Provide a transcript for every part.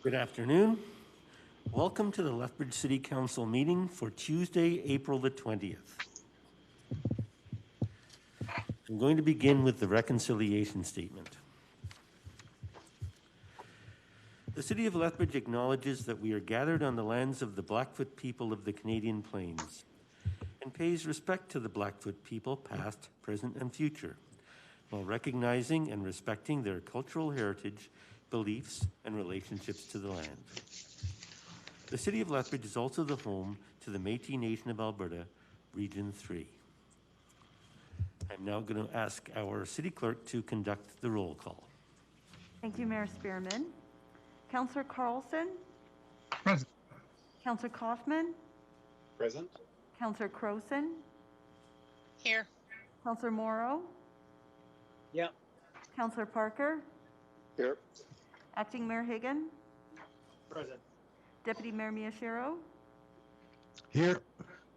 Good afternoon. Welcome to the Lethbridge City Council meeting for Tuesday, April the 20th. I'm going to begin with the reconciliation statement. The City of Lethbridge acknowledges that we are gathered on the lands of the Blackfoot people of the Canadian Plains and pays respect to the Blackfoot people past, present, and future, while recognizing and respecting their cultural heritage, beliefs, and relationships to the land. The City of Lethbridge is also the home to the Métis Nation of Alberta, Region 3. I'm now going to ask our City Clerk to conduct the roll call. Thank you, Mayor Spearman. Councillor Carlson? Present. Councillor Kaufman? Present. Councillor Croson? Here. Councillor Morrow? Yep. Councillor Parker? Here. Acting Mayor Hagan? Present. Deputy Mayor Miyashiro? Here.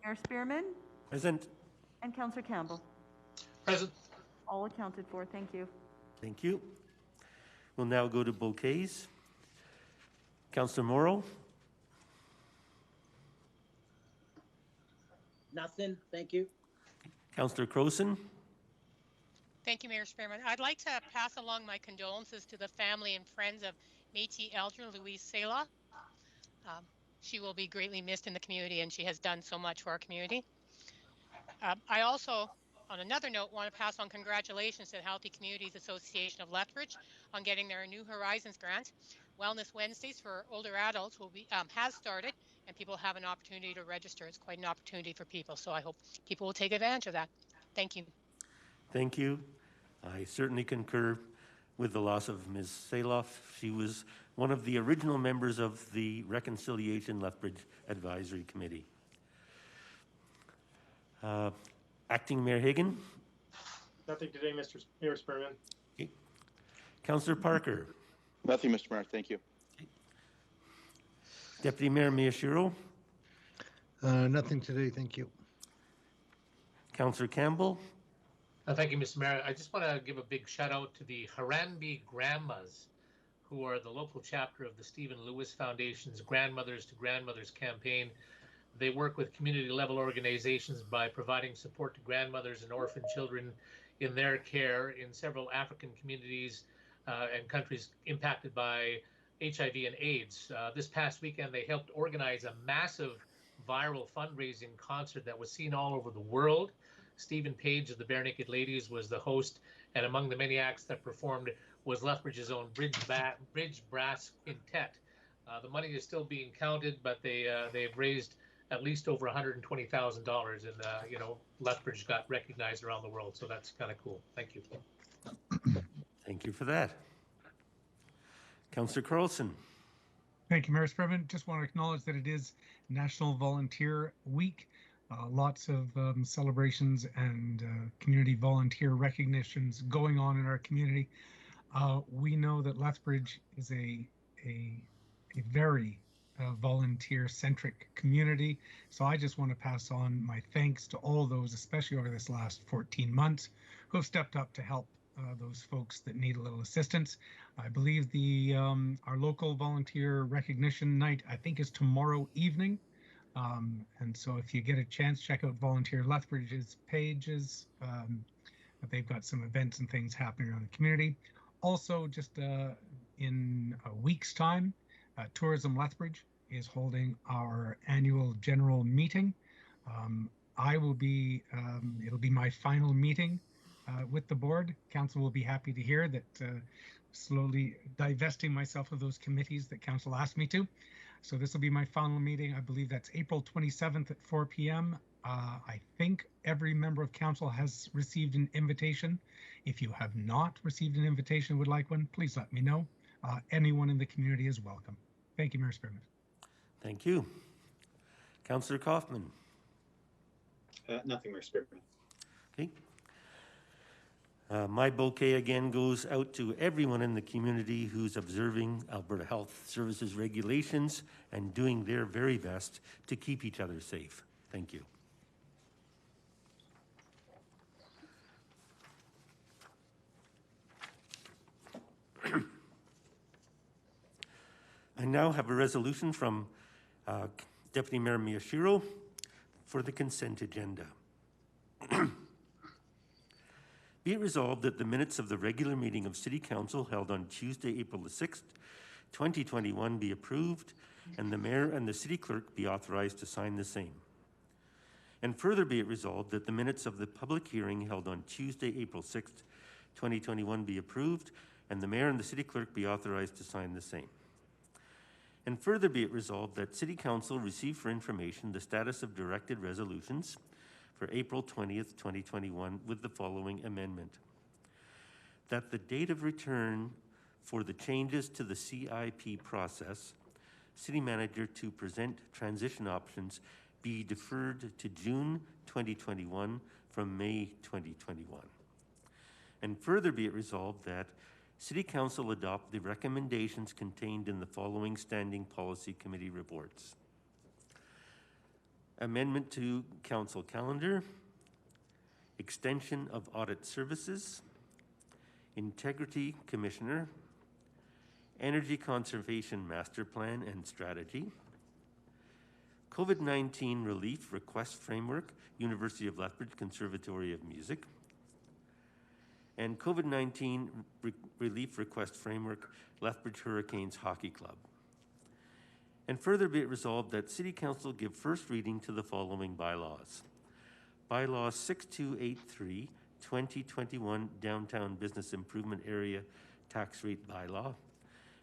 Mayor Spearman? Present. And Councillor Campbell? Present. All accounted for. Thank you. Thank you. We'll now go to bouquets. Councillor Morrow? Nothing, thank you. Councillor Croson? Thank you, Mayor Spearman. I'd like to pass along my condolences to the family and friends of Métis elder Louise Sela. She will be greatly missed in the community, and she has done so much for our community. I also, on another note, want to pass on congratulations to the Healthy Communities Association of Lethbridge on getting their New Horizons grant. Wellness Wednesdays for older adults will be has started, and people have an opportunity to register. It's quite an opportunity for people, so I hope people will take advantage of that. Thank you. Thank you. I certainly concur with the loss of Ms. Saloff. She was one of the original members of the Reconciliation Lethbridge Advisory Committee. Acting Mayor Hagan? Nothing today, Mr. Mayor Spearman. Okay. Councillor Parker? Nothing, Mr. Mayor. Thank you. Okay. Deputy Mayor Miyashiro? Nothing today, thank you. Councillor Campbell? Thank you, Mr. Mayor. I just want to give a big shout out to the Harambee Grandmas, who are the local chapter of the Stephen Lewis Foundation's Grandmothers to Grandmothers campaign. They work with community level organizations by providing support to grandmothers and orphan children in their care in several African communities and countries impacted by HIV and AIDS. This past weekend, they helped organize a massive viral fundraising concert that was seen all over the world. Stephen Page of the Bare Naked Ladies was the host, and among the many acts that performed was Lethbridge's own Bridge Brass Quintet. The money is still being counted, but they've raised at least over $120,000, and Lethbridge got recognized around the world, so that's kind of cool. Thank you. Thank you for that. Councillor Carlson? Thank you, Mayor Spearman. Just want to acknowledge that it is National Volunteer Week. Lots of celebrations and community volunteer recognitions going on in our community. We know that Lethbridge is a very volunteer-centric community. So I just want to pass on my thanks to all those, especially over this last 14 months, who have stepped up to help those folks that need a little assistance. I believe our local volunteer recognition night, I think, is tomorrow evening. And so if you get a chance, check out Volunteer Lethbridge's pages. They've got some events and things happening around the community. Also, just in a week's time, Tourism Lethbridge is holding our annual general meeting. I will be, it'll be my final meeting with the board. Council will be happy to hear that slowly divesting myself of those committees that council asked me to. So this will be my final meeting. I believe that's April 27th at 4 p.m. I think every member of council has received an invitation. If you have not received an invitation and would like one, please let me know. Anyone in the community is welcome. Thank you, Mayor Spearman. Thank you. Councillor Kaufman. Nothing, Mayor Spearman. Okay. My bouquet again goes out to everyone in the community who's observing Alberta Health Services regulations and doing their very best to keep each other safe. Thank you. I now have a resolution from Deputy Mayor Miyashiro for the consent agenda. Be it resolved that the minutes of the regular meeting of City Council held on Tuesday, April the 6th, 2021 be approved, and the Mayor and the City Clerk be authorized to sign the same. And further be it resolved that the minutes of the public hearing held on Tuesday, April 6th, 2021 be approved, and the Mayor and the City Clerk be authorized to sign the same. And further be it resolved that City Council receive for information the status of directed resolutions for April 20th, 2021 with the following amendment. That the date of return for the changes to the CIP process, City Manager to present transition options be deferred to June 2021 from May 2021. And further be it resolved that City Council adopt the recommendations contained in the following Standing Policy Committee reports. Amendment to Council Calendar, Extension of Audit Services, Integrity Commissioner, Energy Conservation Master Plan and Strategy, COVID-19 Relief Request Framework, University of Lethbridge Conservatory of Music, and COVID-19 Relief Request Framework, Lethbridge Hurricanes Hockey Club. And further be it resolved that City Council give first reading to the following bylaws. Bylaw 6283, 2021 Downtown Business Improvement Area Tax Rate Bylaw,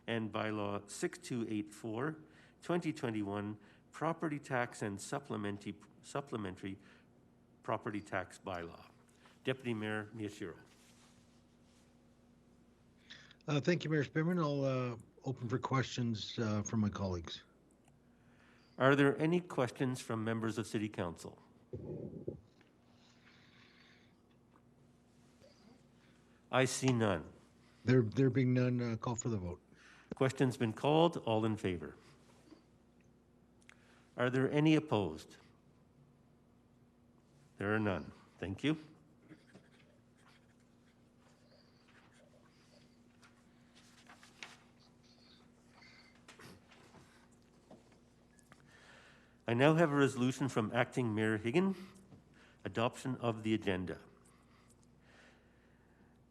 and Bylaw 6284, 2021 Property Tax and Supplementary Property Tax Bylaw. Deputy Mayor Miyashiro. Thank you, Mayor Spearman. I'll open for questions from my colleagues. Are there any questions from members of City Council? I see none. There being none, call for the vote. Question's been called. All in favor? Are there any opposed? There are none. Thank you. I now have a resolution from Acting Mayor Higgin, adoption of the agenda.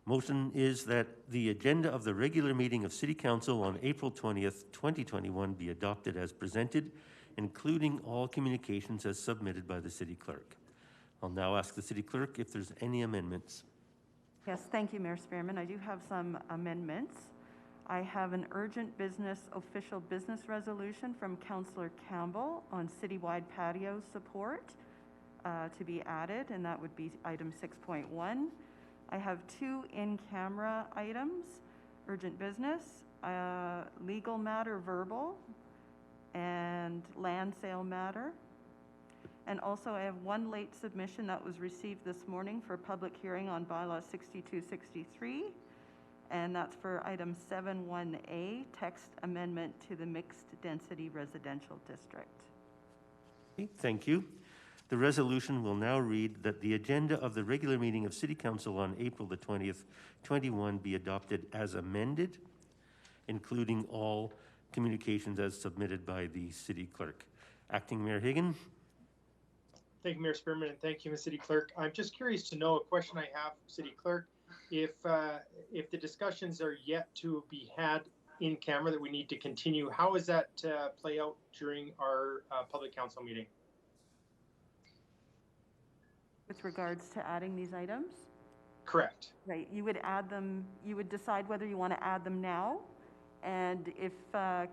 Motion is that the agenda of the regular meeting of City Council on April 20th, 2021 be adopted as presented, including all communications as submitted by the City Clerk. I'll now ask the City Clerk if there's any amendments. Yes, thank you, Mayor Spearman. I do have some amendments. I have an urgent business official business resolution from Councillor Campbell on citywide patio support to be added, and that would be item 6.1. I have two in-camera items, urgent business, legal matter verbal, and land sale matter. And also I have one late submission that was received this morning for public hearing on bylaw 6263. And that's for item 7.1A, text amendment to the mixed density residential district. Okay, thank you. The resolution will now read that the agenda of the regular meeting of City Council on April the 20th, 21 be adopted as amended, including all communications as submitted by the City Clerk. Acting Mayor Higgin. Thank you, Mayor Spearman, and thank you, Ms. City Clerk. I'm just curious to know, a question I have, City Clerk, if the discussions are yet to be had in camera that we need to continue. How does that play out during our public council meeting? With regards to adding these items? Correct. Right, you would add them, you would decide whether you want to add them now, and if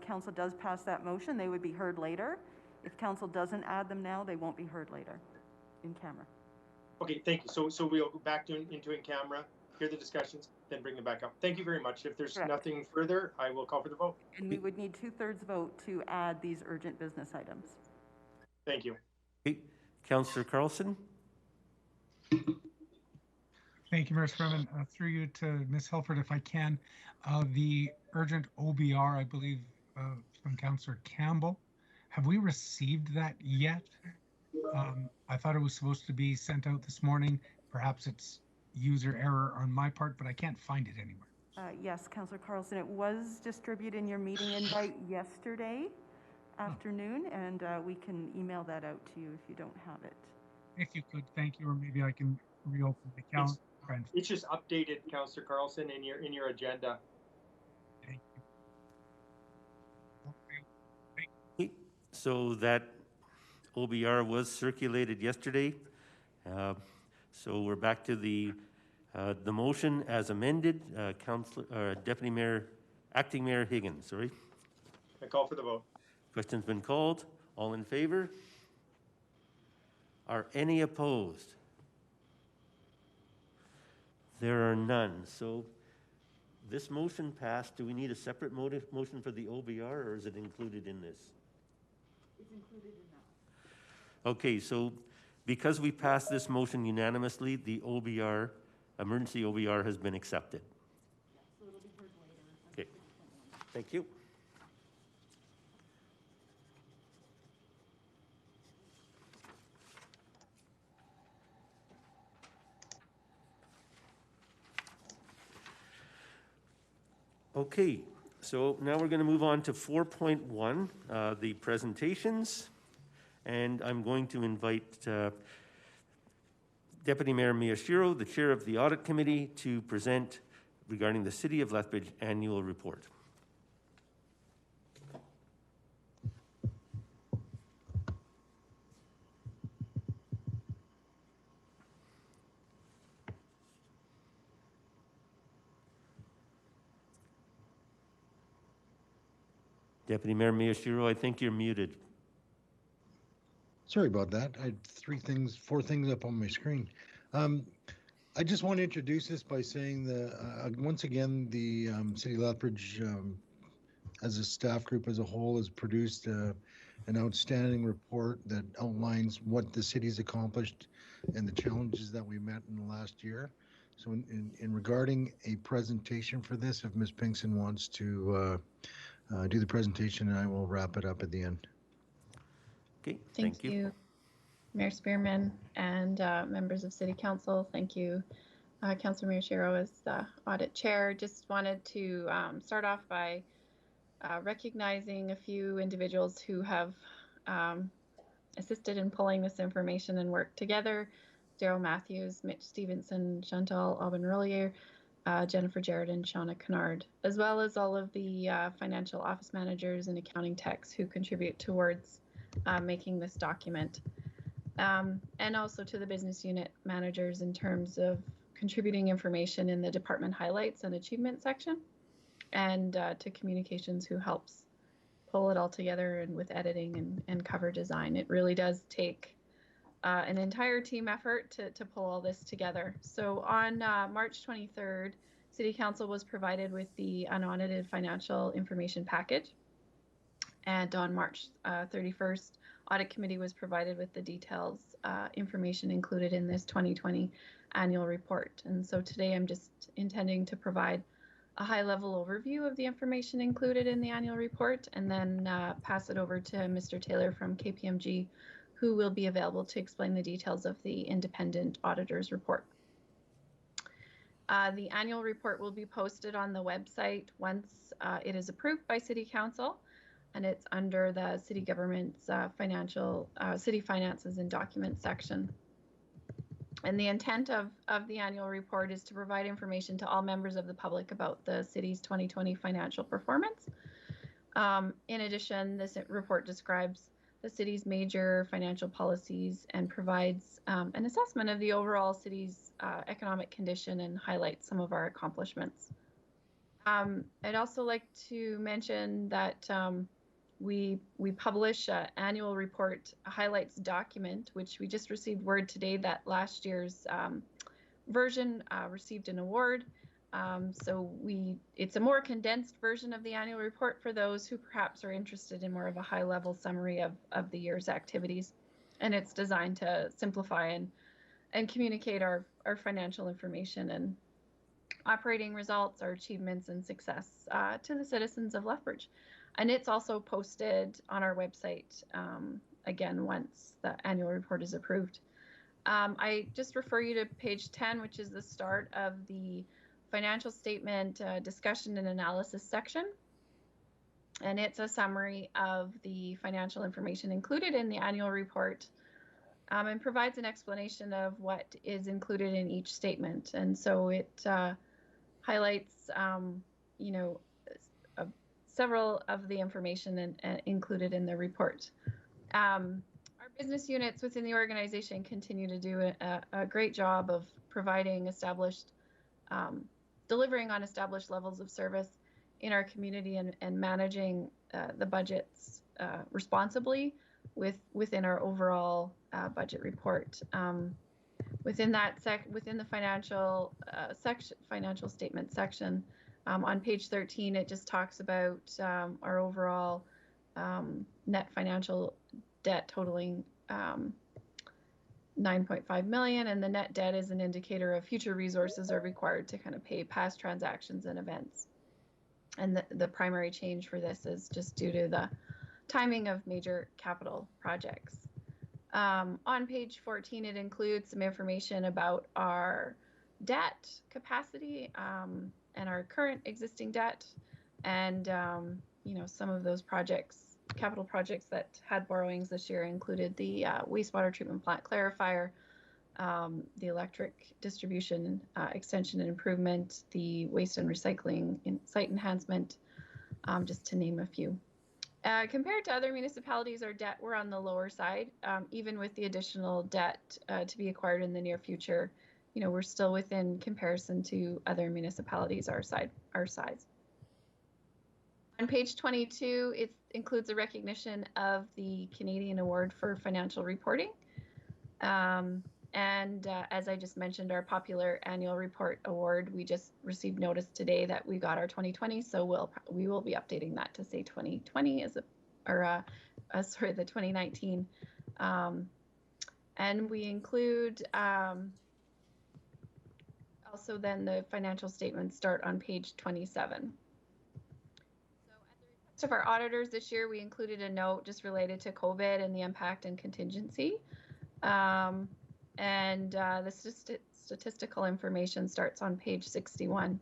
council does pass that motion, they would be heard later. If council doesn't add them now, they won't be heard later in camera. Okay, thank you. So we'll go back into in camera, hear the discussions, then bring them back up. Thank you very much. If there's Correct. Nothing further, I will call for the vote. And we would need 2/3 vote to add these urgent business items. Thank you. Okay. Councillor Carlson? Thank you, Mayor Sperman. Through you to Ms. Helford, if I can. The urgent OBR, I believe, from Councillor Campbell. Have we received that yet? I thought it was supposed to be sent out this morning. Perhaps it's user error on my part, but I can't find it anywhere. Yes, Councillor Carlson, it was distributed in your meeting invite yesterday afternoon, and we can email that out to you if you don't have it. If you could, thank you, or maybe I can reopen the calendar. It's just updated, Councillor Carlson, in your agenda. Thank you. Okay. So that OBR was circulated yesterday. So we're back to the motion as amended. Deputy Mayor, Acting Mayor Higgins, sorry. I call for the vote. Question's been called. All in favor? Are any opposed? There are none. So this motion passed. Do we need a separate motion for the OBR, or is it included in this? It's included in that. Okay, so because we passed this motion unanimously, the OBR, emergency OBR, has been accepted. Yeah, so it'll be heard later. Okay, thank you. Okay, so now we're going to move on to 4.1, the presentations. And I'm going to invite Deputy Mayor Miyashiro, the Chair of the Audit Committee, to present regarding the City of Lethbridge Annual Report. Deputy Mayor Miyashiro, I think you're muted. Sorry about that. I had four things up on my screen. I just want to introduce this by saying once again, the City of Lethbridge, as a staff group as a whole, has produced an outstanding report that outlines what the city's accomplished and the challenges that we met in the last year. So in regarding a presentation for this, if Ms. Pinkson wants to do the presentation, I will wrap it up at the end. Okay, Thank you, Mayor Spearman and members of City Council. Thank you, Councilor Miyashiro as the Audit Chair. Just wanted to start off by recognizing a few individuals who have assisted in pulling this information and work together. Daryl Matthews, Mitch Stevenson, Chantal Aubin-Rollier, Jennifer Jarrett, and Shauna Kennard, as well as all of the financial office managers and accounting techs who contribute towards making this document. And also to the business unit managers in terms of contributing information in the department highlights and achievement section, and to communications who helps pull it all together and with editing and cover design. It really does take an entire team effort to pull all this together. So on March 23rd, City Council was provided with the unaudited financial information package. And on March 31st, Audit Committee was provided with the details information included in this 2020 annual report. And so today I'm just intending to provide a high-level overview of the information included in the annual report, and then pass it over to Mr. Taylor from KPMG, who will be available to explain the details of the independent auditor's report. The annual report will be posted on the website once it is approved by City Council, and it's under the City Government's City Finances and Documents section. And the intent of the annual report is to provide information to all members of the public about the city's 2020 financial performance. In addition, this report describes the city's major financial policies and provides an assessment of the overall city's economic condition and highlights some of our accomplishments. I'd also like to mention that we publish an annual report highlights document, which we just received word today that last year's version received an award. So it's a more condensed version of the annual report for those who perhaps are interested in more of a high-level summary of the year's activities. And it's designed to simplify and communicate our financial information and operating results, our achievements and success to the citizens of Lethbridge. And it's also posted on our website again once the annual report is approved. I just refer you to page 10, which is the start of the financial statement discussion and analysis section. And it's a summary of the financial information included in the annual report and provides an explanation of what is included in each statement. And so it highlights, several of the information included in the report. Our business units within the organization continue to do a great job of providing delivering on established levels of service in our community and managing the budgets responsibly within our overall budget report. Within the financial statement section, on page 13, it just talks about our overall net financial debt totaling 9.5 million, and the net debt is an indicator of future resources are required to kind of pay past transactions and events. And the primary change for this is just due to the timing of major capital projects. On page 14, it includes some information about our debt capacity and our current existing debt, and some of those capital projects that had borrowings this year included the wastewater treatment plant clarifier, the electric distribution extension and improvement, the waste and recycling site enhancement, just to name a few. Compared to other municipalities, our debt were on the lower side, even with the additional debt to be acquired in the near future. We're still within comparison to other municipalities our size. On page 22, it includes a recognition of the Canadian Award for Financial Reporting. As I just mentioned, our popular annual report award, we just received notice today that we got our 2020, so we will be updating that to say 2020 the 2019. And we include also then the financial statements start on page 27. So at the request of our auditors this year, we included a note just related to COVID and the impact and contingency. The statistical information starts on page 61,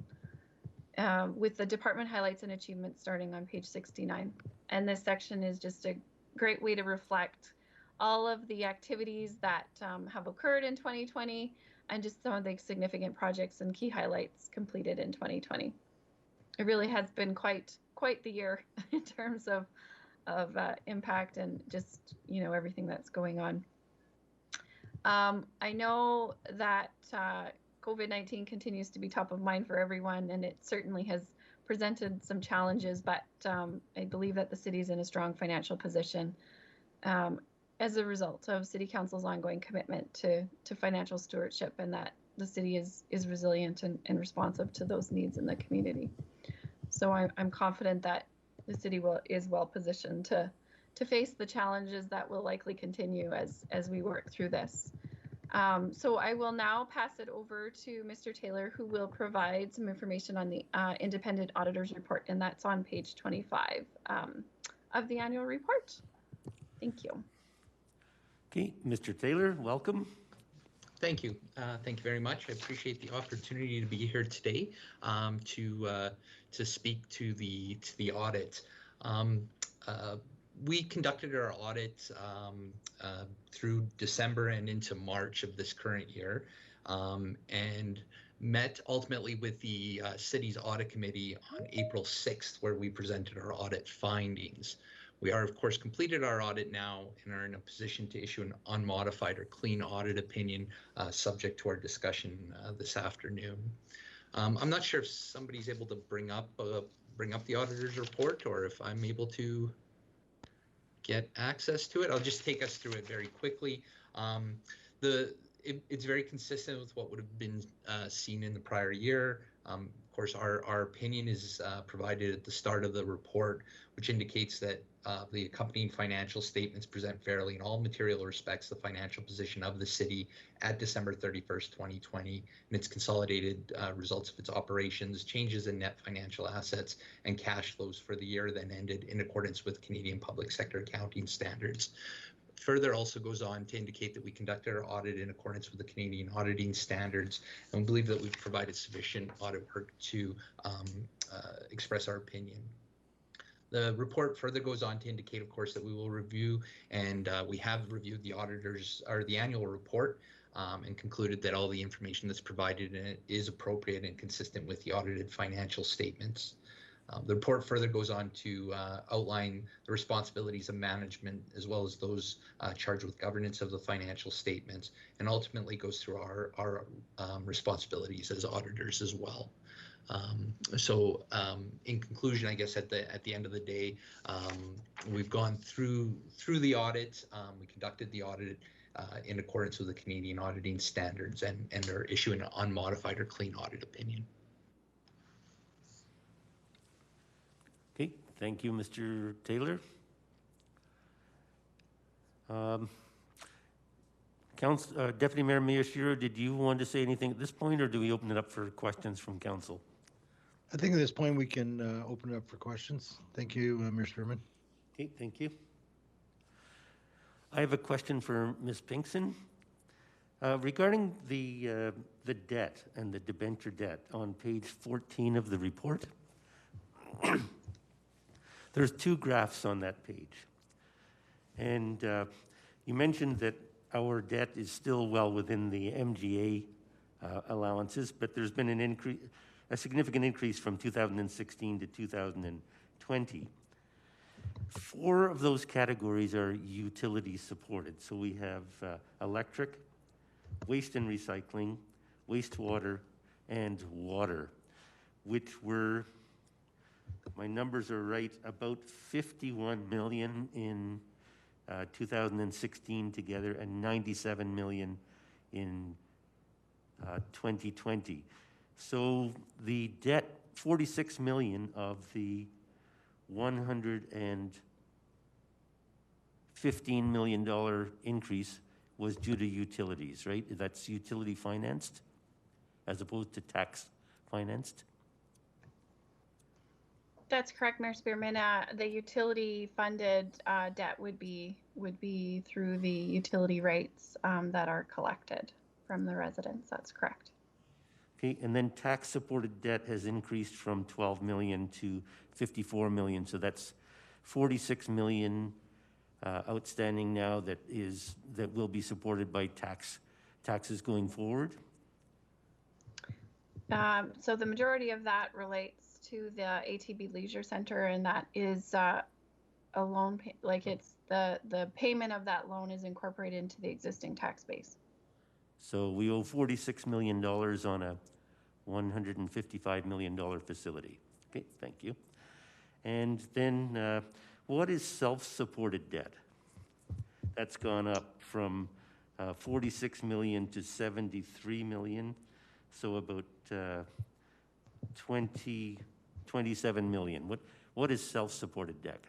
with the department highlights and achievements starting on page 69. And this section is just a great way to reflect all of the activities that have occurred in 2020 and just some of the significant projects and key highlights completed in 2020. It really has been quite the year in terms of impact and just everything that's going on. I know that COVID-19 continues to be top of mind for everyone, and it certainly has presented some challenges, but I believe that the city is in a strong financial position as a result of City Council's ongoing commitment to financial stewardship, and that the city is resilient and responsive to those needs in the community. So I'm confident that the city is well positioned to face the challenges that will likely continue as we work through this. So I will now pass it over to Mr. Taylor, who will provide some information on the independent auditor's report, and that's on page 25 of the annual report. Thank you. Okay, Mr. Taylor, welcome. Thank you. Thank you very much. I appreciate the opportunity to be here today to speak to the audit. We conducted our audit through December and into March of this current year, and met ultimately with the city's audit committee on April 6th, where we presented our audit findings. We are, of course, completed our audit now and are in a position to issue an unmodified or clean audit opinion subject to our discussion this afternoon. I'm not sure if somebody's able to bring up the auditor's report, or if I'm able to get access to it. I'll just take us through it very quickly. It's very consistent with what would have been seen in the prior year. Of course, our opinion is provided at the start of the report, which indicates that the accompanying financial statements present fairly in all material respects the financial position of the city at December 31st, 2020, and its consolidated results of its operations, changes in net financial assets, and cash flows for the year then ended in accordance with Canadian public sector accounting standards. Further also goes on to indicate that we conducted our audit in accordance with the Canadian auditing standards, and we believe that we've provided sufficient audit work to express our opinion. The report further goes on to indicate, of course, that we will review, and we have reviewed the annual report, and concluded that all the information that's provided in it is appropriate and consistent with the audited financial statements. The report further goes on to outline the responsibilities of management, as well as those charged with governance of the financial statements, and ultimately goes through our responsibilities as auditors as well. In conclusion, I guess at the end of the day, we've gone through the audit. We conducted the audit in accordance with the Canadian auditing standards, and are issuing an unmodified or clean audit opinion. Okay, thank you, Mr. Taylor. Deputy Mayor Miyashiro, did you want to say anything at this point, or do we open it up for questions from council? I think at this point we can open it up for questions. Thank you, Mayor Spearman. Okay, thank you. I have a question for Ms. Pinkson. Regarding the debt and the debenture debt on page 14 of the report, there's two graphs on that page. And you mentioned that our debt is still well within the MGA allowances, but there's been a significant increase from 2016 to 2020. 4 of those categories are utility supported. So we have electric, waste and recycling, wastewater, and water, which were, my numbers are right, about 51 million in 2016 together, and 97 million in 2020. So the debt, 46 million of the $115 million increase was due to utilities, right? That's utility financed as opposed to tax financed? That's correct, Mayor Spearman. The utility funded debt would be through the utility rates that are collected from the residents. That's correct. Okay, and then tax supported debt has increased from 12 million to 54 million. So that's 46 million outstanding now that will be supported by taxes going forward. So the majority of that relates to the ATB Leisure Center, and that is a loan, it's the payment of that loan is incorporated into the existing tax base. So we owe $46 million on a $155 million facility. Okay, thank you. And then what is self-supported debt? That's gone up from 46 million to 73 million, so about 27 million. What is self-supported debt?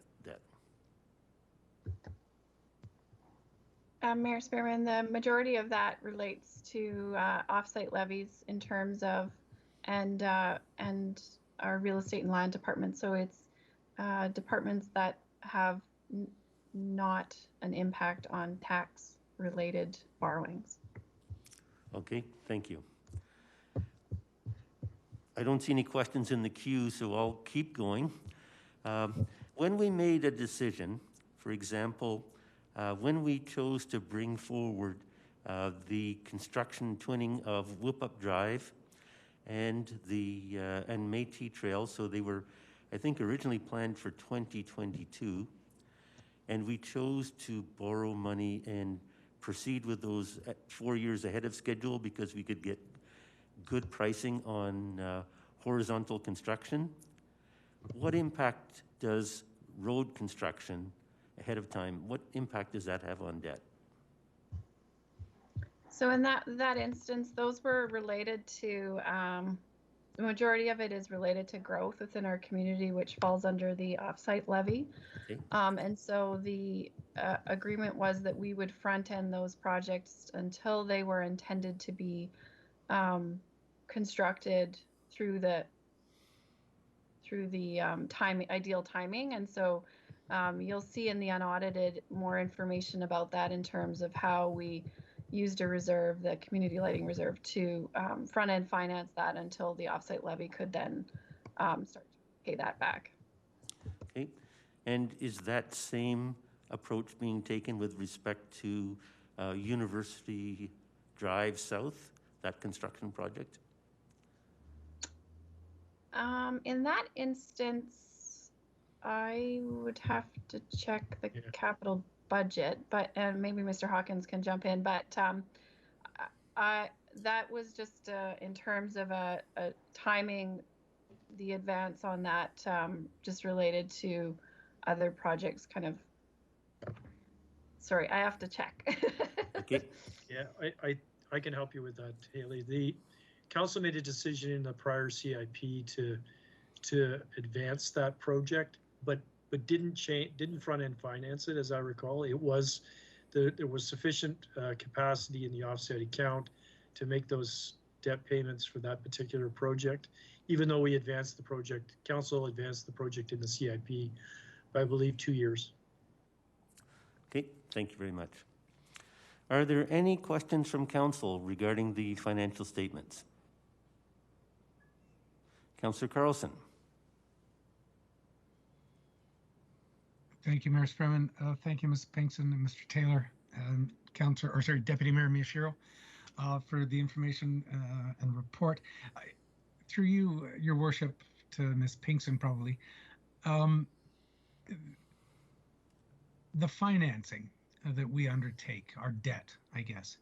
Mayor Spearman, the majority of that relates to offsite levies in terms of and our real estate and land department. So it's departments that have not an impact on tax related borrowings. Okay, thank you. I don't see any questions in the queue, so I'll keep going. When we made a decision For example, when we chose to bring forward the construction twinning of Whoop-Up Drive and the and Métis Trail, so they were, I think, originally planned for 2022, and we chose to borrow money and proceed with those 4 years ahead of schedule because we could get good pricing on horizontal construction. What impact does road construction ahead of time, what impact does that have on debt? So in that instance, those were related to, the majority of it is related to growth within our community, which falls under the offsite levy. Okay. And so the agreement was that we would front end those projects until they were intended to be constructed through the ideal timing. And so you'll see in the unaudited more information about that in terms of how we used a reserve, the community lighting reserve, to front end finance that until the offsite levy could then start to pay that back. Okay, and is that same approach being taken with respect to University Drive South, that construction project? In that instance, I would have to check the capital budget, but and maybe Mr. Hawkins can jump in. But that was just in terms of a timing, the advance on that just related to other projects. Kind of. Sorry, I have to check. Okay. Yeah, I can help you with that, Haley. The council made a decision in the prior CIP to advance that project, but didn't front end finance it, as I recall. It was there was sufficient capacity in the offset account to make those debt payments for that particular project, even though we advanced the project. Council advanced the project in the CIP by, I believe, 2 years. Okay, thank you very much. Are there any questions from council regarding the financial statements? Councillor Carlson. Thank you, Mayor Sperman. Thank you, Ms. Pinkston and Mr. Taylor, and Deputy Mayor Miyashiro, for the information and report. Through you, Your Worship, to Ms. Pinkston, probably. The financing that we undertake, our debt, I guess,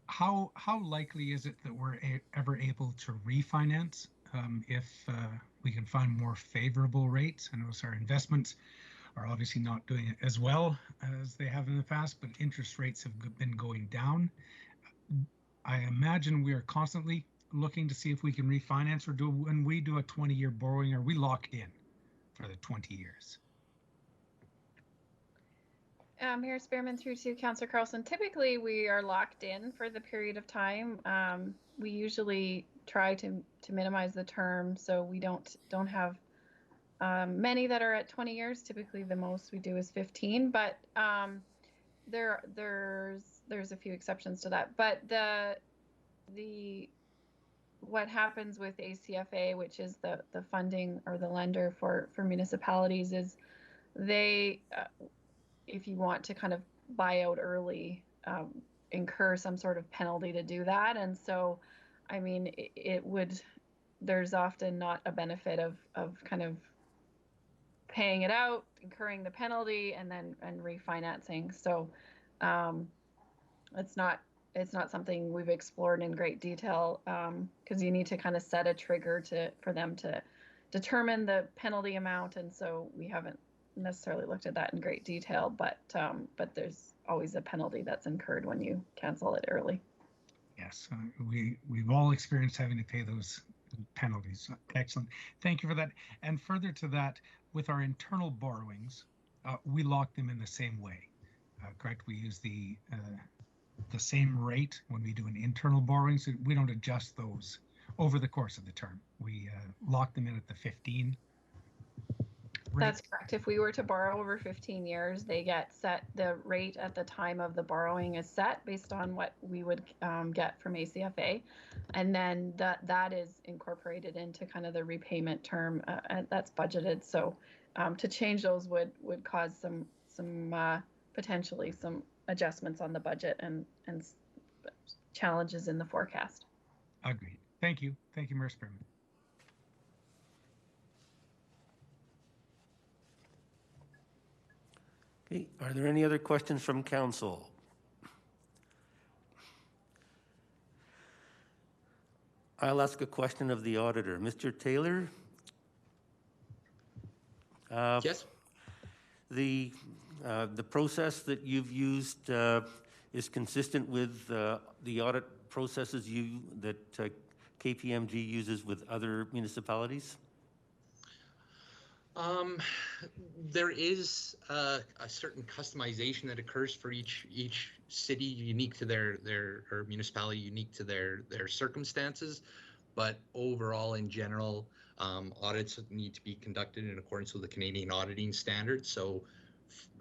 how likely is it that we're ever able to refinance if we can find more favorable rates? I know our investments are obviously not doing it as well as they have in the past, but interest rates have been going down. I imagine we are constantly looking to see if we can refinance, or when we do a 20-year borrowing, are we locked in for the 20 years? Mayor Spearman, through to Councillor Carlson. Typically, we are locked in for the period of time. We usually try to minimize the term, so we don't have many that are at 20 years. Typically, the most we do is 15, but there's a few exceptions to that. But what happens with ACFA, which is the funding or the lender for municipalities, is they if you want to kind of buy out early, incur some sort of penalty to do that. And so, I mean, there's often not a benefit of kind of paying it out, incurring the penalty, and refinancing. So it's not something we've explored in great detail, because you need to kind of set a trigger for them to determine the penalty amount. And so we haven't necessarily looked at that in great detail, but there's always a penalty that's incurred when you cancel it early. Yes, we've all experienced having to pay those penalties. Excellent, thank you for that. And further to that, with our internal borrowings, we lock them in the same way, correct? We use the same rate when we do an internal borrowing, so we don't adjust those over the course of the term. We lock them in at the 15. That's correct. If we were to borrow over 15 years, they get set, the rate at the time of the borrowing is set based on what we would get from ACFA. And then that is incorporated into kind of the repayment term that's budgeted. So to change those would cause some potentially some adjustments on the budget and challenges in the forecast. Agreed. Thank you. Thank you, Mayor Spearman. Okay, are there any other questions from council? I'll ask a question of the auditor. Mr. Taylor? Yes. The process that you've used is consistent with the audit processes that KPMG uses with other municipalities? There is a certain customization that occurs for each city, unique to their or municipality, unique to their circumstances. But overall, in general, audits need to be conducted in accordance with the Canadian auditing standards. So,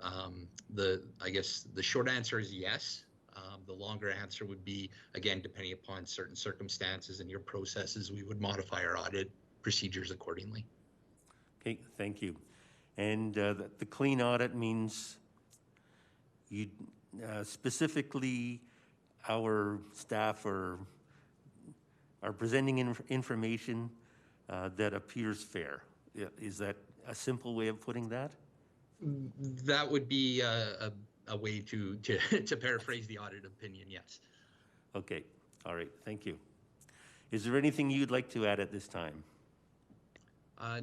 I guess the short answer is yes. The longer answer would be, again, depending upon certain circumstances and your processes, we would modify our audit procedures accordingly. Okay, thank you. And the clean audit means you specifically our staff are presenting information that appears fair. Is that a simple way of putting that? That would be a way to paraphrase the audit opinion, yes. Okay, all right, thank you. Is there anything you'd like to add at this time?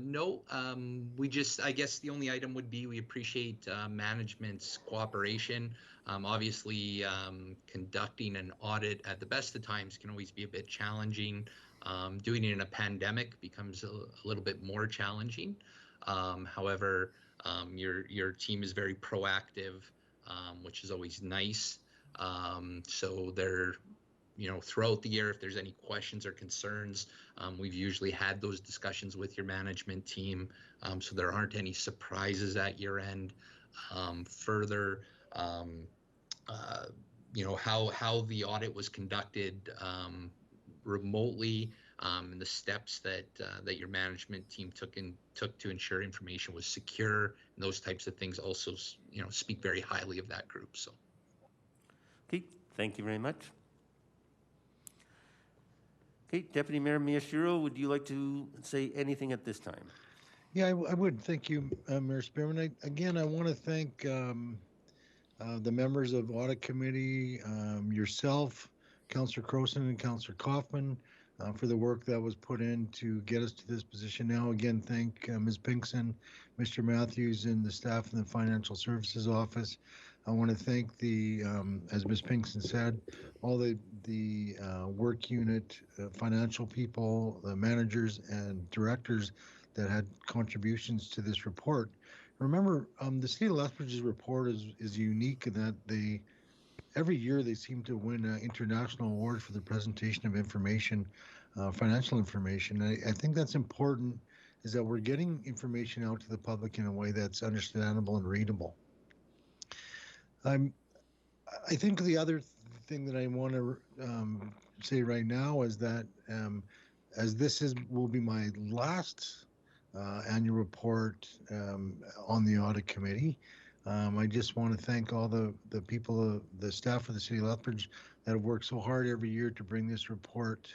No, I guess the only item would be we appreciate management's cooperation. Obviously, conducting an audit at the best of times can always be a bit challenging. Doing it in a pandemic becomes a little bit more challenging. However, your team is very proactive, which is always nice. So they're, throughout the year, if there's any questions or concerns, we've usually had those discussions with your management team, so there aren't any surprises at year end. Further, how the audit was conducted remotely, and the steps that your management team took to ensure information was secure, and those types of things also, speak very highly of that group. So, okay, thank you very much. Okay, Deputy Mayor Miyashiro, would you like to say anything at this time? Yeah, I would. Thank you, Mayor Spearman. I want to thank the members of Audit Committee, yourself, Councillor Croson and Councillor Kaufman, for the work that was put in to get us to this position now. Again, thank Ms. Pinkson, Mr. Matthews, and the staff in the Financial Services Office. I want to thank as Ms. Pinkson said, all the work unit, financial people, the managers and directors that had contributions to this report. Remember, the City of Lethbridge's report is unique in that every year they seem to win international awards for the presentation of information, financial information. I think that's important, is that we're getting information out to the public in a way that's understandable and readable. I think the other thing that I want to say right now is that as this will be my last annual report on the Audit Committee, I just want to thank all the people, the staff of the City of Lethbridge that have worked so hard every year to bring this report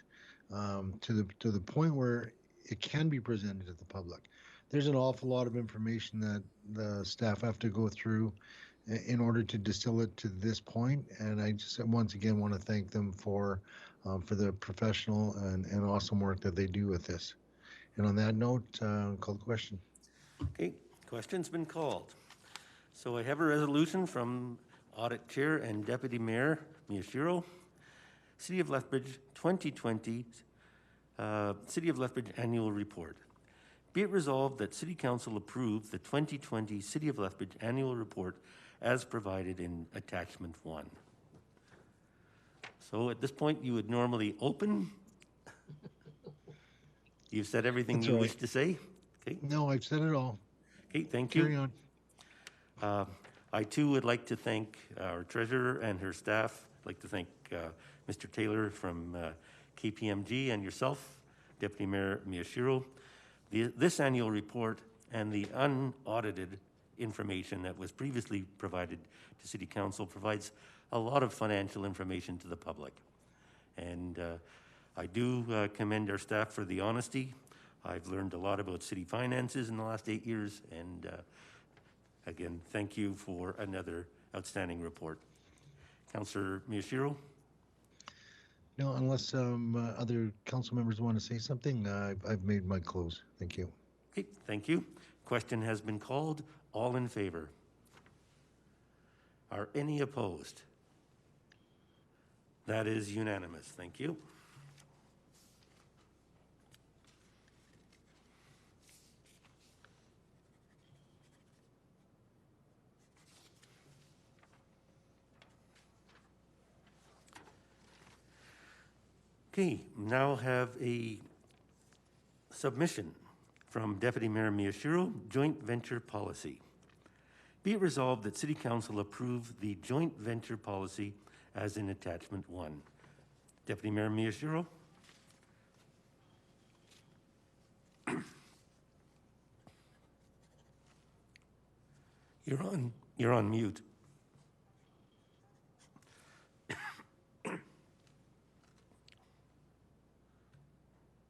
to the point where it can be presented to the public. There's an awful lot of information that the staff have to go through in order to distill it to this point, and I just once again want to thank them for the professional and awesome work that they do with this. And on that note, call the question. Okay, question's been called. So I have a resolution from Audit Chair and Deputy Mayor Miyashiro. City of Lethbridge 2020 City of Lethbridge Annual Report. Be it resolved that City Council approve the 2020 City of Lethbridge Annual Report as provided in Attachment 1. So at this point, you would normally open. You've said everything you wish to say? Okay. No, I've said it all. Okay, thank you. Carry on. I too would like to thank our treasurer and her staff. I'd like to thank Mr. Taylor from KPMG and yourself, Deputy Mayor Miyashiro. This annual report and the unaudited information that was previously provided to City Council provides a lot of financial information to the public. And I do commend our staff for the honesty. I've learned a lot about city finances in the last 8 years, and again, thank you for another outstanding report. Councillor Miyashiro? No, unless other council members want to say something, I've made my close. Thank you. Okay, thank you. Question has been called. All in favor? Are any opposed? That is unanimous. Thank you. Okay, now have a submission from Deputy Mayor Miyashiro, Joint Venture Policy. Be it resolved that City Council approve the Joint Venture Policy as in Attachment 1. Deputy Mayor Miyashiro. You're on mute.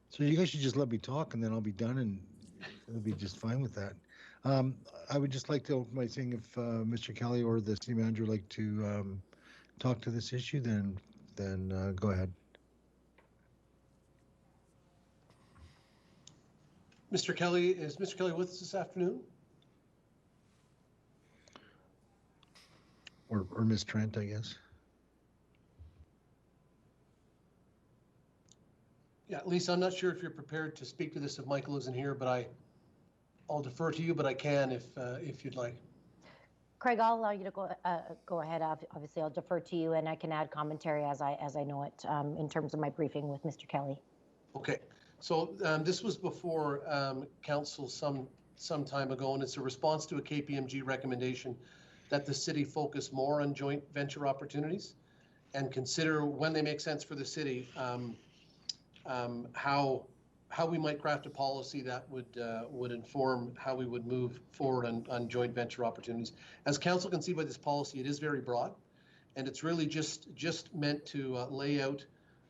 So you guys should just let me talk, and then I'll be done, and it'll be just fine with that. I would just like to open by saying if Mr. Kelly or the city manager would like to talk to this issue, then go ahead. Mr. Kelly, is Mr. Kelly with us this afternoon? Or Ms. Trent, I guess. Yeah, Lisa, I'm not sure if you're prepared to speak to this if Michael isn't here, but I'll defer to you, but I can if you'd like. Craig, I'll allow you to go ahead. Obviously, I'll defer to you, and I can add commentary as I know it in terms of my briefing with Mr. Kelly. Okay, so this was before council some time ago, and it's a response to a KPMG recommendation that the city focus more on joint venture opportunities and consider when they make sense for the city how we might craft a policy that would inform how we would move forward on joint venture opportunities. As council can see by this policy, it is very broad, and it's really just meant to lay out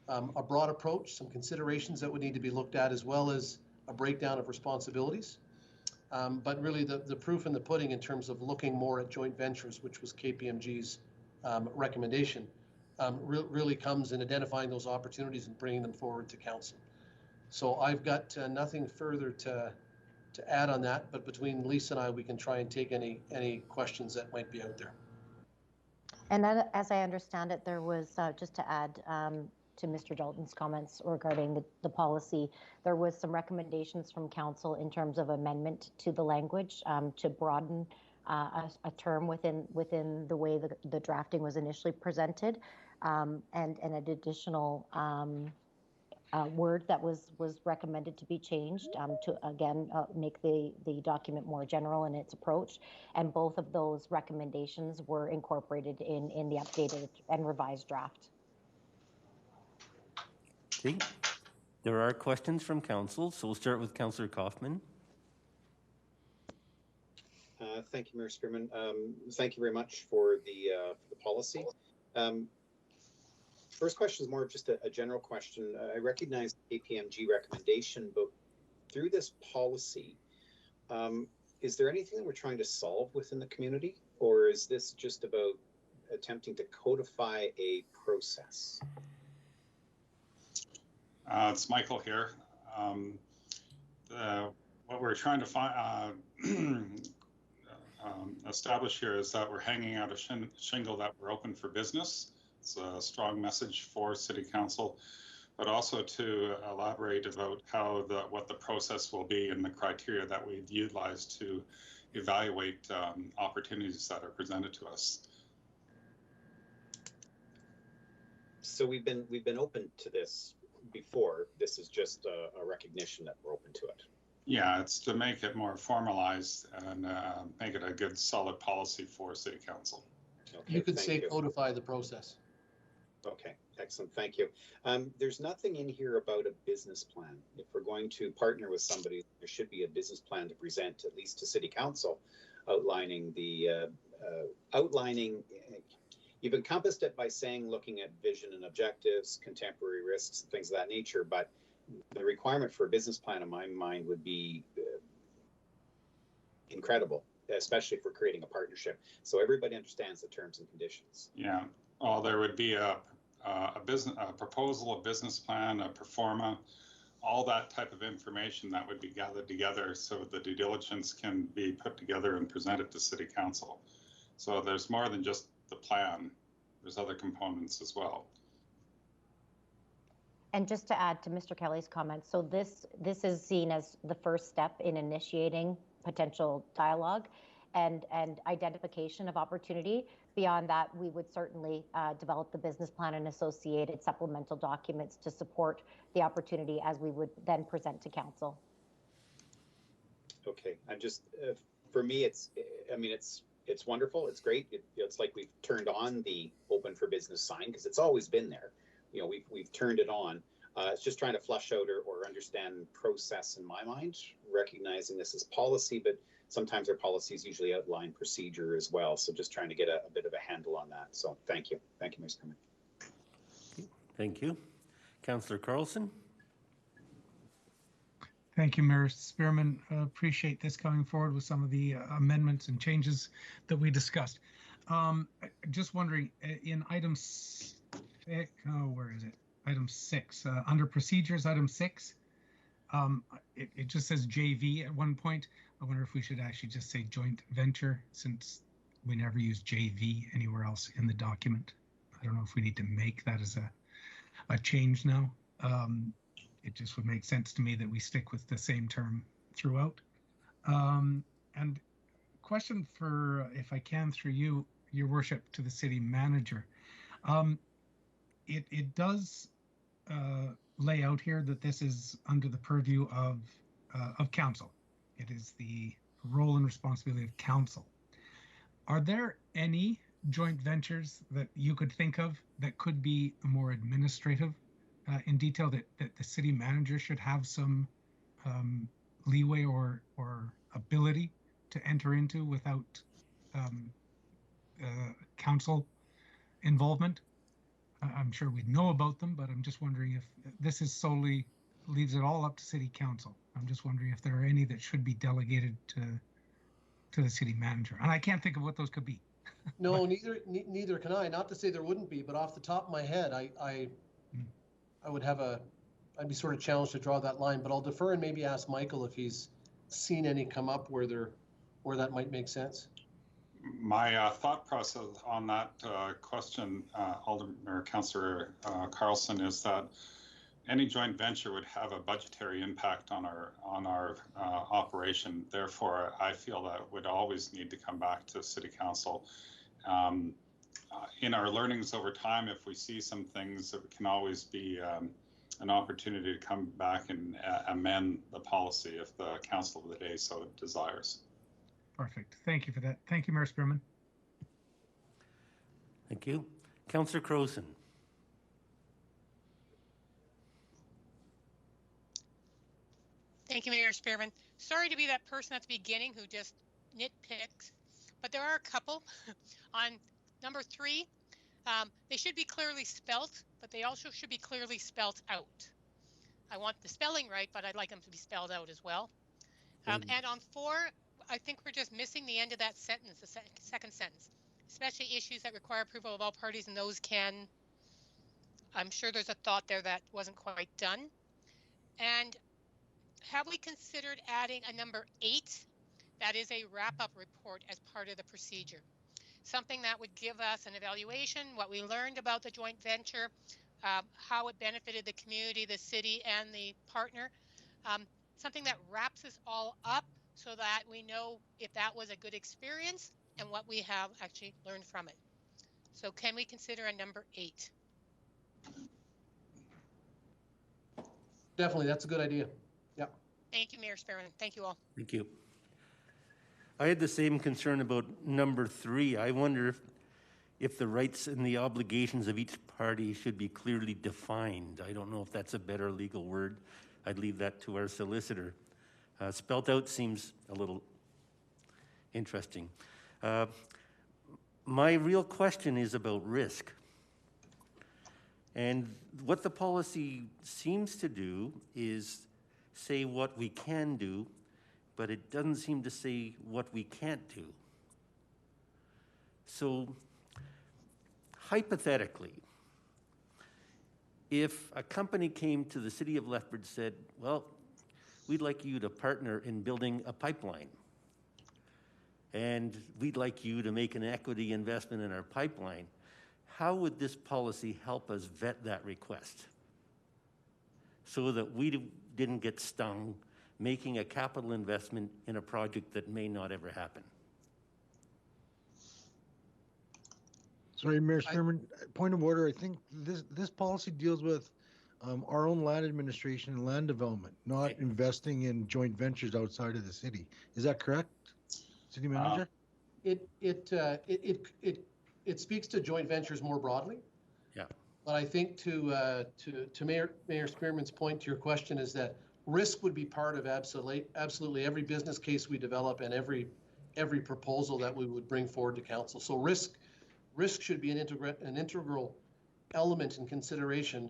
a broad approach, some considerations that would need to be looked at, as well as a breakdown of responsibilities. But really the proof in the pudding in terms of looking more at joint ventures, which was KPMG's recommendation, really comes in identifying those opportunities and bringing them forward to council. So I've got nothing further to add on that, but between Lisa and I, we can try and take any questions that might be out there. And as I understand it, there was, just to add to Mr. Dalton's comments regarding the policy, there was some recommendations from council in terms of amendment to the language to broaden a term within the way the drafting was initially presented, and an additional word that was recommended to be changed to again make the document more general in its approach, and both of those recommendations were incorporated in the updated and revised draft. Okay, there are questions from council, so we'll start with Councillor Kaufman. Thank you, Mayor Spearman. Thank you very much for the policy. First question is more of just a general question. I recognize the KPMG recommendation, but through this policy, is there anything that we're trying to solve within the community, or is this just about attempting to codify a process? It's Michael here. What we're trying to establish here is that we're hanging out a shingle that we're open for business. It's a strong message for City Council, but also to elaborate about what the process will be and the criteria that we'd utilize to evaluate opportunities that are presented to us. So we've been open to this before. This is just a recognition that we're open to it. Yeah, it's to make it more formalized and make it a good, solid policy for City Council. Okay, you could say codify the process. Okay, excellent. Thank you. There's nothing in here about a business plan. If we're going to partner with somebody, there should be a business plan to present, at least to City Council. outlining you've encompassed it by saying looking at vision and objectives, contemporary risks, things of that nature. But the requirement for a business plan, in my mind, would be incredible, especially for creating a partnership. So everybody understands the terms and conditions. Yeah. Well, there would be a proposal, a business plan, a pro forma, all that type of information that would be gathered together so the due diligence can be put together and presented to City Council. So there's more than just the plan. There's other components as well. And just to add to Mr. Kelly's comments, so this is seen as the first step in initiating potential dialogue and identification of opportunity. Beyond that, we would certainly develop the business plan and associated supplemental documents to support the opportunity as we would then present to council. Okay, I'm just, for me, it's wonderful. It's great. It's like we've turned on the open for business sign because it's always been there. You know, we've turned it on. It's just trying to flush out or understand process in my mind, recognizing this is policy, but sometimes our policies usually outline procedure as well. So just trying to get a bit of a handle on that. So thank you. Thank you, Mr. Cumming. Thank you. Councillor Carlson. Thank you, Mayor Spearman. Appreciate this coming forward with some of the amendments and changes that we discussed. Just wondering, in item 6, where is it? Item 6, under procedures, item 6, it just says JV at one point. I wonder if we should actually just say joint venture, since we never use JV anywhere else in the document. I don't know if we need to make that as a change now. It just would make sense to me that we stick with the same term throughout. And question for, if I can, through you, Your Worship, to the city manager. It does lay out here that this is under the purview of council. It is the role and responsibility of council. Are there any joint ventures that you could think of that could be more administrative in detail that the city manager should have some leeway or ability to enter into without council involvement? I'm sure we'd know about them, but I'm just wondering if this is solely leaves it all up to city council. I'm just wondering if there are any that should be delegated to the city manager. And I can't think of what those could be. No, neither can I. Not to say there wouldn't be, but off the top of my head, I would have I'd be sort of challenged to draw that line, but I'll defer and maybe ask Michael if he's seen any come up where that might make sense. My thought process on that question, Alderman or Councillor Carlson, is that any joint venture would have a budgetary impact on our operation. Therefore, I feel that would always need to come back to City Council. In our learnings over time, if we see some things, it can always be an opportunity to come back and amend the policy if the Council of the Day so desires. Perfect. Thank you for that. Thank you, Mayor Spearman. Thank you. Councillor Crowson. Thank you, Mayor Spearman. Sorry to be that person at the beginning who just nitpicks, but there are a couple. On number 3, they should be clearly spelt, but they also should be clearly spelt out. I want the spelling right, but I'd like them to be spelled out as well. And on 4, I think we're just missing the end of that sentence, the second sentence, especially issues that require approval of all parties, and those can, I'm sure there's a thought there that wasn't quite done. And have we considered adding a number 8? That is a wrap-up report as part of the procedure. Something that would give us an evaluation, what we learned about the joint venture, how it benefited the community, the city, and the partner. Something that wraps us all up so that we know if that was a good experience and what we have actually learned from it. So can we consider a number 8? Definitely, that's a good idea. Yep. Thank you, Mayor Spearman. Thank you all. Thank you. I had the same concern about number 3. I wonder if the rights and the obligations of each party should be clearly defined. I don't know if that's a better legal word. I'd leave that to our solicitor. Spelt out seems a little Interesting. My real question is about risk. And what the policy seems to do is say what we can do, but it doesn't seem to say what we can't do. So, hypothetically, if a company came to the city of Lethbridge and said, well, we'd like you to partner in building a pipeline, and we'd like you to make an equity investment in our pipeline, how would this policy help us vet that request so that we didn't get stung making a capital investment in a project that may not ever happen? Sorry, Mayor Spearman, point of order. I think this policy deals with our own land administration and land development, not investing in joint ventures outside of the city. Is that correct, City Manager? It speaks to joint ventures more broadly. Yeah. But I think to Mayor Spearman's point to your question is that risk would be part of absolutely every business case we develop and every proposal that we would bring forward to council. So risk should be an integral element and consideration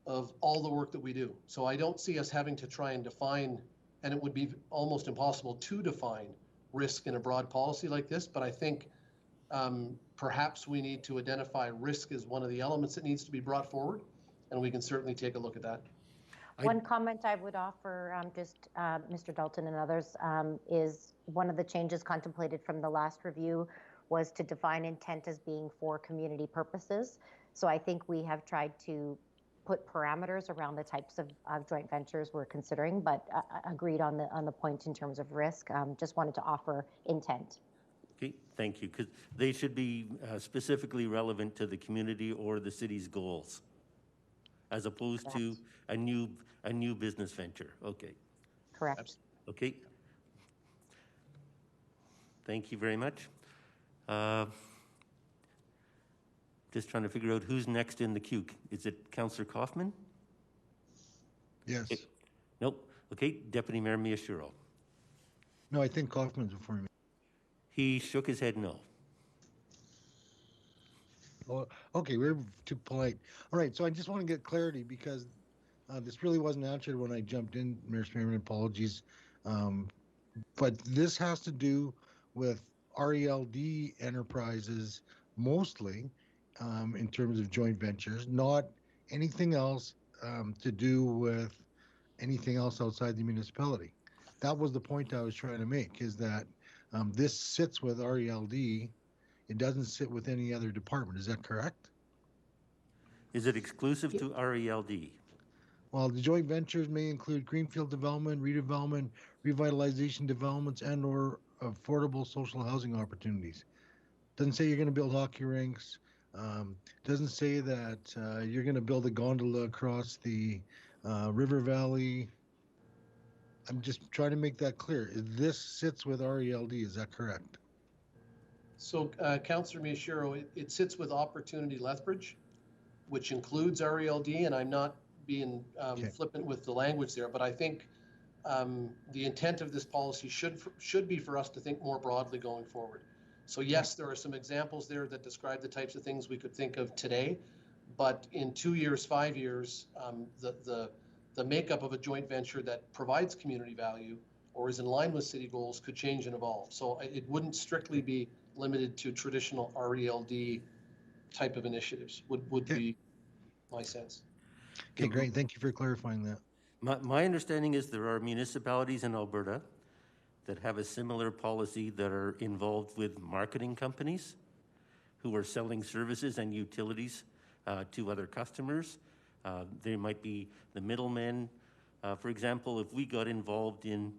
of all the work that we do. So I don't see us having to try and define, and it would be almost impossible to define risk in a broad policy like this, but I think perhaps we need to identify risk as one of the elements that needs to be brought forward, and we can certainly take a look at that. One comment I would offer, Mr. Dalton and others, is one of the changes contemplated from the last review was to define intent as being for community purposes. So I think we have tried to put parameters around the types of joint ventures we're considering, but agreed on the point in terms of risk. Just wanted to offer intent. Okay, thank you, because they should be specifically relevant to the community or the city's goals, as opposed to a new business venture. Okay. Correct. Okay. Thank you very much. Just trying to figure out who's next in the queue. Is it Councillor Kaufman? Yes. Okay. Nope. Okay, Deputy Mayor Miyashiro. No, I think Kaufman's before me. He shook his head no. Oh, okay, we're too polite. All right, so I just want to get clarity because this really wasn't answered when I jumped in, Mayor Spearman, apologies. But this has to do with RELD enterprises mostly in terms of joint ventures, not anything else to do with anything else outside the municipality. That was the point I was trying to make, is that this sits with RELD. It doesn't sit with any other department. Is that correct? Is it exclusive to RELD? Well, the joint ventures may include greenfield development, redevelopment, revitalization developments, and or affordable social housing opportunities. Doesn't say you're going to build hockey rinks. Doesn't say that you're going to build a gondola across the river valley. I'm just trying to make that clear. This sits with RELD, is that correct? So, Councillor Miyashiro, it sits with Opportunity Lethbridge, which includes RELD, and I'm not being flippant with the language there, but I think the intent of this policy should be for us to think more broadly going forward. So yes, there are some examples there that describe the types of things we could think of today, but in 2 years, 5 years, the makeup of a joint venture that provides community value or is in line with city goals could change and evolve. So it wouldn't strictly be limited to traditional RELD type of initiatives, would be my sense. Okay, great. Thank you for clarifying that. My understanding is there are municipalities in Alberta that have a similar policy that are involved with marketing companies who are selling services and utilities to other customers. There might be the middlemen. For example, if we got involved in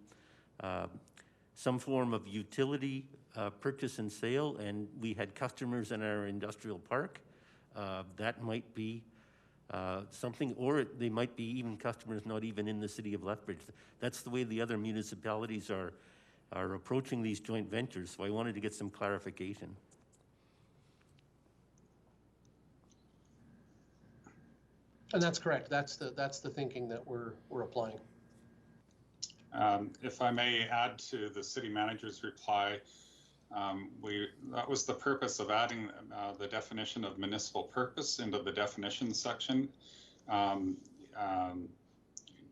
some form of utility purchase and sale and we had customers in our industrial park, that might be something, or they might be even customers not even in the city of Lethbridge. That's the way the other municipalities are approaching these joint ventures, so I wanted to get some clarification. And that's correct. That's the thinking that we're applying. If I may add to the city manager's reply, That was the purpose of adding the definition of municipal purpose into the definition section.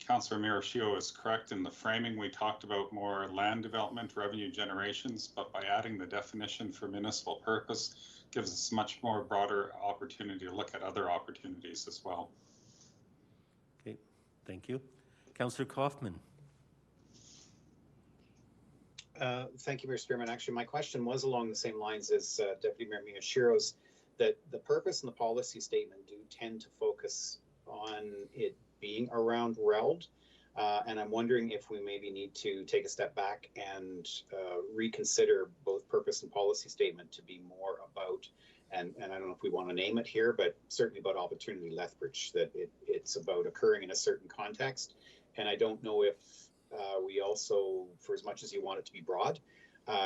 Councillor Mirashio is correct in the framing. We talked about more land development, revenue generations, but by adding the definition for municipal purpose gives us much more broader opportunity to look at other opportunities as well. Okay, thank you. Councillor Kaufman. Thank you, Mr. Spearman. Actually, my question was along the same lines as Deputy Mayor Miyashiro's, that the purpose and the policy statement do tend to focus on it being around RELD. And I'm wondering if we maybe need to take a step back and reconsider both purpose and policy statement to be more about, and I don't know if we want to name it here, but certainly about opportunity Lethbridge, that it's about occurring in a certain context. And I don't know if we also, for as much as you want it to be broad,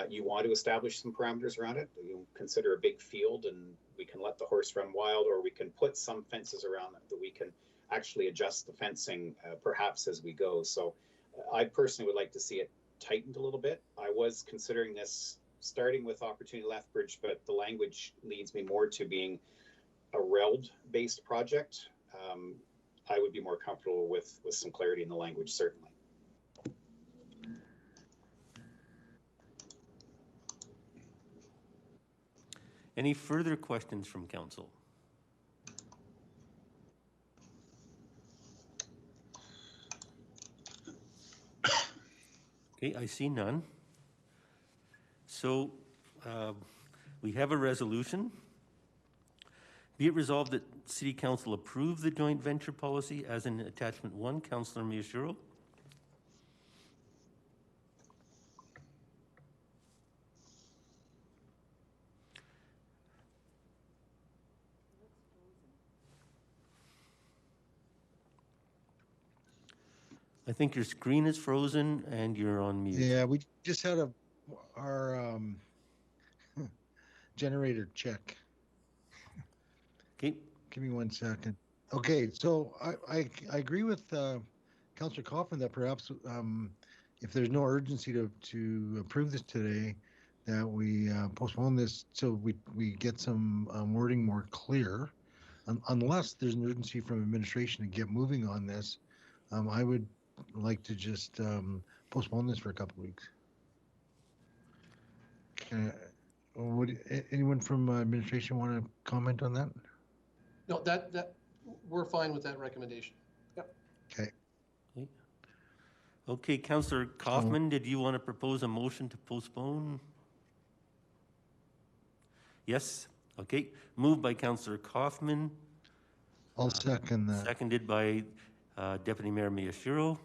you want to establish some parameters around it. You consider a big field and we can let the horse run wild, or we can put some fences around it that we can actually adjust the fencing perhaps as we go. So I personally would like to see it tightened a little bit. I was considering this starting with Opportunity Lethbridge, but the language leads me more to being a RELD-based project. I would be more comfortable with some clarity in the language, certainly. Any further questions from council? Okay, I see none. So we have a resolution. Be it resolved that City Council approve the joint venture policy as in attachment 1. Councillor Miyashiro. I think your screen is frozen and you're on mute. Yeah, we just had our generator check. Okay. Give me 1 second. Okay, so I agree with Councillor Kaufman that perhaps if there's no urgency to approve this today, that we postpone this so we get some wording more clear. Unless there's an urgency from administration to get moving on this, I would like to just postpone this for a couple of weeks. Would anyone from administration want to comment on that? No, that we're fine with that recommendation. Yep. Okay. Okay, Councillor Kaufman, did you want to propose a motion to postpone? Yes. Okay. Moved by Councillor Kaufman. I'll second that. Seconded by Deputy Mayor Miyashiro.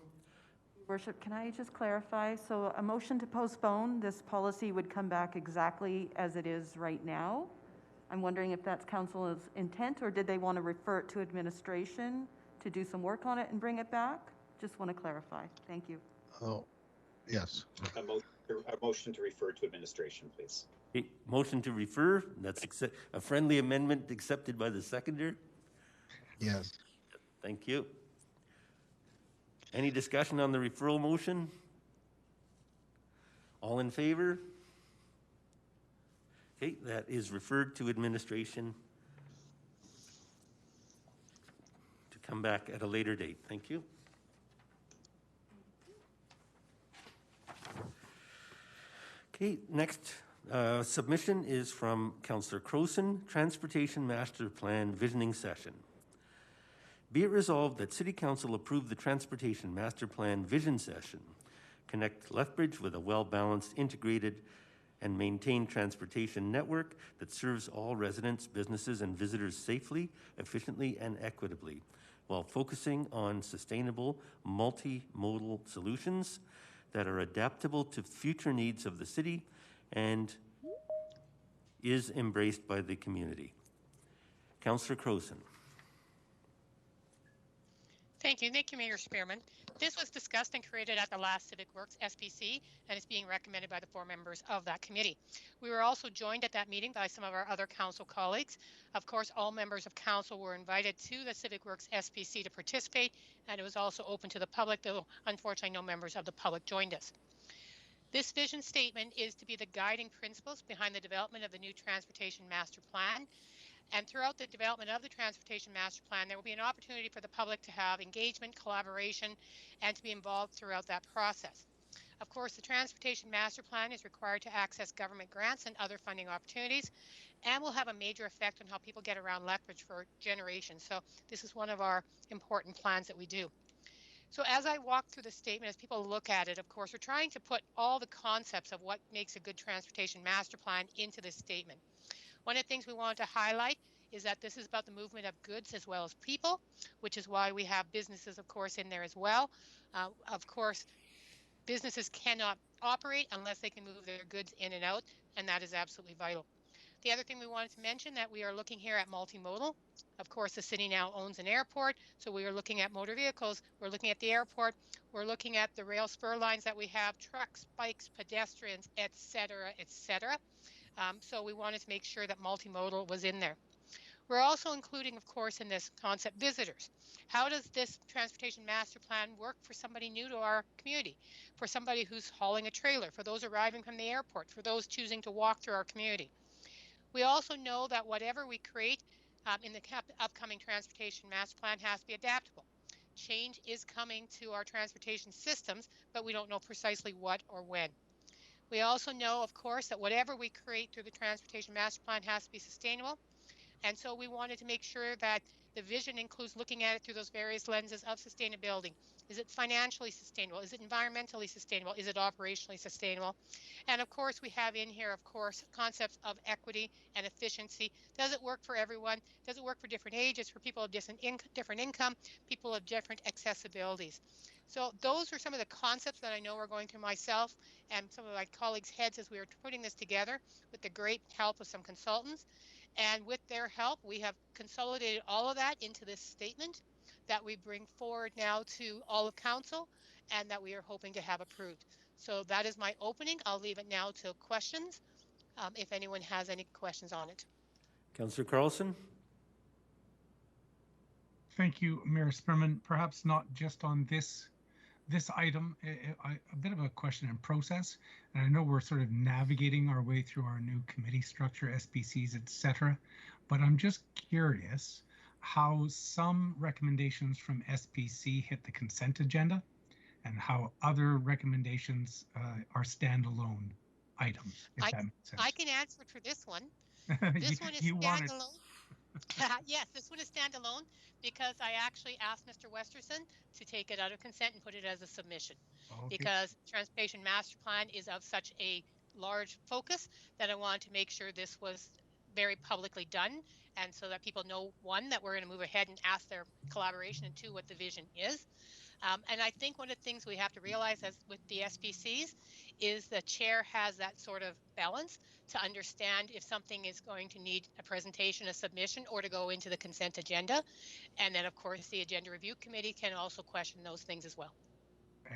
Worship, can I just clarify? So a motion to postpone, this policy would come back exactly as it is right now. I'm wondering if that's council's intent, or did they want to refer it to administration to do some work on it and bring it back? Just want to clarify. Thank you. Oh, yes. A motion to refer to administration, please. Okay, motion to refer. That's a friendly amendment accepted by the seconder. Yes. Thank you. Any discussion on the referral motion? All in favor? Okay, that is referred to administration to come back at a later date. Thank you. Okay, next submission is from Councillor Croson, Transportation Master Plan Visioning Session. Be it resolved that City Council approve the Transportation Master Plan Vision Session, connect Lethbridge with a well-balanced, integrated, and maintained transportation network that serves all residents, businesses, and visitors safely, efficiently, and equitably, while focusing on sustainable, multimodal solutions that are adaptable to future needs of the city and is embraced by the community. Councillor Croson. Thank you, Mayor Spearman. This was discussed and created at the last Civic Works SPC and is being recommended by the 4 members of that committee. We were also joined at that meeting by some of our other council colleagues. Of course, all members of council were invited to the Civic Works SPC to participate, and it was also open to the public, though unfortunately no members of the public joined us. This vision statement is to be the guiding principles behind the development of the new Transportation Master Plan. And throughout the development of the Transportation Master Plan, there will be an opportunity for the public to have engagement, collaboration, and to be involved throughout that process. Of course, the Transportation Master Plan is required to access government grants and other funding opportunities, and will have a major effect on how people get around Lethbridge for generations. So this is one of our important plans that we do. So as I walk through the statement, as people look at it, of course, we're trying to put all the concepts of what makes a good transportation master plan into this statement. One of the things we want to highlight is that this is about the movement of goods as well as people, which is why we have businesses, of course, in there as well. Of course, businesses cannot operate unless they can move their goods in and out, and that is absolutely vital. The other thing we wanted to mention that we are looking here at multimodal. Of course, the city now owns an airport, so we are looking at motor vehicles. We're looking at the airport. We're looking at the rail spur lines that we have, trucks, bikes, pedestrians, etc., etc. So we wanted to make sure that multimodal was in there. We're also including, of course, in this concept, visitors. How does this transportation master plan work for somebody new to our community, for somebody who's hauling a trailer, for those arriving from the airport, for those choosing to walk through our community? We also know that whatever we create in the upcoming transportation master plan has to be adaptable. Change is coming to our transportation systems, but we don't know precisely what or when. We also know, of course, that whatever we create through the transportation master plan has to be sustainable. And so we wanted to make sure that the vision includes looking at it through those various lenses of sustainability. Is it financially sustainable? Is it environmentally sustainable? Is it operationally sustainable? And of course, we have in here, of course, concepts of equity and efficiency. Does it work for everyone? Does it work for different ages, for people of different income, people of different accessibilities? So those are some of the concepts that I know we're going through myself and some of my colleagues' heads as we were putting this together with the great help of some consultants. And with their help, we have consolidated all of that into this statement that we bring forward now to all of council and that we are hoping to have approved. So that is my opening. I'll leave it now to questions, if anyone has any questions on it. Councillor Carlson? Thank you, Mayor Spearman. Perhaps not just on this item, a bit of a question in process. And I know we're sort of navigating our way through our new committee structure, SPCs, etc. But I'm just curious how some recommendations from SPC hit the consent agenda and how other recommendations are standalone items, if that makes sense. I can answer for this one. This one is standalone. Yes, this one is standalone because I actually asked Mr. Westerson to take it out of consent and put it as a submission. Okay. Because Transportation Master Plan is of such a large focus that I wanted to make sure this was very publicly done, and so that people know, one, that we're going to move ahead and ask their collaboration, and two, what the vision is. And I think one of the things we have to realize as with the SPCs is the chair has that sort of balance to understand if something is going to need a presentation, a submission, or to go into the consent agenda. And then, of course, the Agenda Review Committee can also question those things as well.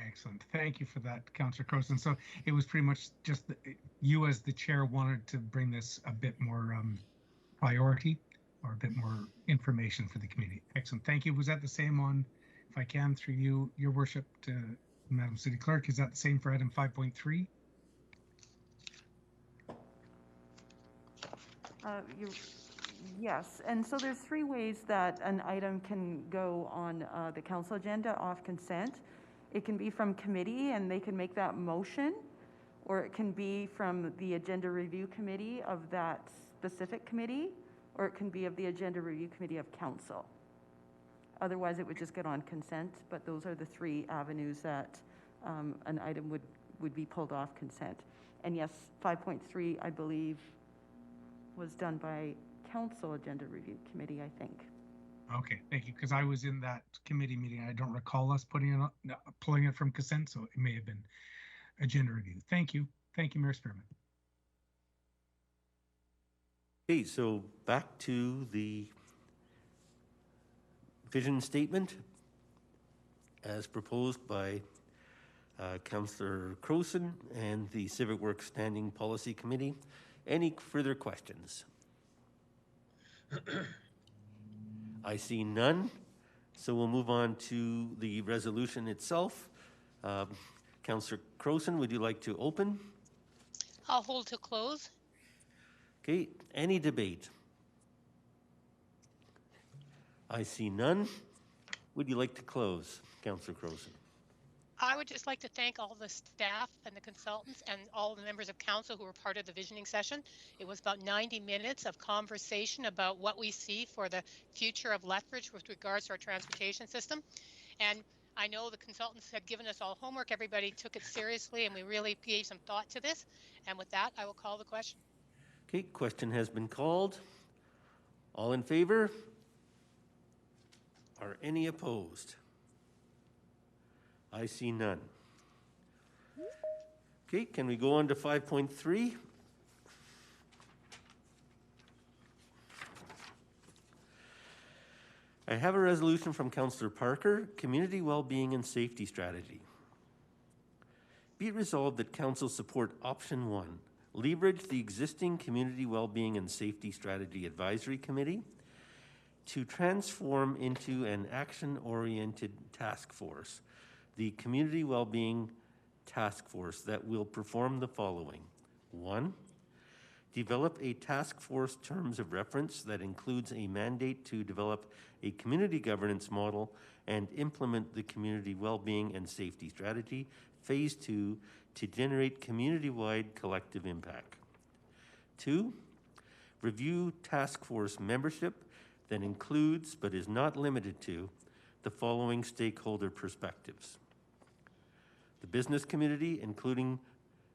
Excellent. Thank you for that, Councillor Croson. So it was pretty much just you as the chair wanted to bring this a bit more priority or a bit more information for the community. Excellent. Thank you. Was that the same on, if I can, through you, your worship, to Madam City Clerk, is that the same for item 5.3? Yes, and so there's three ways that an item can go on the council agenda off consent. It can be from committee and they can make that motion, or it can be from the Agenda Review Committee of that specific committee, or it can be of the Agenda Review Committee of council. Otherwise, it would just get on consent, but those are the three avenues that an item would be pulled off consent. And yes, 5.3, I believe, was done by Council Agenda Review Committee, I think. Okay, thank you, because I was in that committee meeting. I don't recall us pulling it from consent, so it may have been Agenda Review. Thank you. Thank you, Mayor Spearman. Okay, so back to the vision statement as proposed by Councillor Croson and the Civic Works Standing Policy Committee. Any further questions? I see none, so we'll move on to the resolution itself. Councillor Croson, would you like to open? I'll hold to close. Okay, any debate? I see none. Would you like to close, Councillor Croson? I would just like to thank all the staff and the consultants and all the members of council who were part of the visioning session. It was about 90 minutes of conversation about what we see for the future of Lethbridge with regards to our transportation system. And I know the consultants had given us all homework. Everybody took it seriously and we really gave some thought to this. And with that, I will call the question. Okay, question has been called. All in favor? Are any opposed? I see none. Okay, can we go on to 5.3? I have a resolution from Councillor Parker, Community Wellbeing and Safety Strategy. Be it resolved that Council support option 1, leverage the existing Community Wellbeing and Safety Strategy Advisory Committee to transform into an action-oriented task force, the Community Wellbeing Task Force that will perform the following. 1, develop a task force terms of reference that includes a mandate to develop a community governance model and implement the Community Wellbeing and Safety Strategy, Phase 2, to generate community-wide collective impact. 2, review task force membership that includes, but is not limited to, the following stakeholder perspectives. The business community, including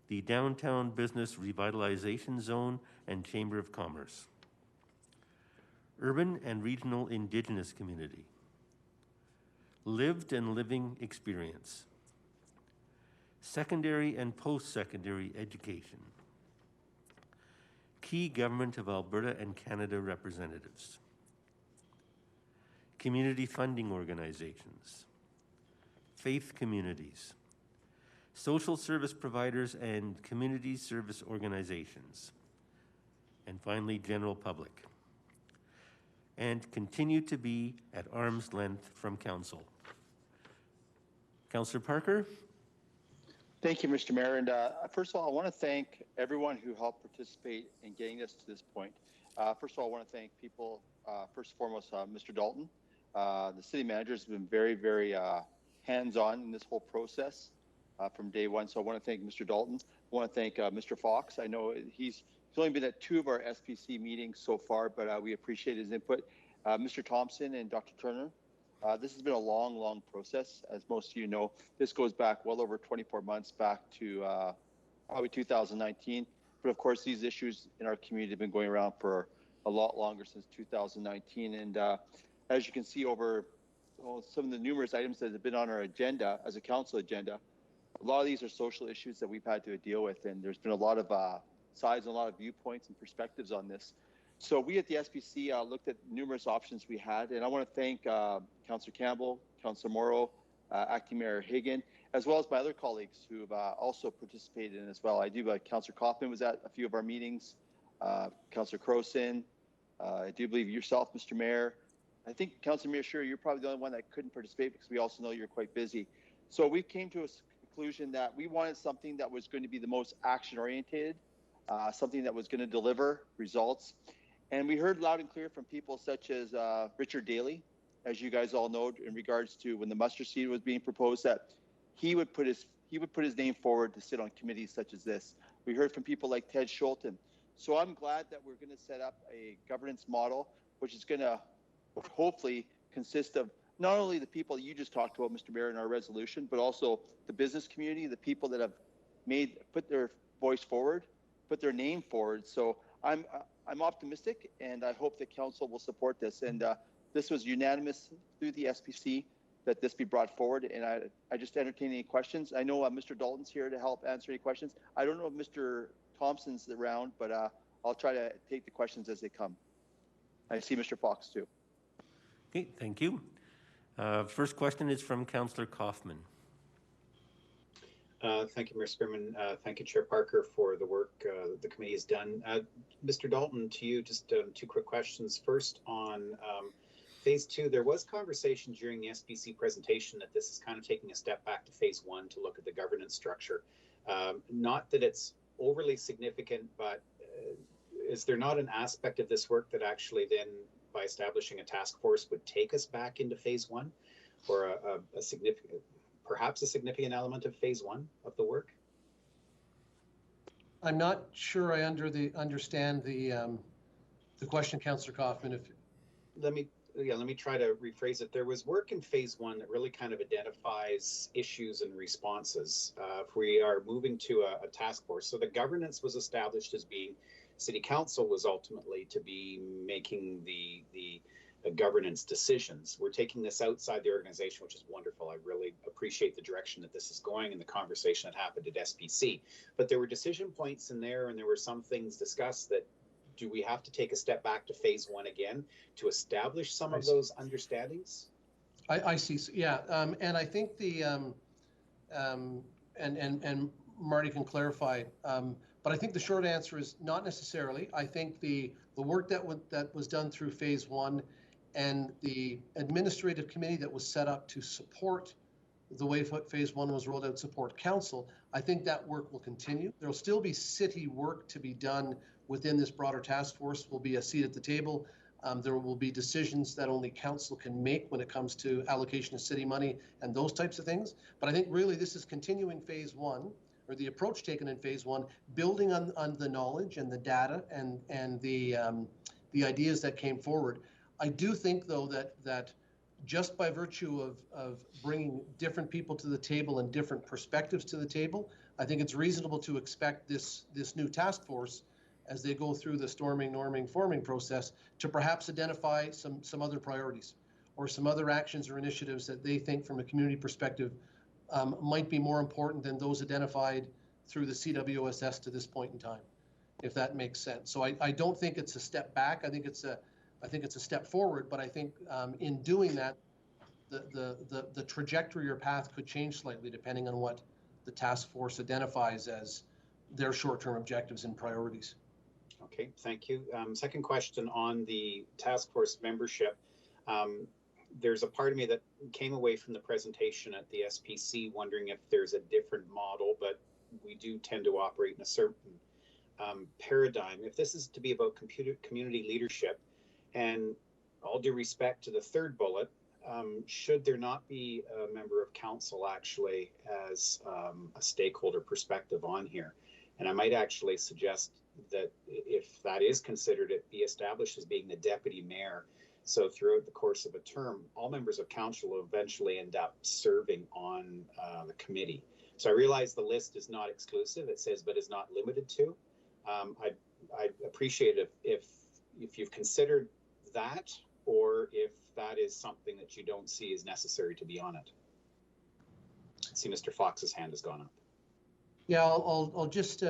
the Downtown Business Revitalization Zone and Chamber of Commerce. Urban and regional Indigenous community. Lived and living experience. Secondary and post-secondary education. Key Government of Alberta and Canada representatives. Community funding organizations. Faith communities. Social service providers and community service organizations. And finally, general public. And continue to be at arm's length from Council. Councillor Parker? Thank you, Mr. Mayor. And first of all, I want to thank everyone who helped participate in getting us to this point. First of all, I want to thank people, first and foremost, Mr. Dalton. The city manager has been very, very hands-on in this whole process from day one. So I want to thank Mr. Dalton. I want to thank Mr. Fox. I know he's only been at 2 of our SPC meetings so far, but we appreciate his input. Mr. Thompson and Dr. Turner. This has been a long, long process. As most of you know, this goes back well over 24 months back to probably 2019. But of course, these issues in our community have been going around for a lot longer, since 2019. And as you can see over some of the numerous items that have been on our agenda as a council agenda, a lot of these are social issues that we've had to deal with. And there's been a lot of sides and a lot of viewpoints and perspectives on this. So we at the SPC looked at numerous options we had, and I want to thank Councillor Campbell, Councillor Morrow, Acting Mayor Hagan, as well as my other colleagues who have also participated in as well. I do, Councillor Kaufman was at a few of our meetings, Councillor Croson, I do believe yourself, Mr. Mayor. I think Councillor Mayor, sure, you're probably the only one that couldn't participate because we also know you're quite busy. So we came to a conclusion that we wanted something that was going to be the most action-oriented, something that was going to deliver results. And we heard loud and clear from people such as Richard Daly, as you guys all know, in regards to when the mustard seed was being proposed, that he would put his name forward to sit on committees such as this. We heard from people like Ted Schulten. So I'm glad that we're going to set up a governance model, which is going to hopefully consist of not only the people you just talked about, Mr. Mayor, in our resolution, but also the business community, the people that have put their voice forward, put their name forward. So I'm optimistic, and I hope that council will support this. And this was unanimous through the SPC that this be brought forward. And I just entertain any questions. I know Mr. Dalton's here to help answer any questions. I don't know if Mr. Thompson's around, but I'll try to take the questions as they come. I see Mr. Fox too. Okay, thank you. First question is from Councillor Kaufman. Thank you, Mayor Spearman. Thank you, Chair Parker, for the work that the committee has done. Mr. Dalton, to you, just 2 quick questions. First, on phase two, there was conversation during the SPC presentation that this is kind of taking a step back to phase one to look at the governance structure. Not that it's overly significant, but is there not an aspect of this work that actually then, by establishing a task force, would take us back into phase one, or a significant, perhaps a significant element of phase one of the work? I'm not sure I understand the question, Councillor Kaufman. If let me try to rephrase it. There was work in phase one that really kind of identifies issues and responses. If we are moving to a task force, so the governance was established as being City Council was ultimately to be making the governance decisions. We're taking this outside the organization, which is wonderful. I really appreciate the direction that this is going and the conversation that happened at SPC. But there were decision points in there, and there were some things discussed that, do we have to take a step back to phase one again to establish some of those understandings? I see. So, yeah, and I think the and Marty can clarify. But I think the short answer is not necessarily. I think the work that was done through phase one and the administrative committee that was set up to support the way phase one was rolled out, support council, I think that work will continue. There will still be city work to be done within this broader task force. Will be a seat at the table. There will be decisions that only council can make when it comes to allocation of city money and those types of things. But I think really this is continuing phase one, or the approach taken in phase one, building on the knowledge and the data and the ideas that came forward. I do think, though, that just by virtue of bringing different people to the table and different perspectives to the table, I think it's reasonable to expect this new task force, as they go through the storming, norming, forming process, to perhaps identify some other priorities or some other actions or initiatives that they think from a community perspective might be more important than those identified through the CWSS to this point in time, if that makes sense. So I don't think it's a step back. I think it's a step forward, but I think in doing that, the trajectory or path could change slightly depending on what the task force identifies as their short-term objectives and priorities. Okay, thank you. Second question on the task force membership. There's a part of me that came away from the presentation at the SPC wondering if there's a different model, but we do tend to operate in a certain paradigm. If this is to be about community leadership, and all due respect to the third bullet, should there not be a member of council actually as a stakeholder perspective on here? And I might actually suggest that if that is considered, it be established as being the deputy mayor. So throughout the course of a term, all members of council will eventually end up serving on the committee. So I realize the list is not exclusive. It says, but is not limited to. I'd appreciate it if you've considered that, or if that is something that you don't see as necessary to be on it. I see Mr. Fox's hand has gone up. Yeah, I'll just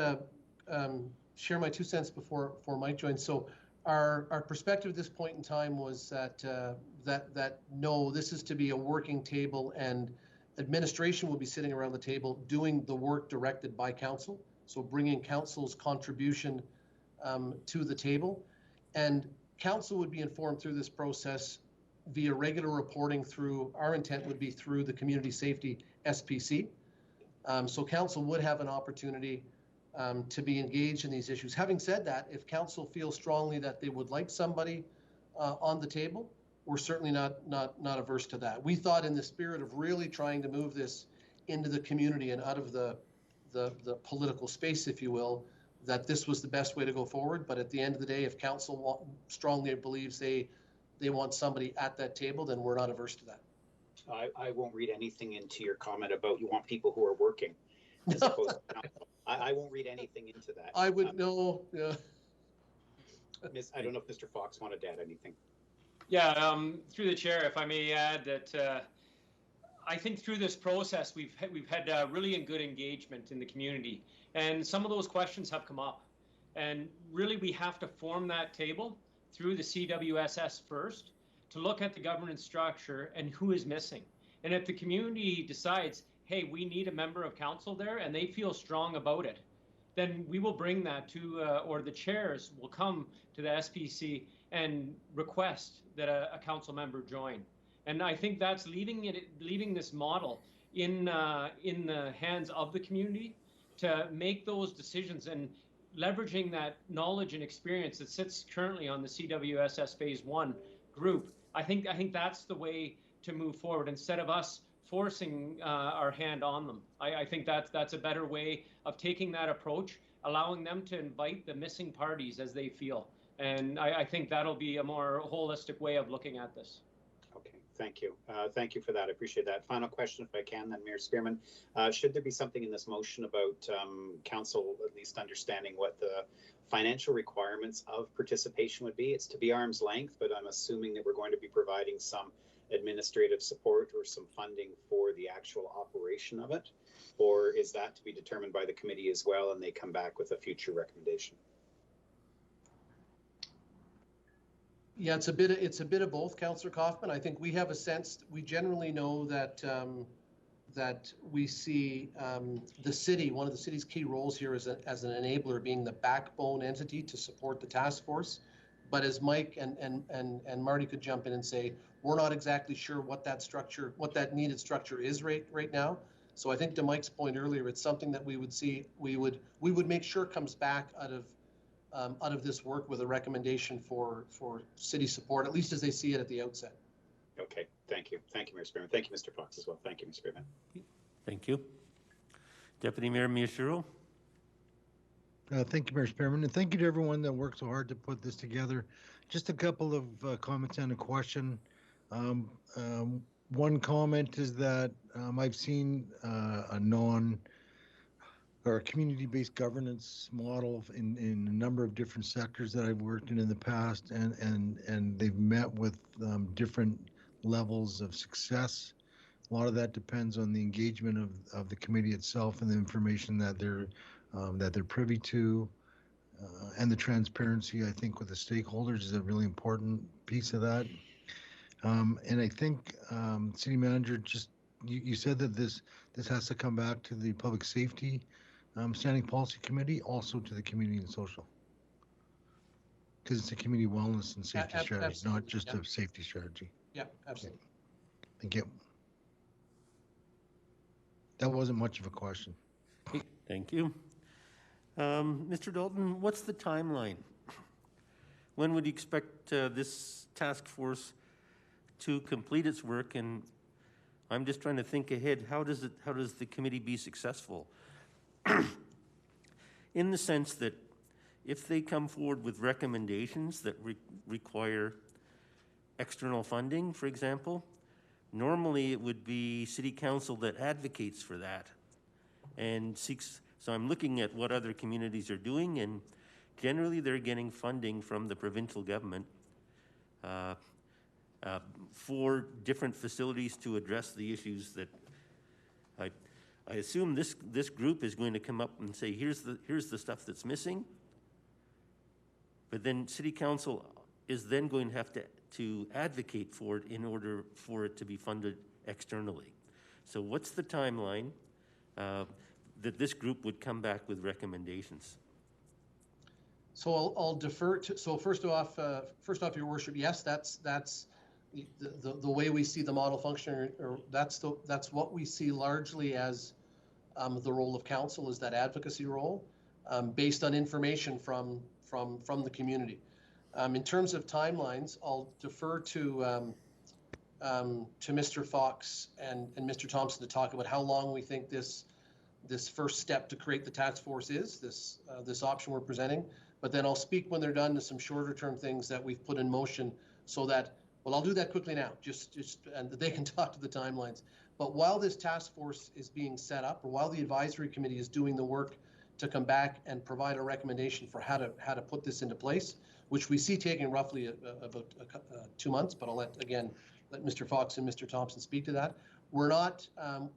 share my 2 cents before Mike joins. So our perspective at this point in time was that no, this is to be a working table, and administration will be sitting around the table doing the work directed by council. So bringing council's contribution to the table, and council would be informed through this process via regular reporting through, our intent would be through the Community Safety SPC. So council would have an opportunity to be engaged in these issues. Having said that, if council feels strongly that they would like somebody on the table, we're certainly not averse to that. We thought, in the spirit of really trying to move this into the community and out of the political space, if you will, that this was the best way to go forward. But at the end of the day, if council strongly believes they want somebody at that table, then we're not averse to that. I won't read anything into your comment about you want people who are working as opposed to council. I won't read anything into that. I would know. Yeah. I don't know if Mr. Fox wanted to add anything. Yeah, through the chair, if I may add that I think through this process we've had really good engagement in the community, and some of those questions have come up, and really we have to form that table through the CWSS first to look at the governance structure and who is missing. And if the community decides, hey, we need a member of council there, and they feel strong about it, then we will bring that to, or the chairs will come to the SPC and request that a council member join. And I think that's leaving this model in the hands of the community to make those decisions, and leveraging that knowledge and experience that sits currently on the CWSS Phase 1 group. I think that's the way to move forward, instead of us forcing our hand on them. I think that's a better way of taking that approach, allowing them to invite the missing parties as they feel. And I think that'll be a more holistic way of looking at this. Okay, thank you. Thank you for that. I appreciate that. Final question, if I can, then, Mayor Spearman. Should there be something in this motion about council at least understanding what the financial requirements of participation would be? It's to be arm's length, but I'm assuming that we're going to be providing some administrative support or some funding for the actual operation of it? Or is that to be determined by the committee as well, and they come back with a future recommendation? Yeah, it's a bit of both, Councillor Kaufman. I think we have a sense, we generally know that that we see the city, one of the city's key roles here is as an enabler, being the backbone entity to support the task force. But as Mike and Marty could jump in and say, we're not exactly sure what that structure, what that needed structure is right now. So I think to Mike's point earlier, it's something that we would see, we would make sure comes back out of this work with a recommendation for city support, at least as they see it at the outset. Okay, thank you. Thank you, Mayor Spearman. Thank you, Mr. Fox, as well. Thank you, Mr. Spearman. Thank you. Deputy Mayor Miyashiro. Thank you, Mayor Spearman, and thank you to everyone that worked so hard to put this together. Just a couple of comments and a question. One comment is that I've seen a community-based governance model in a number of different sectors that I've worked in the past, and they've met with different levels of success. A lot of that depends on the engagement of the committee itself and the information that they're privy to, and the transparency, I think, with the stakeholders is a really important piece of that. And I think, City Manager, just you said that this has to come back to the Public Safety Standing Policy Committee, also to the Community and Social, because it's a community wellness and safety strategy, not just a safety strategy. Yeah, absolutely. Okay. Thank you. That wasn't much of a question. Thank you. Mr. Dalton, what's the timeline? When would you expect this task force to complete its work? And I'm just trying to think ahead. How does the committee be successful? In the sense that if they come forward with recommendations that require external funding, for example, normally it would be City Council that advocates for that and seeks. So I'm looking at what other communities are doing, and generally they're getting funding from the provincial government for different facilities to address the issues that I assume this group is going to come up and say, here's the stuff that's missing. But then City Council is then going to have to advocate for it in order for it to be funded externally. So what's the timeline that this group would come back with recommendations? So I'll defer to. So first off, Your Worship, yes, that's the way we see the model function, or that's what we see largely as the role of council, is that advocacy role, based on information from the community. In terms of timelines, I'll defer to Mr. Fox and Mr. Thompson to talk about how long we think this first step to create the task force is, this option we're presenting. But then I'll speak when they're done to some shorter term things that we've put in motion, so that, well, I'll do that quickly now, just and they can talk to the timelines. But while this task force is being set up, or while the advisory committee is doing the work to come back and provide a recommendation for how to put this into place, which we see taking roughly about 2 months, but I'll let Mr. Fox and Mr. Thompson speak to that. We're not,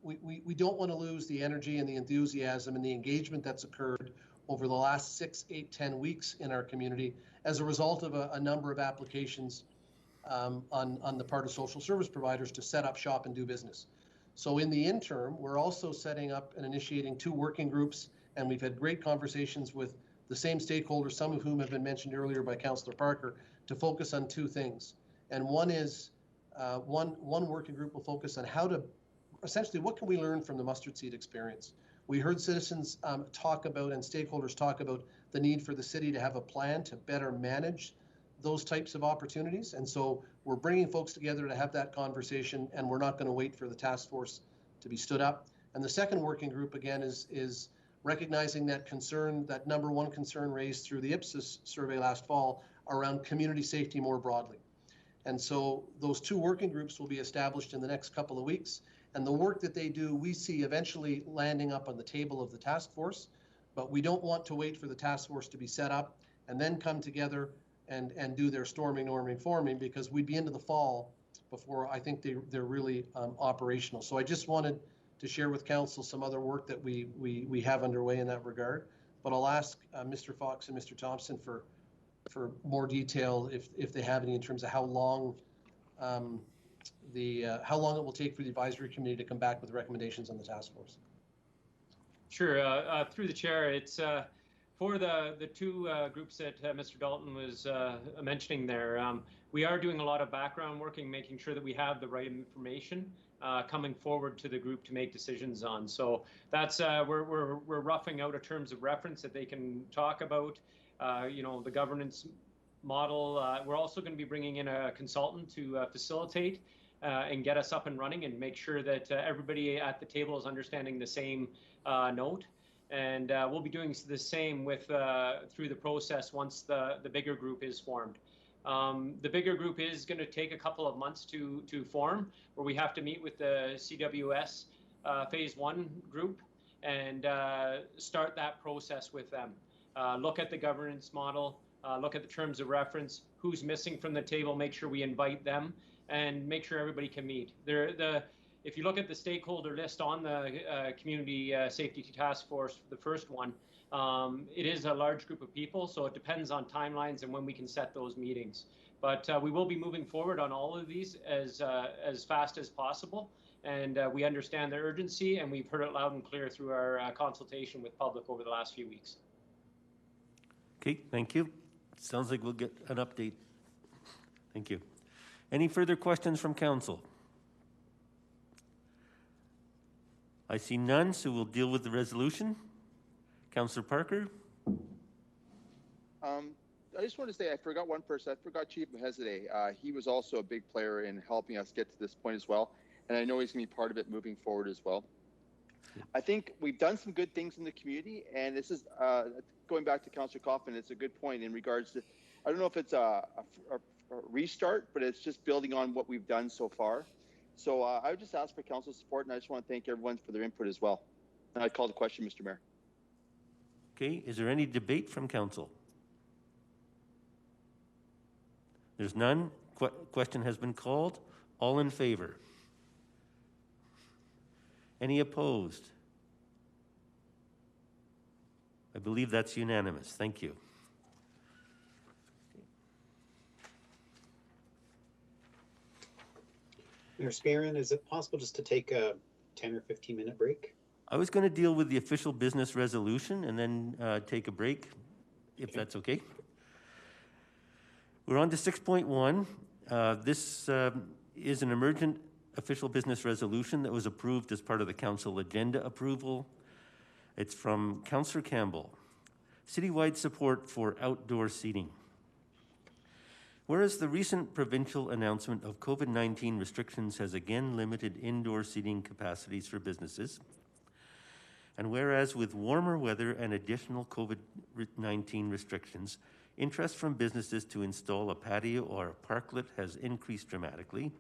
we don't want to lose the energy and the enthusiasm and the engagement that's occurred over the last 6, 8, 10 weeks in our community as a result of a number of applications on the part of social service providers to set up shop and do business. So in the interim, we're also setting up and initiating 2 working groups, and we've had great conversations with the same stakeholders, some of whom have been mentioned earlier by Councillor Parker, to focus on two things. And one is one working group will focus on how to essentially what can we learn from the mustard seed experience. We heard citizens talk about and stakeholders talk about the need for the city to have a plan to better manage those types of opportunities. And so we're bringing folks together to have that conversation, and we're not going to wait for the task force to be stood up. And the second working group, again, is recognizing that concern, that number one concern raised through the Ipsos survey last fall around community safety more broadly. And so those two working groups will be established in the next couple of weeks. And the work that they do, we see eventually landing up on the table of the task force, but we don't want to wait for the task force to be set up and then come together and do their storming, norming, forming, because we'd be into the fall before I think they're really operational. So I just wanted to share with council some other work that we have underway in that regard. But I'll ask Mr. Fox and Mr. Thompson for more detail if they have any in terms of how long how long it will take for the advisory committee to come back with recommendations on the task force. Sure. Through the chair, it's for the two groups that Mr. Dalton was mentioning there. We are doing a lot of background working, making sure that we have the right information coming forward to the group to make decisions on. So that's we're roughing out a terms of reference that they can talk about. You know, the governance model. We're also going to be bringing in a consultant to facilitate and get us up and running and make sure that everybody at the table is understanding the same note. And we'll be doing the same with through the process once the bigger group is formed. The bigger group is going to take a couple of months to form, where we have to meet with the CWS phase 1 group and start that process with them. Look at the governance model, look at the terms of reference, who's missing from the table, make sure we invite them, and make sure everybody can meet. If you look at the stakeholder list on the Community Safety Task Force, the first one, it is a large group of people, so it depends on timelines and when we can set those meetings. But we will be moving forward on all of these as fast as possible, and we understand the urgency, and we've heard it loud and clear through our consultation with public over the last few weeks. Okay, thank you. Sounds like we'll get an update. Thank you. Any further questions from council? I see none, so we'll deal with the resolution. Councillor Parker? I just want to say I forgot one person. I forgot Chief Mahesade. He was also a big player in helping us get to this point as well. And I know he's going to be part of it moving forward as well. I think we've done some good things in the community. And this is going back to Councillor Kaufman, it's a good point in regards to, I don't know if it's a restart, but it's just building on what we've done so far. So I would just ask for council support, and I just want to thank everyone for their input as well. And I call the question, Mr. Mayor. Okay, is there any debate from council? There's none. Question has been called. All in favor? Any opposed? I believe that's unanimous. Thank you. Mayor Spearin, is it possible just to take a 10 or 15-minute break? I was going to deal with the official business resolution and then take a break, if that's okay. We're on to 6.1. This is an emergent official business resolution that was approved as part of the council agenda approval. It's from Councillor Campbell. Citywide support for outdoor seating. Whereas the recent provincial announcement of COVID-19 restrictions has again limited indoor seating capacities for businesses, and whereas with warmer weather and additional COVID-19 restrictions, interest from businesses to install a patio or a parklet has increased dramatically,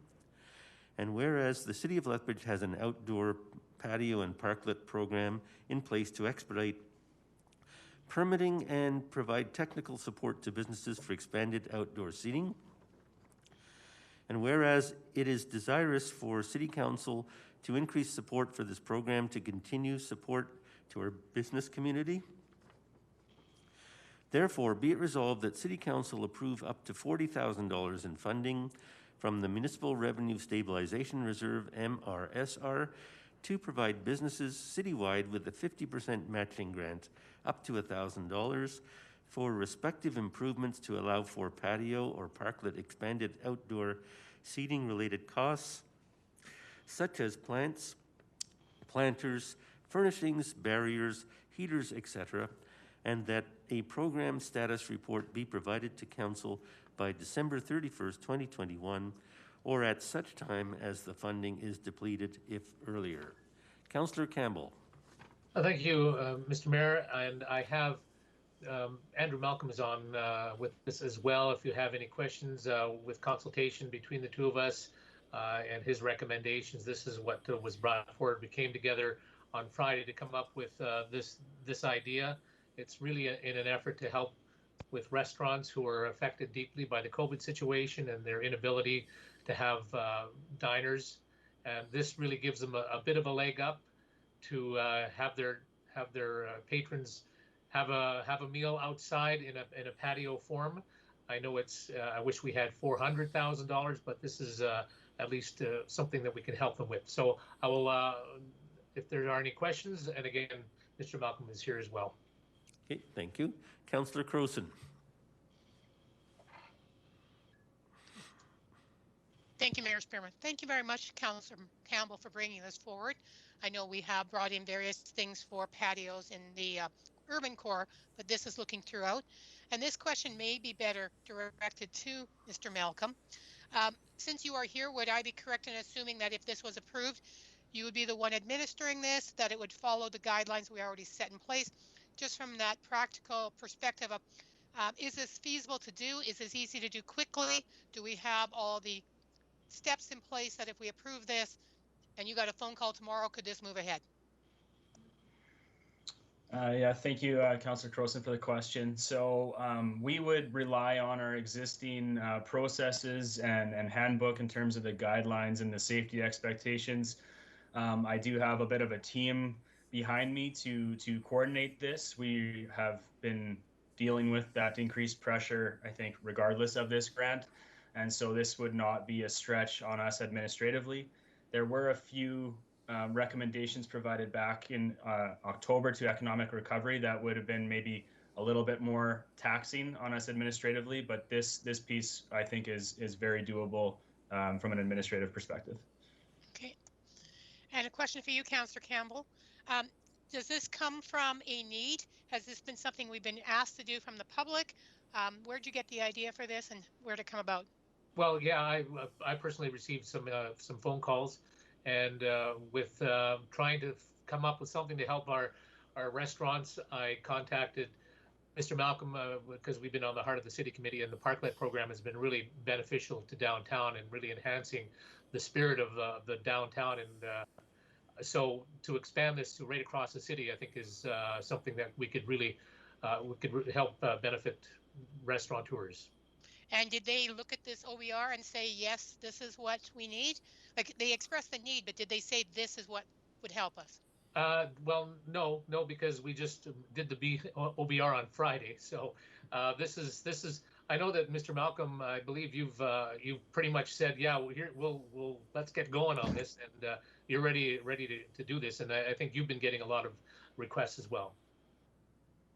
and whereas the City of Lethbridge has an outdoor patio and parklet program in place to expedite permitting and provide technical support to businesses for expanded outdoor seating, and whereas it is desirous for City Council to increase support for this program to continue support to our business community, therefore be it resolved that City Council approve up to $40,000 in funding from the Municipal Revenue Stabilization Reserve, MRSR, to provide businesses citywide with a 50% matching grant up to $1,000 for respective improvements to allow for patio or parklet expanded outdoor seating related costs, such as plants, planters, furnishings, barriers, heaters, etc., and that a program status report be provided to Council by December 31st, 2021, or at such time as the funding is depleted, if earlier. Councillor Campbell. Thank you, Mr. Mayor, and I have Andrew Malcolm is on with this as well. If you have any questions with consultation between the two of us and his recommendations, this is what was brought forward. We came together on Friday to come up with this idea. It's really in an effort to help with restaurants who are affected deeply by the COVID situation and their inability to have diners. And this really gives them a bit of a leg up to have their patrons have a meal outside in a patio form. I know it's I wish we had $400,000, but this is at least something that we can help them with. So I will, if there are any questions, and again, Mr. Malcolm is here as well. Okay, thank you. Councillor Crowson. Thank you, Mayor Spearman. Thank you very much, Councillor Campbell, for bringing this forward. I know we have brought in various things for patios in the urban core, but this is looking throughout. And this question may be better directed to Mr. Malcolm. Since you are here, would I be correct in assuming that if this was approved, you would be the one administering this, that it would follow the guidelines we already set in place? Just from that practical perspective of, is this feasible to do? Is this easy to do quickly? Do we have all the steps in place that if we approve this and you got a phone call tomorrow, could this move ahead? Yeah, thank you, Councillor Crowson, for the question. So we would rely on our existing processes and handbook in terms of the guidelines and the safety expectations. I do have a bit of a team behind me to coordinate this. We have been dealing with that increased pressure, I think, regardless of this grant. And so this would not be a stretch on us administratively. There were a few recommendations provided back in October to economic recovery that would have been maybe a little bit more taxing on us administratively, but this piece I think is very doable from an administrative perspective. Okay. And a question for you, Councillor Campbell. Does this come from a need? Has this been something we've been asked to do from the public? Where'd you get the idea for this and where'd it come about? Well, yeah, I personally received some phone calls, and with trying to come up with something to help our restaurants, I contacted Mr. Malcolm because we've been on the Heart of the City Committee, and the Parklet program has been really beneficial to downtown and really enhancing the spirit of the downtown. And so to expand this to right across the city, I think is something that we could really help benefit restaurateurs. And did they look at this OER and say, yes, this is what we need? Like, they expressed the need, but did they say this is what would help us? Well, no, because we just did the OBR on Friday. So this is. I know that Mr. Malcolm, I believe you've pretty much said, yeah, we'll let's get going on this, and you're ready to do this. And I think you've been getting a lot of requests as well.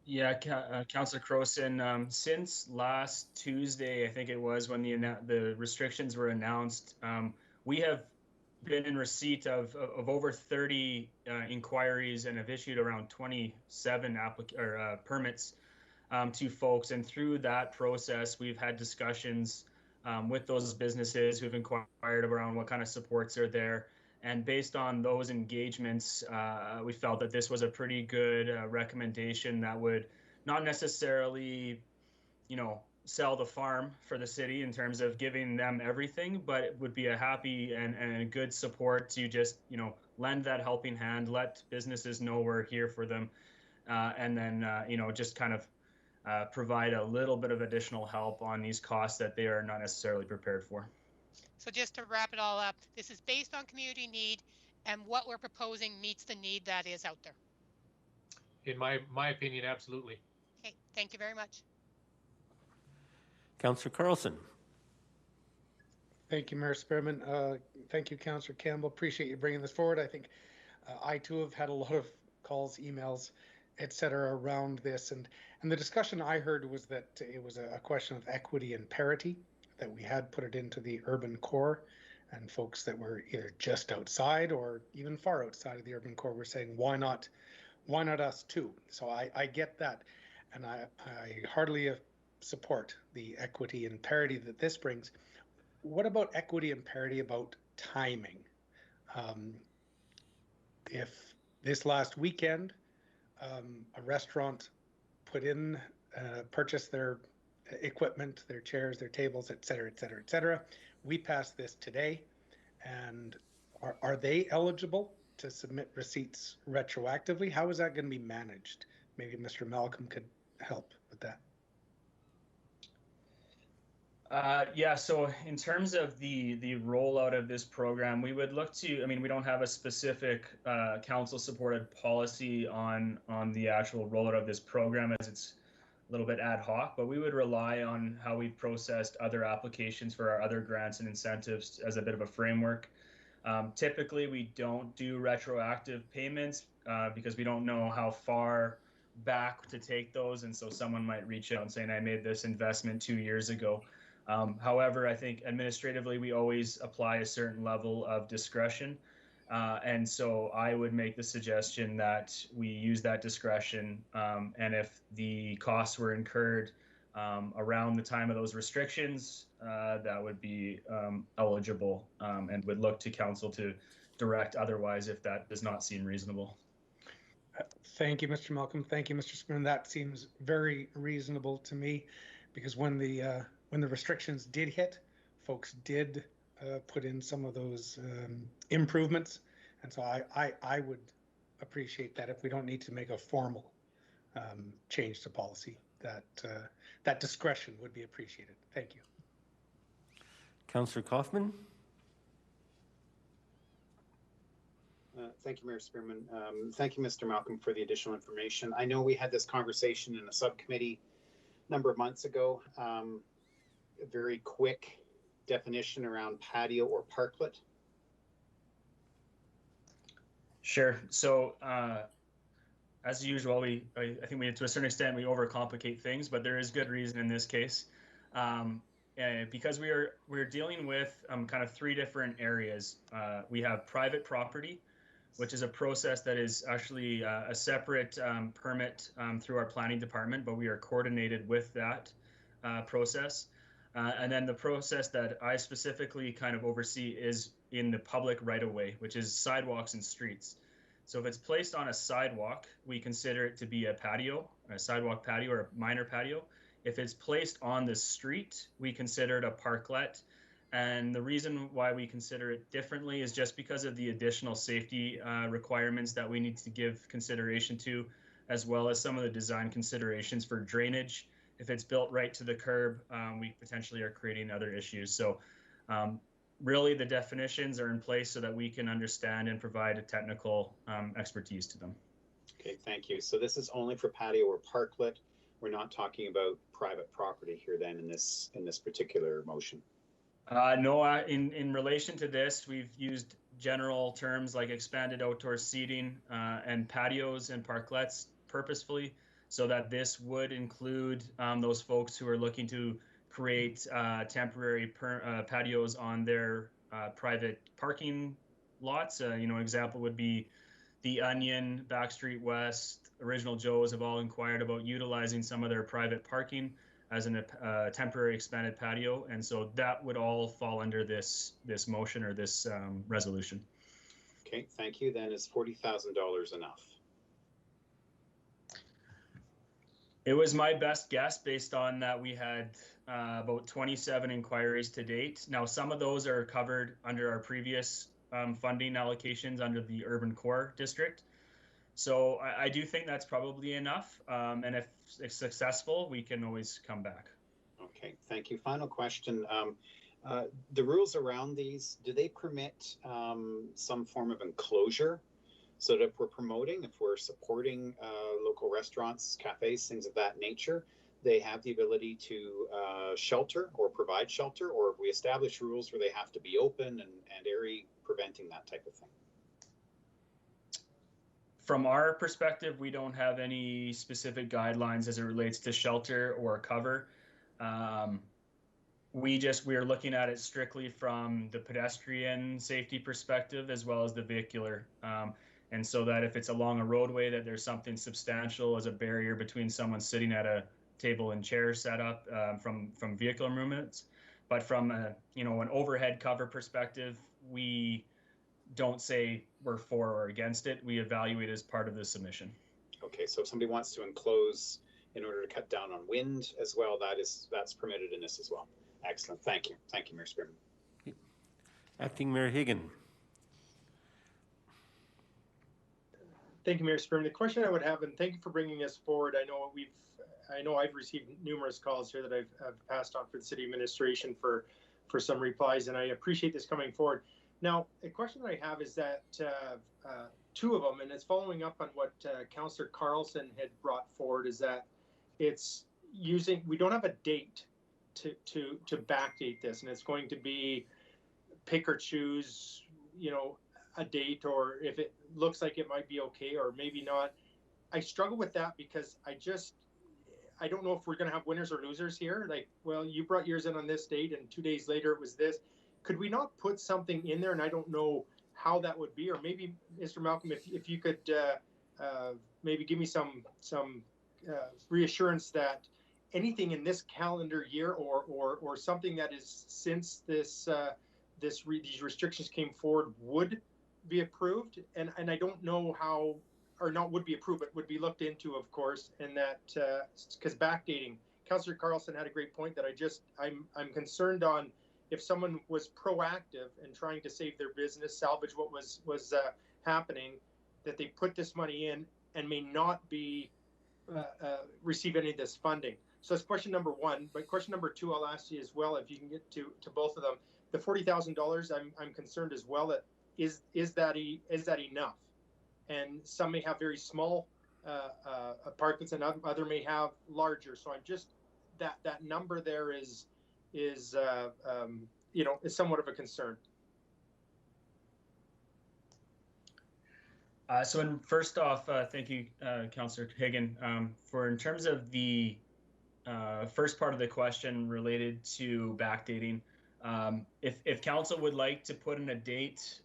Yeah, Councillor Crowson, since last Tuesday, I think it was, when the restrictions were announced, we have been in receipt of over 30 inquiries and have issued around 27 permits to folks. And through that process, we've had discussions with those businesses who've inquired around what kind of supports are there. And based on those engagements, we felt that this was a pretty good recommendation that would not necessarily, sell the farm for the city in terms of giving them everything, but it would be a happy and a good support to just, lend that helping hand, let businesses know we're here for them, and then, just kind of provide a little bit of additional help on these costs that they are not necessarily prepared for. So just to wrap it all up, this is based on community need, and what we're proposing meets the need that is out there. In my opinion, absolutely. Okay, thank you very much. Councillor Carlson. Thank you, Mayor Spearman. Thank you, Councillor Campbell. Appreciate you bringing this forward. I think I too have had a lot of calls, emails, et cetera, around this. And the discussion I heard was that it was a question of equity and parity, that we had put it into the urban core, and folks that were either just outside or even far outside of the urban core were saying, why not us too? So I get that. And I heartily support the equity and parity that this brings. What about equity and parity about timing? If this last weekend, a restaurant purchased their equipment, their chairs, their tables, et cetera, et cetera, et cetera, we passed this today, and are they eligible to submit receipts retroactively? How is that going to be managed? Maybe Mr. Malcolm could help with that. Yeah, so in terms of the rollout of this program, we would look to, I mean, we don't have a specific council-supported policy on the actual rollout of this program, as it's a little bit ad hoc, but we would rely on how we've processed other applications for our other grants and incentives as a bit of a framework. Typically, we don't do retroactive payments because we don't know how far back to take those, and so someone might reach out and saying, I made this investment 2 years ago. However, I think administratively, we always apply a certain level of discretion. And so I would make the suggestion that we use that discretion. And if the costs were incurred around the time of those restrictions, that would be eligible, and would look to council to direct otherwise if that does not seem reasonable. Thank you, Mr. Malcolm. Thank you, Mr. Spoon. That seems very reasonable to me, because when the restrictions did hit, folks did put in some of those improvements, and so I would appreciate that if we don't need to make a formal change to policy, that discretion would be appreciated. Thank you. Councillor Kaufman. Thank you, Mayor Spearman. Thank you, Mr. Malcolm, for the additional information. I know we had this conversation in a subcommittee a number of months ago. A very quick definition around patio or parklet. Sure. So as usual, I think we, to a certain extent, we overcomplicate things, but there is good reason in this case. Because we're dealing with kind of three different areas. We have private property, which is a process that is actually a separate permit through our planning department, but we are coordinated with that process. And then the process that I specifically kind of oversee is in the public right-of-way, which is sidewalks and streets. So if it's placed on a sidewalk, we consider it to be a patio, a sidewalk patio or a minor patio. If it's placed on the street, we consider it a parklet. And the reason why we consider it differently is just because of the additional safety requirements that we need to give consideration to, as well as some of the design considerations for drainage. If it's built right to the curb, we potentially are creating other issues. So really the definitions are in place so that we can understand and provide a technical expertise to them. Okay, thank you. So this is only for patio or parklet. We're not talking about private property here then in this particular motion. No, in relation to this, we've used general terms like expanded outdoor seating and patios and parklets purposefully, so that this would include those folks who are looking to create temporary patios on their private parking lots. Example would be the Onion, Backstreet West, Original Joe's have all inquired about utilizing some of their private parking as a temporary expanded patio, and so that would all fall under this motion or this resolution. Okay, thank you. Then is $40,000 enough? It was my best guess based on that we had about 27 inquiries to date. Now, some of those are covered under our previous funding allocations under the Urban Core District. So I do think that's probably enough. And if it's successful, we can always come back. Okay, thank you. Final question. The rules around these, do they permit some form of enclosure so that if we're promoting, if we're supporting local restaurants, cafes, things of that nature, they have the ability to shelter or provide shelter, or if we establish rules where they have to be open and airy, preventing that type of thing? From our perspective, we don't have any specific guidelines as it relates to shelter or cover. We are looking at it strictly from the pedestrian safety perspective as well as the vehicular. And so that if it's along a roadway, that there's something substantial as a barrier between someone sitting at a table and chair setup from vehicular movements. But from an overhead cover perspective, we don't say we're for or against it. We evaluate as part of the submission. Okay, so if somebody wants to enclose in order to cut down on wind as well, that's permitted in this as well. Excellent. Thank you. Thank you, Mayor Spearman. Acting Mayor Higgin. Thank you, Mayor Spearman. The question I would have, and thank you for bringing this forward. I know I've received numerous calls here that I've passed on for the city administration for some replies, and I appreciate this coming forward. Now, a question that I have is that two of them, and it's following up on what Councillor Carlson had brought forward, is that we don't have a date to backdate this, and it's going to be pick or choose, a date, or if it looks like it might be okay or maybe not. I struggle with that because I don't know if we're going to have winners or losers here. Like, well, you brought yours in on this date and 2 days later it was this. Could we not put something in there? And I don't know how that would be, or maybe Mr. Malcolm, if you could maybe give me some reassurance that anything in this calendar year or something that is since these restrictions came forward would be approved, and I don't know how, or not would be approved, but would be looked into, of course, and that because backdating, Councillor Carlson had a great point that I'm concerned on. If someone was proactive in trying to save their business, salvage what was happening, that they put this money in and may not be receive any of this funding. So that's question number one. But question number two, I'll ask you as well, if you can get to both of them. The $40,000, I'm concerned as well that is that enough? And some may have very small apartments, and other may have larger. So I'm just that number there is somewhat of a concern. First off, thank you, Councillor Higgin. In terms of the first part of the question related to backdating, if council would like to put in a date,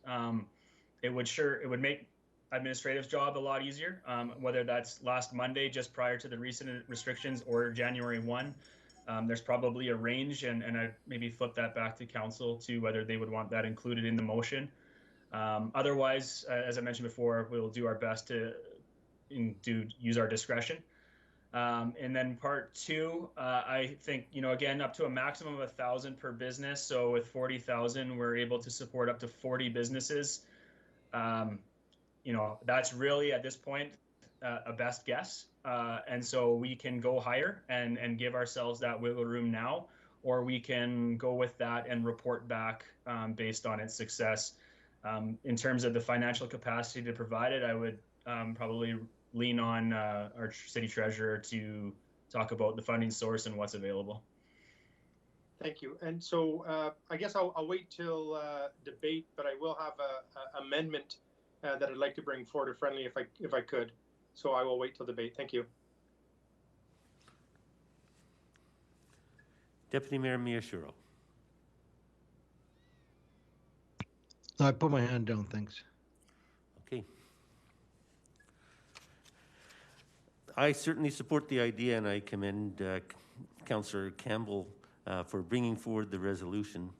it would make administrative job a lot easier, whether that's last Monday just prior to the recent restrictions or January 1. There's probably a range, and I maybe flip that back to council to whether they would want that included in the motion. Otherwise, as I mentioned before, we'll do our best to use our discretion. And then part two, I think, again, up to a maximum of 1,000 per business. So with 40,000, we're able to support up to 40 businesses. That's really at this point a best guess. And so we can go higher and give ourselves that wiggle room now, or we can go with that and report back based on its success. In terms of the financial capacity to provide it, I would probably lean on our city treasurer to talk about the funding source and what's available. Thank you. And so I guess I'll wait till debate, but I will have an amendment that I'd like to bring forward, friendly, if I could. So I will wait till debate. Thank you. Deputy Mayor Miyashiro. I put my hand down, thanks. Okay. I certainly support the idea, and I commend Councillor Campbell for bringing forward the resolution.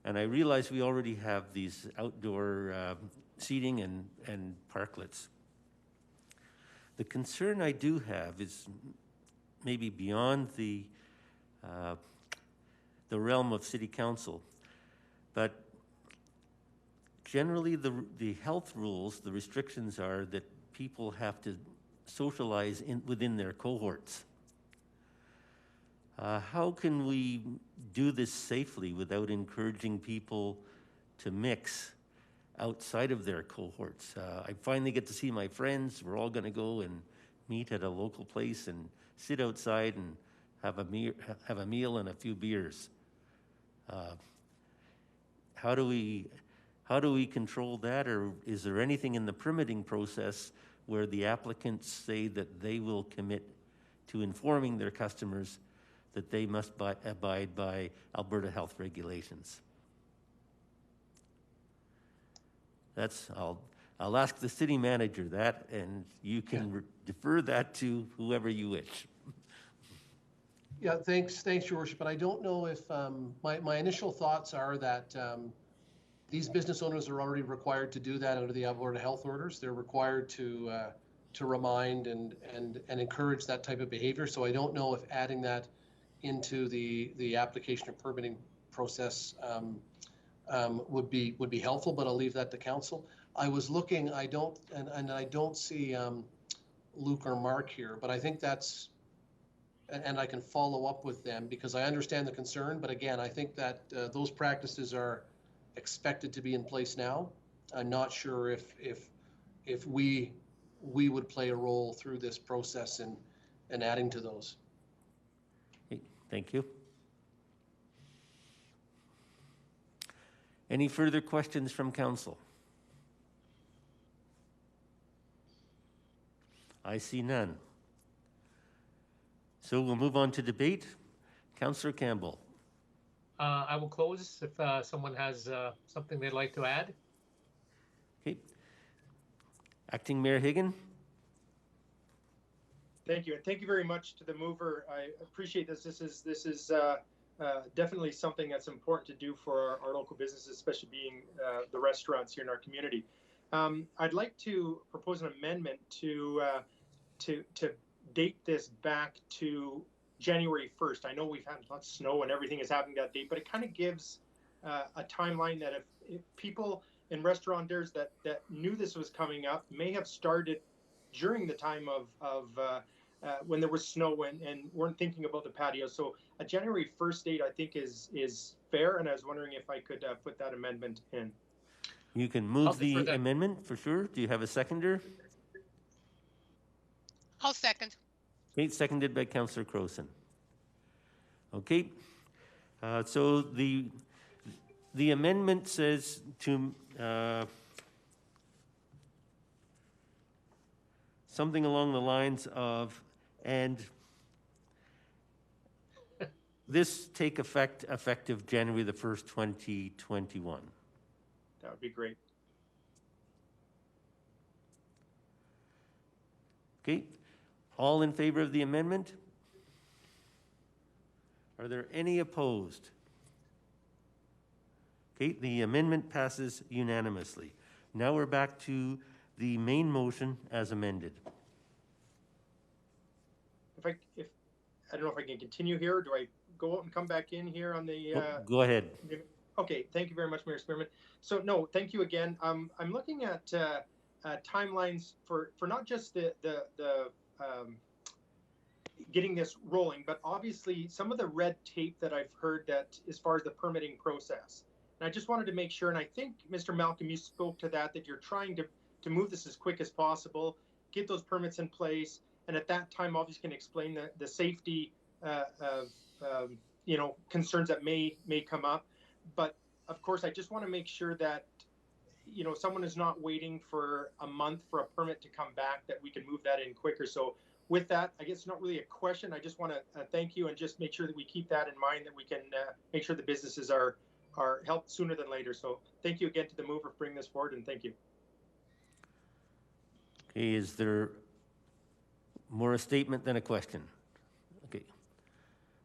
And I realize we already have these outdoor seating and parklets. The concern I do have is maybe beyond the realm of City Council, but generally the health rules, the restrictions are that people have to socialize within their cohorts. How can we do this safely without encouraging people to mix outside of their cohorts? I finally get to see my friends. We're all going to go and meet at a local place and sit outside and have a meal and a few beers. How do we control that, or is there anything in the permitting process where the applicants say that they will commit to informing their customers that they must abide by Alberta health regulations. I'll ask the city manager that, and you can defer that to whoever you wish. Yeah, thanks, Your Worship. But I don't know if my initial thoughts are that these business owners are already required to do that under the Alberta health orders. They're required to remind and encourage that type of behavior. So I don't know if adding that into the application or permitting process would be helpful. But I'll leave that to council. I was looking. I don't see Luke or Mark here, but I think that's. And I can follow up with them because I understand the concern. But again, I think that those practices are expected to be in place now. I'm not sure if we would play a role through this process in adding to those. Okay, thank you. Any further questions from council? I see none. So we'll move on to debate. Councillor Campbell. I will close if someone has something they'd like to add. Okay. Acting Mayor Higgin. Thank you, and thank you very much to the mover. I appreciate this. This is definitely something that's important to do for our local businesses, especially being the restaurants here in our community. I'd like to propose an amendment to date this back to January 1st. I know we've had lots of snow and everything is happening that date, but it kind of gives a timeline that if people and restaurateurs that knew this was coming up may have started during the time of when there was snow and weren't thinking about the patio. So a January 1st date I think is fair, and I was wondering if I could put that amendment in. You can move the amendment for sure. Do you have a seconder? I'll second. Okay, seconded by Councillor Crowson. Okay, so the amendment says to something along the lines of, and this take effective January the 1st, 2021. That would be great. Okay, all in favor of the amendment? Are there any opposed? Okay, the amendment passes unanimously. Now we're back to the main motion as amended. If I don't know if I can continue here, or do I go out and come back in here on the? Go ahead. Okay, thank you very much, Mayor Spearman. So no, thank you again. I'm looking at timelines for not just the getting this rolling, but obviously some of the red tape that I've heard that as far as the permitting process. And I just wanted to make sure, and I think Mr. Malcolm, you spoke to that you're trying to move this as quick as possible, get those permits in place, and at that time obviously can explain the safety concerns that may come up. But of course, I just want to make sure that someone is not waiting for a month for a permit to come back, that we can move that in quicker. So with that, I guess it's not really a question. I just want to thank you and just make sure that we keep that in mind, that we can make sure the businesses are helped sooner than later. So thank you again to the mover for bringing this forward, and thank you. Okay, is there more a statement than a question? Okay.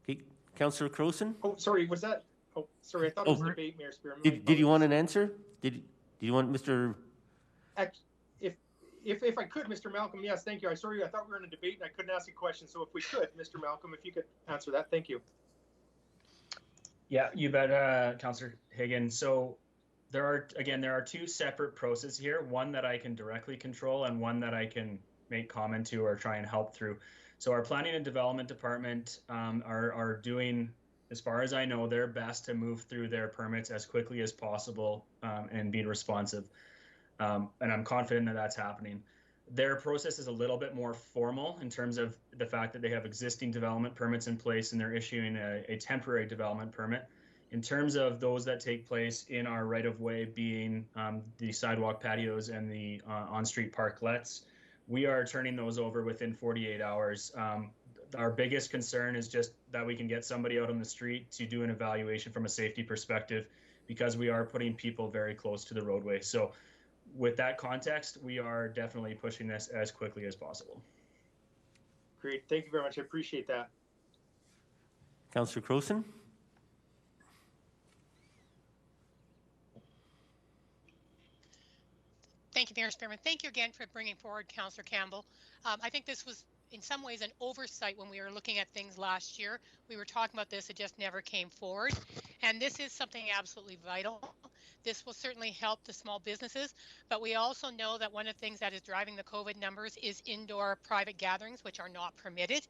Okay, Councillor Crowson? Oh, sorry, was that? Oh, sorry, I thought it was debate, Mayor Spearman. Did you want an answer? Did you want Mr. If I could, Mr. Malcolm, yes, thank you. I thought we were in a debate and I couldn't ask a question. So if we could, Mr. Malcolm, if you could answer that, thank you. Yeah, you bet, Councillor Higgin. So there are two separate processes here, one that I can directly control and one that I can make comment to or try and help through. So our planning and development department are doing, as far as I know, their best to move through their permits as quickly as possible and be responsive. And I'm confident that that's happening. Their process is a little bit more formal in terms of the fact that they have existing development permits in place and they're issuing a temporary development permit. In terms of those that take place in our right-of-way, being the sidewalk patios and the on-street parklets, we are turning those over within 48 hours. Our biggest concern is just that we can get somebody out on the street to do an evaluation from a safety perspective, because we are putting people very close to the roadway. So with that context, we are definitely pushing this as quickly as possible. Great. Thank you very much. I appreciate that. Councillor Croson? Thank you, Mayor Spearman. Thank you again for bringing forward Councillor Campbell. I think this was in some ways an oversight when we were looking at things last year. We were talking about this, it just never came forward. And this is something absolutely vital. This will certainly help the small businesses, but we also know that one of the things that is driving the COVID numbers is indoor private gatherings, which are not permitted.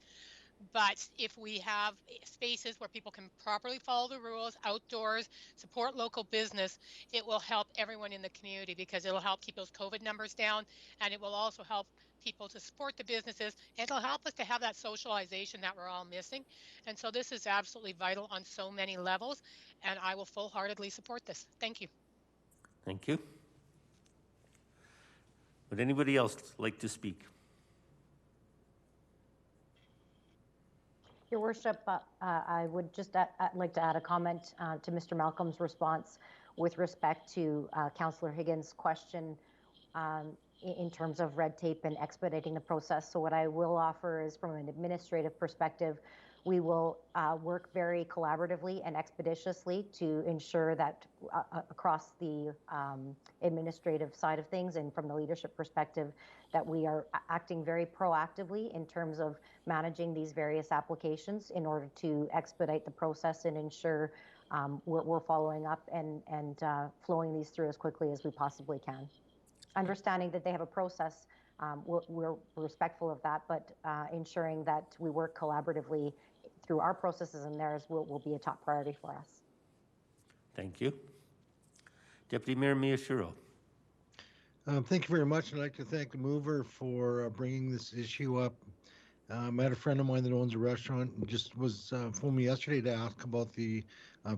But if we have spaces where people can properly follow the rules outdoors, support local business, it will help everyone in the community, because it'll help keep those COVID numbers down, and it will also help people to support the businesses. It'll help us to have that socialization that we're all missing. And so this is absolutely vital on so many levels, and I will full-heartedly support this. Thank you. Thank you. Would anybody else like to speak? Your Worship, I would just like to add a comment to Mr. Malcolm's response with respect to Councillor Higgins' question in terms of red tape and expediting the process. So what I will offer is, from an administrative perspective, we will work very collaboratively and expeditiously to ensure that across the administrative side of things and from the leadership perspective, that we are acting very proactively in terms of managing these various applications in order to expedite the process and ensure we're following up and flowing these through as quickly as we possibly can. Understanding that they have a process, we're respectful of that, but ensuring that we work collaboratively through our processes and theirs will be a top priority for us. Thank you. Deputy Mayor Miyashiro. Thank you very much. I'd like to thank the mover for bringing this issue up. I had a friend of mine that owns a restaurant and just was phoned me yesterday to ask about the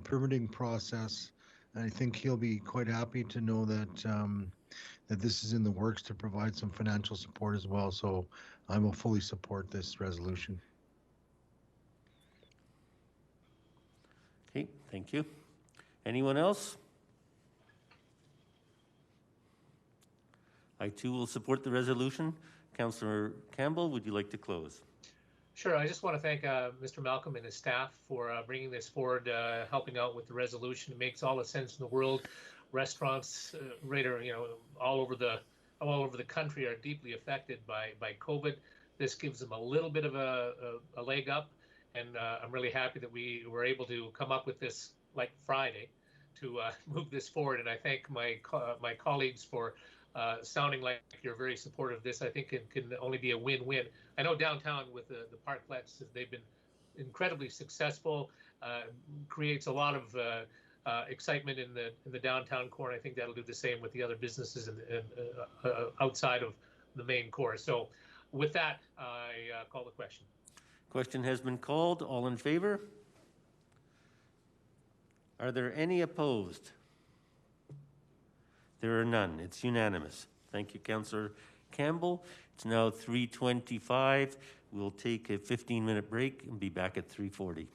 permitting process. And I think he'll be quite happy to know that that this is in the works to provide some financial support as well. So I will fully support this resolution. Okay, thank you. Anyone else? I too will support the resolution. Councillor Campbell, would you like to close? Sure. I just want to thank Mr. Malcolm and his staff for bringing this forward, helping out with the resolution. It makes all the sense in the world. Restaurants, all over the country are deeply affected by COVID. This gives them a little bit of a leg up, and I'm really happy that we were able to come up with this like Friday to move this forward. And I thank my colleagues for sounding like you're very supportive of this. I think it can only be a win-win. I know downtown with the parklets, they've been incredibly successful, creates a lot of excitement in the downtown core, and I think that'll do the same with the other businesses and outside of the main core. So with that, I call the question. Question has been called. All in favor? Are there any opposed? There are none. It's unanimous. Thank you, Councillor Campbell. It's now 3:25. We'll take a 15-minute break and be back at 3:40.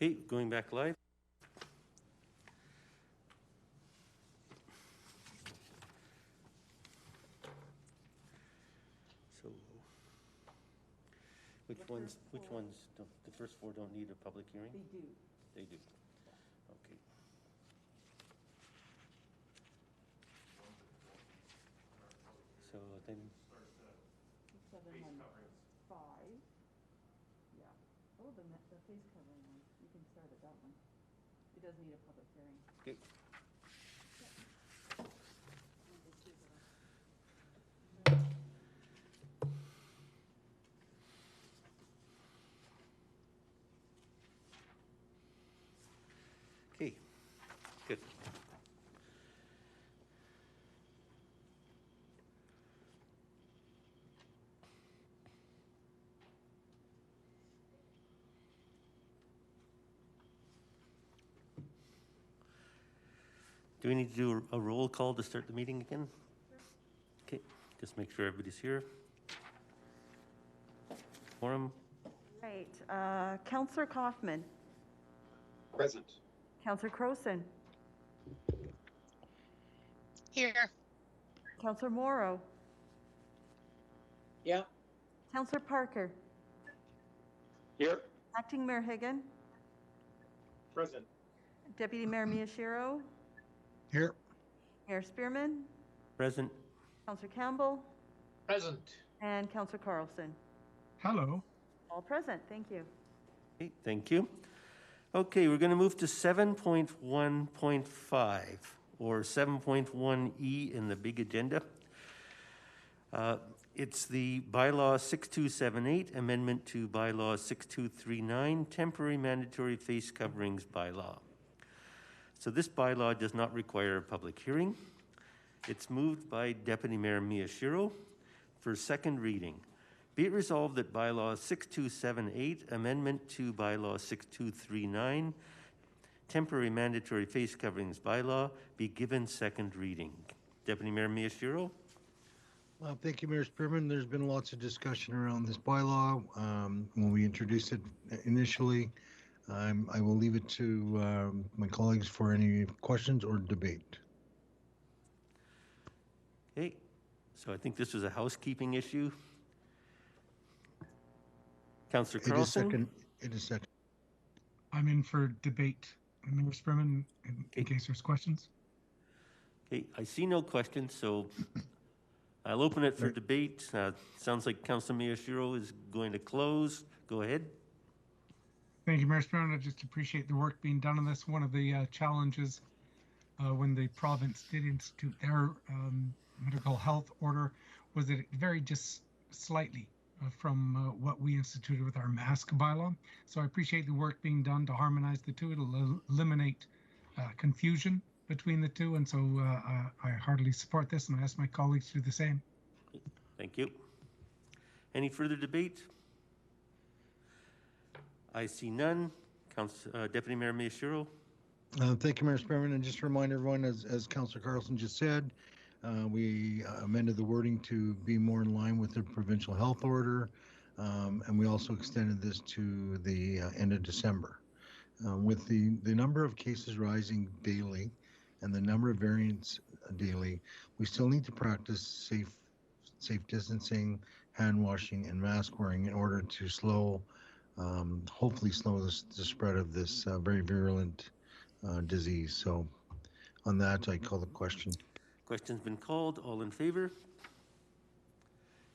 Okay, going back live. So, which ones, the first four don't need a public hearing? They do. They do. Okay. So then, 7 and 5. Yeah. Oh, the face covering one. You can start at that one. It does need a public hearing. okay. Okay, good. Do we need to do a roll call to start the meeting again? Okay, just make sure everybody's here. Quorum, Right. Councillor Kaufman, Present. Councillor Croson, Here. Councillor Morrow, Yeah. Councillor Parker, Here. Acting Mayor Higgin, Present. Deputy Mayor Miyashiro, Here. Mayor Spearman, present. Councillor Campbell, Present. and Councillor Carlson. Hello. All present. Thank you. Okay, thank you. Okay, we're going to move to 7.1.5 or 7.1E in the big agenda. It's the bylaw 6278 amendment to bylaw 6239 temporary mandatory face coverings bylaw. So this bylaw does not require a public hearing. It's moved by Deputy Mayor Miyashiro for second reading. Be it resolved that bylaw 6278, amendment to bylaw 6239, temporary mandatory face coverings bylaw, be given second reading. Deputy Mayor Miyashiro. Well, thank you, Mayor Spearman. There's been lots of discussion around this bylaw. When we introduced it initially, I will leave it to my colleagues for any questions or debate. Okay, so I think this was a housekeeping issue. Councillor Carlson. It is second. I'm in for debate, Mayor Spearman, in case there's questions. Okay, I see no questions, so I'll open it for debate. Sounds like Councillor Miyashiro is going to close. Go ahead. Thank you, Mayor Spearman. I just appreciate the work being done on this. One of the challenges when the province did institute their medical health order was that it varied just slightly from what we instituted with our mask bylaw. So I appreciate the work being done to harmonize the two. It'll eliminate confusion between the two. And so I heartily support this, and I ask my colleagues to do the same. Thank you. Any further debate? I see none. Deputy Mayor Miyashiro. Thank you, Mayor Spearman. And just to remind everyone, as Councillor Carlson just said, we amended the wording to be more in line with the provincial health order, and we also extended this to the end of December. With the number of cases rising daily and the number of variants daily, we still need to practice safe distancing, hand washing, and mask wearing in order to hopefully slow the spread of this very virulent disease. So on that, I call the question. Question's been called. All in favor?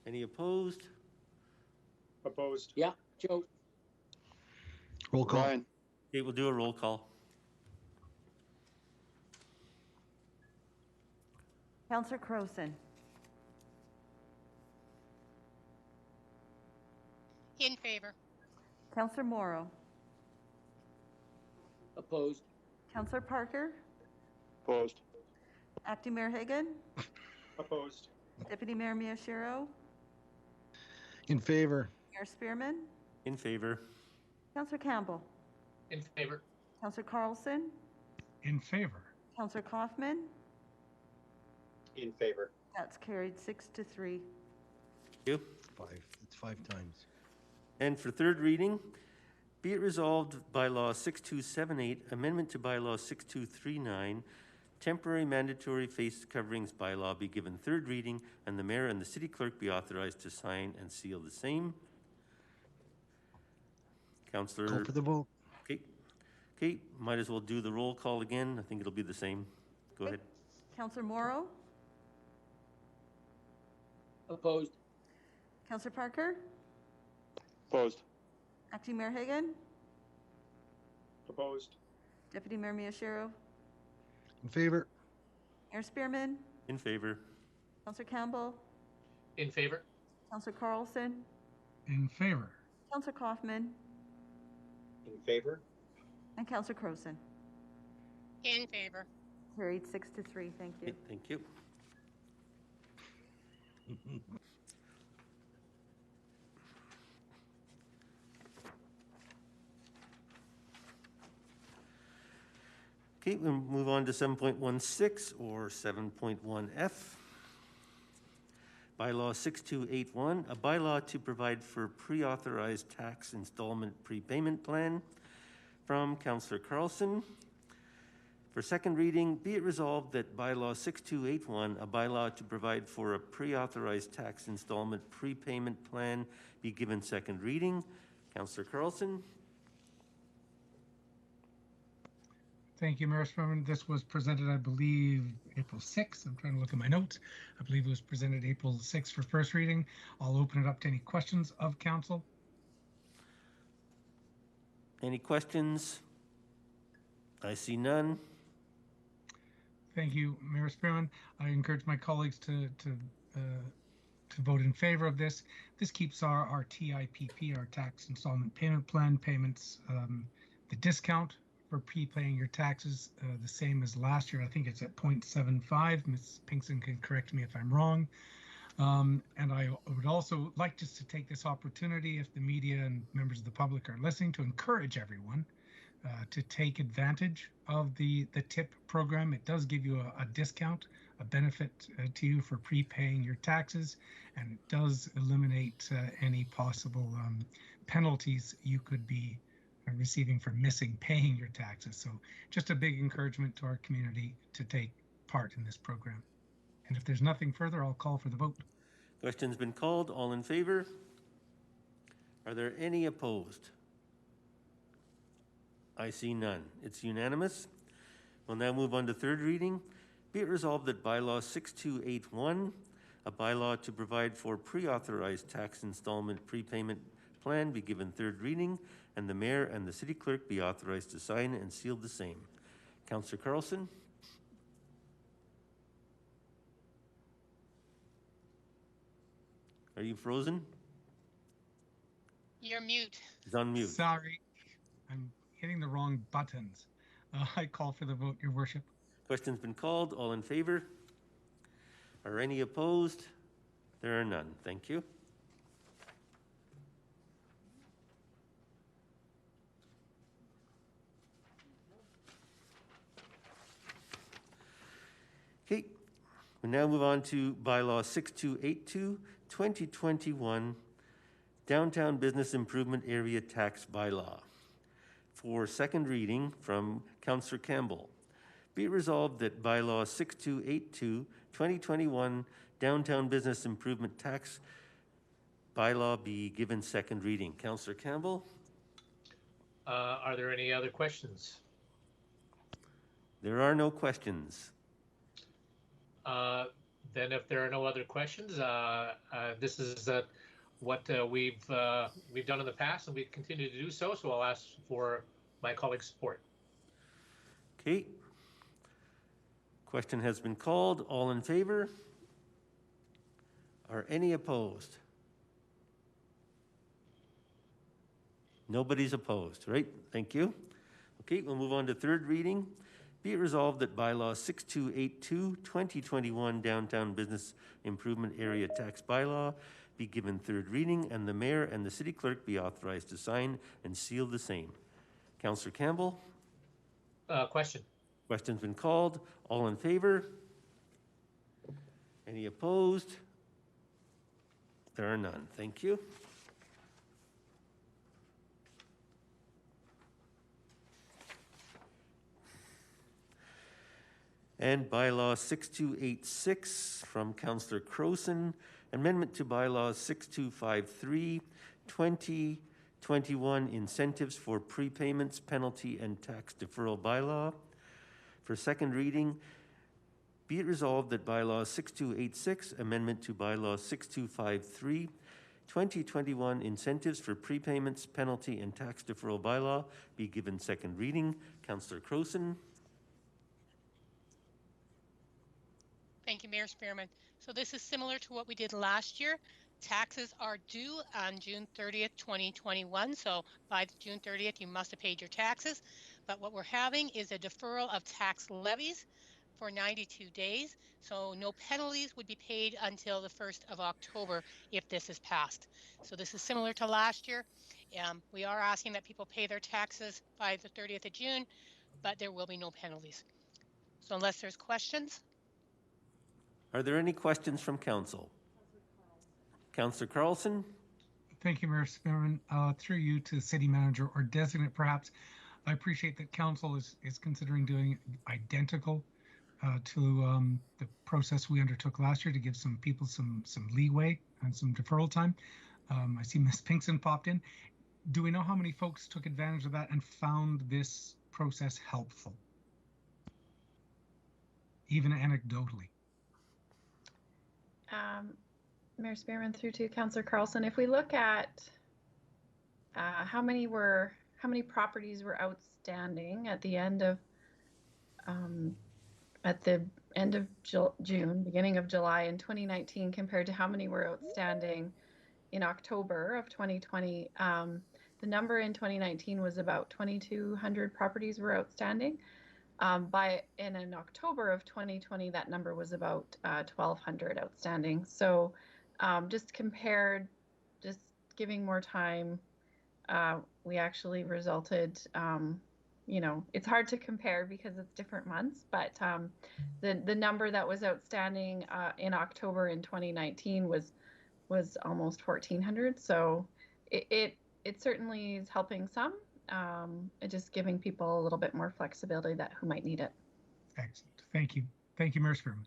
Any opposed? Opposed. Yeah. Joe. Roll call. Ryan. Okay, we'll do a roll call. Councillor Croson, In favor. Councillor Morrow, Opposed. Councillor Parker, Opposed. Acting Mayor Higgin, Opposed. Deputy Mayor Miyashiro, In favor. Mayor Spearman, In favor. Councillor Campbell, In favor. Councillor Carlson, In favor. Councillor Kaufman. In favor. That's carried 6-3. Thank you. It's five times. And for third reading, Be it resolved, bylaw 6278, amendment to bylaw 6239, temporary mandatory face coverings bylaw be given third reading, and the mayor and the city clerk be authorized to sign and seal the same. Councillor. Call for the vote. Okay. Okay, might as well do the roll call again. I think it'll be the same. Go ahead. Councillor Morrow? Opposed. Councillor Parker? Opposed. Acting Mayor Hagan? Opposed. Deputy Mayor Miyashiro? In favor. Mayor Spearman? In favor. Councillor Campbell? In favor? Councillor Carlson? In favor. Councillor Kaufman? In favor? And Councillor Croson. In favor. Carried 6-3. Thank you. Okay, thank you. Okay, we'll move on to 7.16 or 7.1F. Bylaw 6281, a bylaw to provide for pre-authorized tax installment prepayment plan from Councillor Carlson. For second reading, be it resolved that bylaw 6281, a bylaw to provide for a pre-authorized tax installment prepayment plan, be given second reading. Councillor Carlson. Thank you, Mayor Spearman. This was presented, I believe, April 6th. I'm trying to look at my notes. I believe it was presented April 6th for first reading. I'll open it up to any questions of council. Any questions? I see none. Thank you, Mayor Spearman. I encourage my colleagues to vote in favor of this. This keeps our TIPP, our tax installment payment plan payments, the discount for prepaying your taxes the same as last year. I think it's at 0.75. Ms. Pinkson can correct me if I'm wrong. And I would also like just to take this opportunity, if the media and members of the public are listening, to encourage everyone to take advantage of the TIP program. It does give you a discount, a benefit to you for prepaying your taxes, and it does eliminate any possible penalties you could be receiving for missing paying your taxes. So just a big encouragement to our community to take part in this program. And if there's nothing further, I'll call for the vote. Question's been called. All in favor? Are there any opposed? I see none. It's unanimous. We'll now move on to third reading. Be it resolved that bylaw 6281, a bylaw to provide for pre-authorized tax installment prepayment plan, be given third reading, and the mayor and the city clerk be authorized to sign and seal the same. Councillor Carlson. Are you frozen? You're mute. He's on mute. Sorry, I'm hitting the wrong buttons. I call for the vote, Your Worship. Question's been called. All in favor? Are any opposed? There are none. Thank you. Okay, we now move on to bylaw 6282, 2021, Downtown Business Improvement Area Tax Bylaw. For second reading from Councillor Campbell. Be it resolved that bylaw 6282, 2021, Downtown Business Improvement Tax Bylaw be given second reading. Councillor Campbell. Are there any other questions? There are no questions. Then if there are no other questions, this is what we've done in the past, and we continue to do so. So I'll ask for my colleagues' support. Okay. Question has been called. All in favor? Are any opposed? Nobody's opposed, right? Thank you. Okay, we'll move on to third reading. Be it resolved that bylaw 6282, 2021 Downtown Business Improvement Area Tax Bylaw be given third reading, and the mayor and the city clerk be authorized to sign and seal the same. Councillor Campbell. Question. Question's been called. All in favor? Any opposed? There are none. Thank you. And bylaw 6286 from Councillor Croson, amendment to bylaw 6253, 2021 incentives for prepayments, penalty, and tax deferral bylaw. For second reading, be it resolved that bylaw 6286, amendment to bylaw 6253, 2021 incentives for prepayments, penalty, and tax deferral bylaw be given second reading. Councillor Croson. Thank you, Mayor Spearman. So this is similar to what we did last year. Taxes are due on June 30th, 2021. So by June 30th, you must have paid your taxes. But what we're having is a deferral of tax levies for 92 days. So no penalties would be paid until the 1st of October if this is passed. So this is similar to last year. We are asking that people pay their taxes by the 30th of June, but there will be no penalties. So unless there's questions. Are there any questions from council? Councillor Carlson? Thank you, Mayor Spearman. Through you to the city manager or designate, perhaps. I appreciate that council is considering doing identical to the process we undertook last year to give some people some leeway and some deferral time. I see Ms. Pinkson popped in. Do we know how many folks took advantage of that and found this process helpful? Even anecdotally. Mayor Spearman, through to Councillor Carlson, if we look at how many properties were outstanding at the end of June, beginning of July in 2019, compared to how many were outstanding in October of 2020, the number in 2019 was about 2,200 properties were outstanding. In October of 2020, that number was about 1,200 outstanding. So just giving more time, we actually resulted, it's hard to compare because it's different months, but the number that was outstanding in October in 2019 was almost 1,400. So it certainly is helping some. Just giving people a little bit more flexibility who might need it. Excellent. Thank you. Thank you, Mayor Spearman.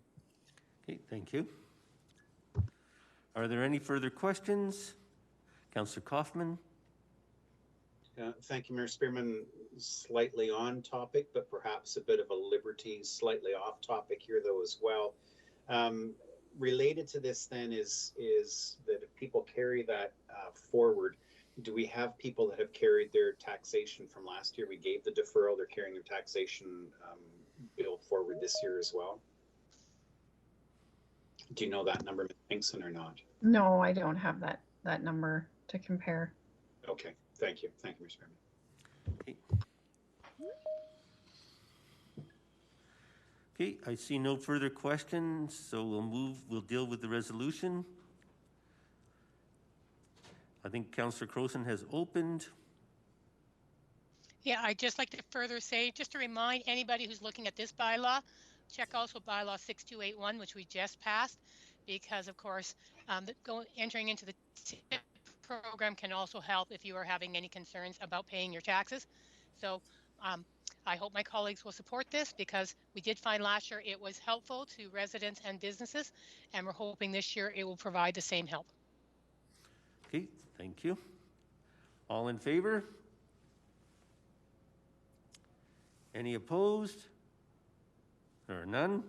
Okay, thank you. Are there any further questions? Councillor Kaufman? Thank you, Mayor Spearman. Slightly on topic, but perhaps a bit of a liberty, slightly off topic here though as well. Related to this then is that if people carry that forward, do we have people that have carried their taxation from last year? We gave the deferral, they're carrying their taxation bill forward this year as well. Do you know that number, Ms. Pinkson, or not? No, I don't have that number to compare. Okay, thank you. Thank you, Mr. Chairman. Okay. Okay, I see no further questions, so we'll deal with the resolution. I think Councillor Croson has opened. Yeah, I'd just like to further say, just to remind anybody who's looking at this bylaw, check also bylaw 6281, which we just passed, because of course, entering into the TIP program can also help if you are having any concerns about paying your taxes. So I hope my colleagues will support this, because we did find last year it was helpful to residents and businesses, and we're hoping this year it will provide the same help. Okay, thank you. All in favor? Any opposed? There are none.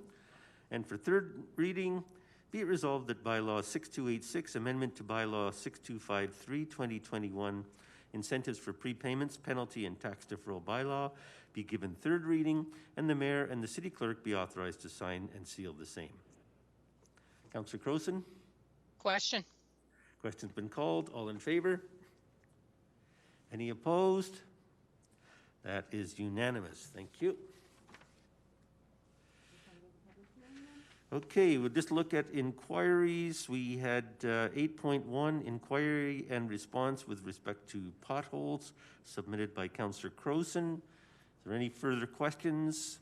And for third reading, be it resolved that bylaw 6286, amendment to bylaw 6253, 2021, incentives for prepayments, penalty, and tax deferral bylaw be given third reading, and the mayor and the city clerk be authorized to sign and seal the same. Councillor Croson? Question. Question's been called. All in favor? Any opposed? That is unanimous. Thank you. Okay, we'll just look at inquiries. We had 8.1, inquiry and response with respect to potholes, submitted by Councillor Croson. Is there any further questions?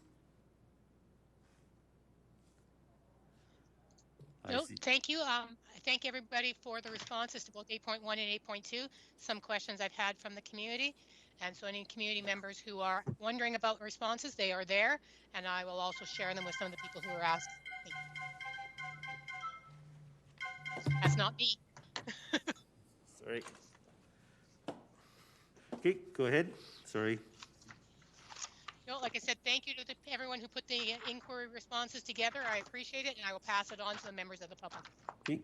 No, thank you. I thank everybody for the responses to both 8.1 and 8.2. Some questions I've had from the community. And so any community members who are wondering about responses, they are there, and I will also share them with some of the people who are asked. That's not me. Sorry. Okay, go ahead. Sorry. No, like I said, thank you to everyone who put the inquiry responses together. I appreciate it, and I will pass it on to the members of the public. Okay.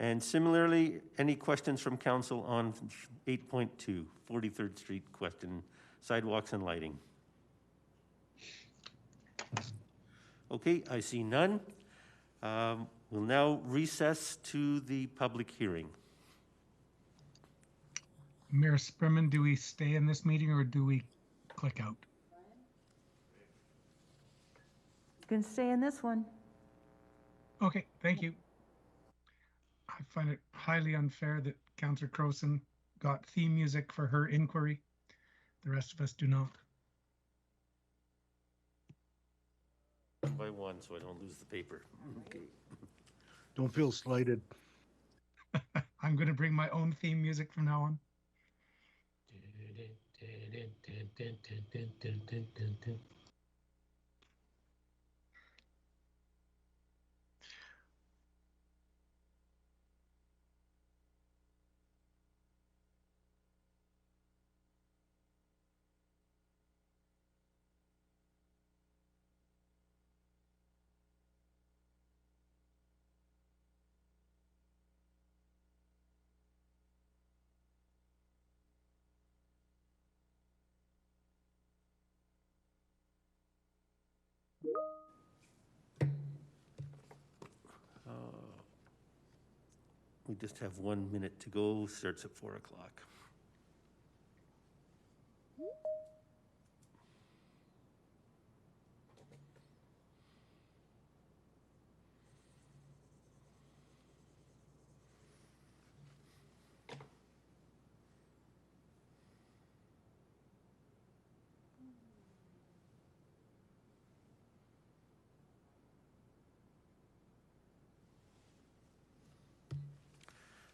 And similarly, any questions from council on 8.2, 43rd Street question, sidewalks and lighting? Okay, I see none. We'll now recess to the public hearing. Mayor Sperman, do we stay in this meeting or do we click out? You can stay in this one. Okay, thank you. I find it highly unfair that Councillor Croson got theme music for her inquiry. The rest of us do not. By one, so I don't lose the paper. Okay. Don't feel slighted. I'm going to bring my own theme music from now on. We just have 1 minute to go. Starts at 4 o'clock.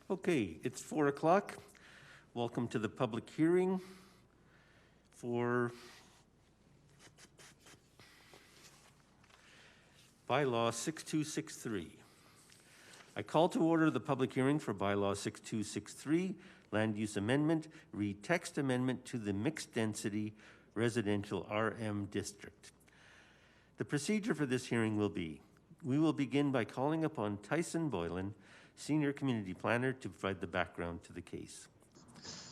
Okay, it's 4 o'clock. Welcome to the public hearing for bylaw 6263. I call to order the public hearing for bylaw 6263, land use amendment, read text amendment to the mixed density residential RM district. The procedure for this hearing will be, we will begin by calling upon Tyson Boylan, Senior Community Planner, to provide the background to the case.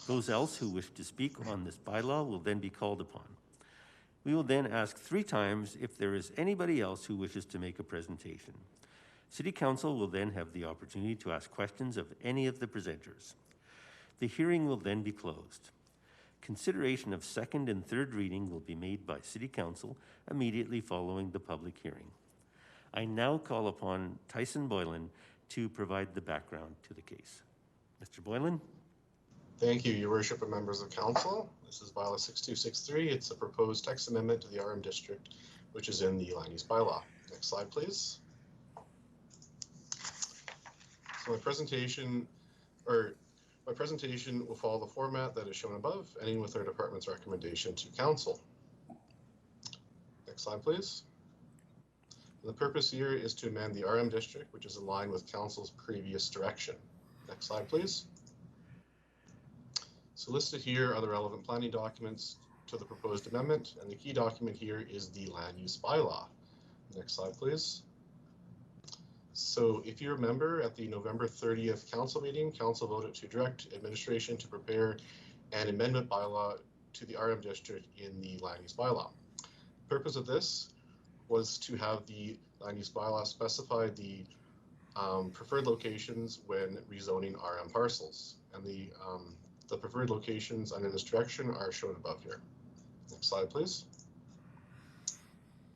Those else who wish to speak on this bylaw will then be called upon. We will then ask 3 times if there is anybody else who wishes to make a presentation. City Council will then have the opportunity to ask questions of any of the presenters. The hearing will then be closed. Consideration of second and third reading will be made by City Council immediately following the public hearing. I now call upon Tyson Boylan to provide the background to the case. Mr. Boylan? Thank you, Your Worship and members of Council. This is bylaw 6263. It's a proposed text amendment to the RM district, which is in the land use bylaw. Next slide, please. So my presentation will follow the format that is shown above, ending with our department's recommendation to Council. Next slide, please. The purpose here is to amend the RM district, which is in line with Council's previous direction. Next slide, please. So listed here are the relevant planning documents to the proposed amendment, and the key document here is the land use bylaw. Next slide, please. So if you remember, at the November 30th council meeting, council voted to direct administration to prepare an amendment bylaw to the RM district in the land use bylaw. The purpose of this was to have the land use bylaw specify the preferred locations when rezoning RM parcels. And the preferred locations under this direction are shown above here. Next slide, please.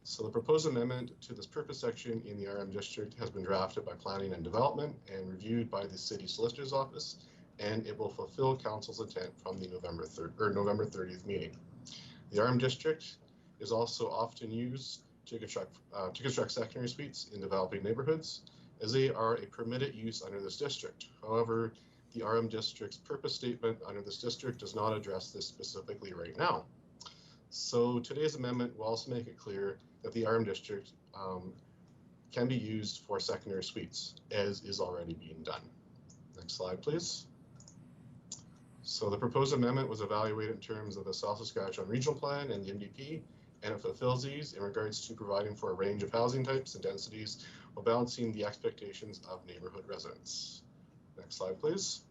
So the proposed amendment to this purpose section in the RM district has been drafted by Planning and Development and reviewed by the City Solicitor's Office, and it will fulfill Council's intent from the November 30th meeting. The RM district is also often used to construct secondary suites in developing neighborhoods, as they are a permitted use under this district. However, the RM district's purpose statement under this district does not address this specifically right now. So today's amendment will also make it clear that the RM district can be used for secondary suites, as is already being done. Next slide, please. So the proposed amendment was evaluated in terms of the South Saskatchewan Regional Plan and the MDP, and it fulfills these in regards to providing for a range of housing types and densities while balancing the expectations of neighborhood residents. Next slide, please.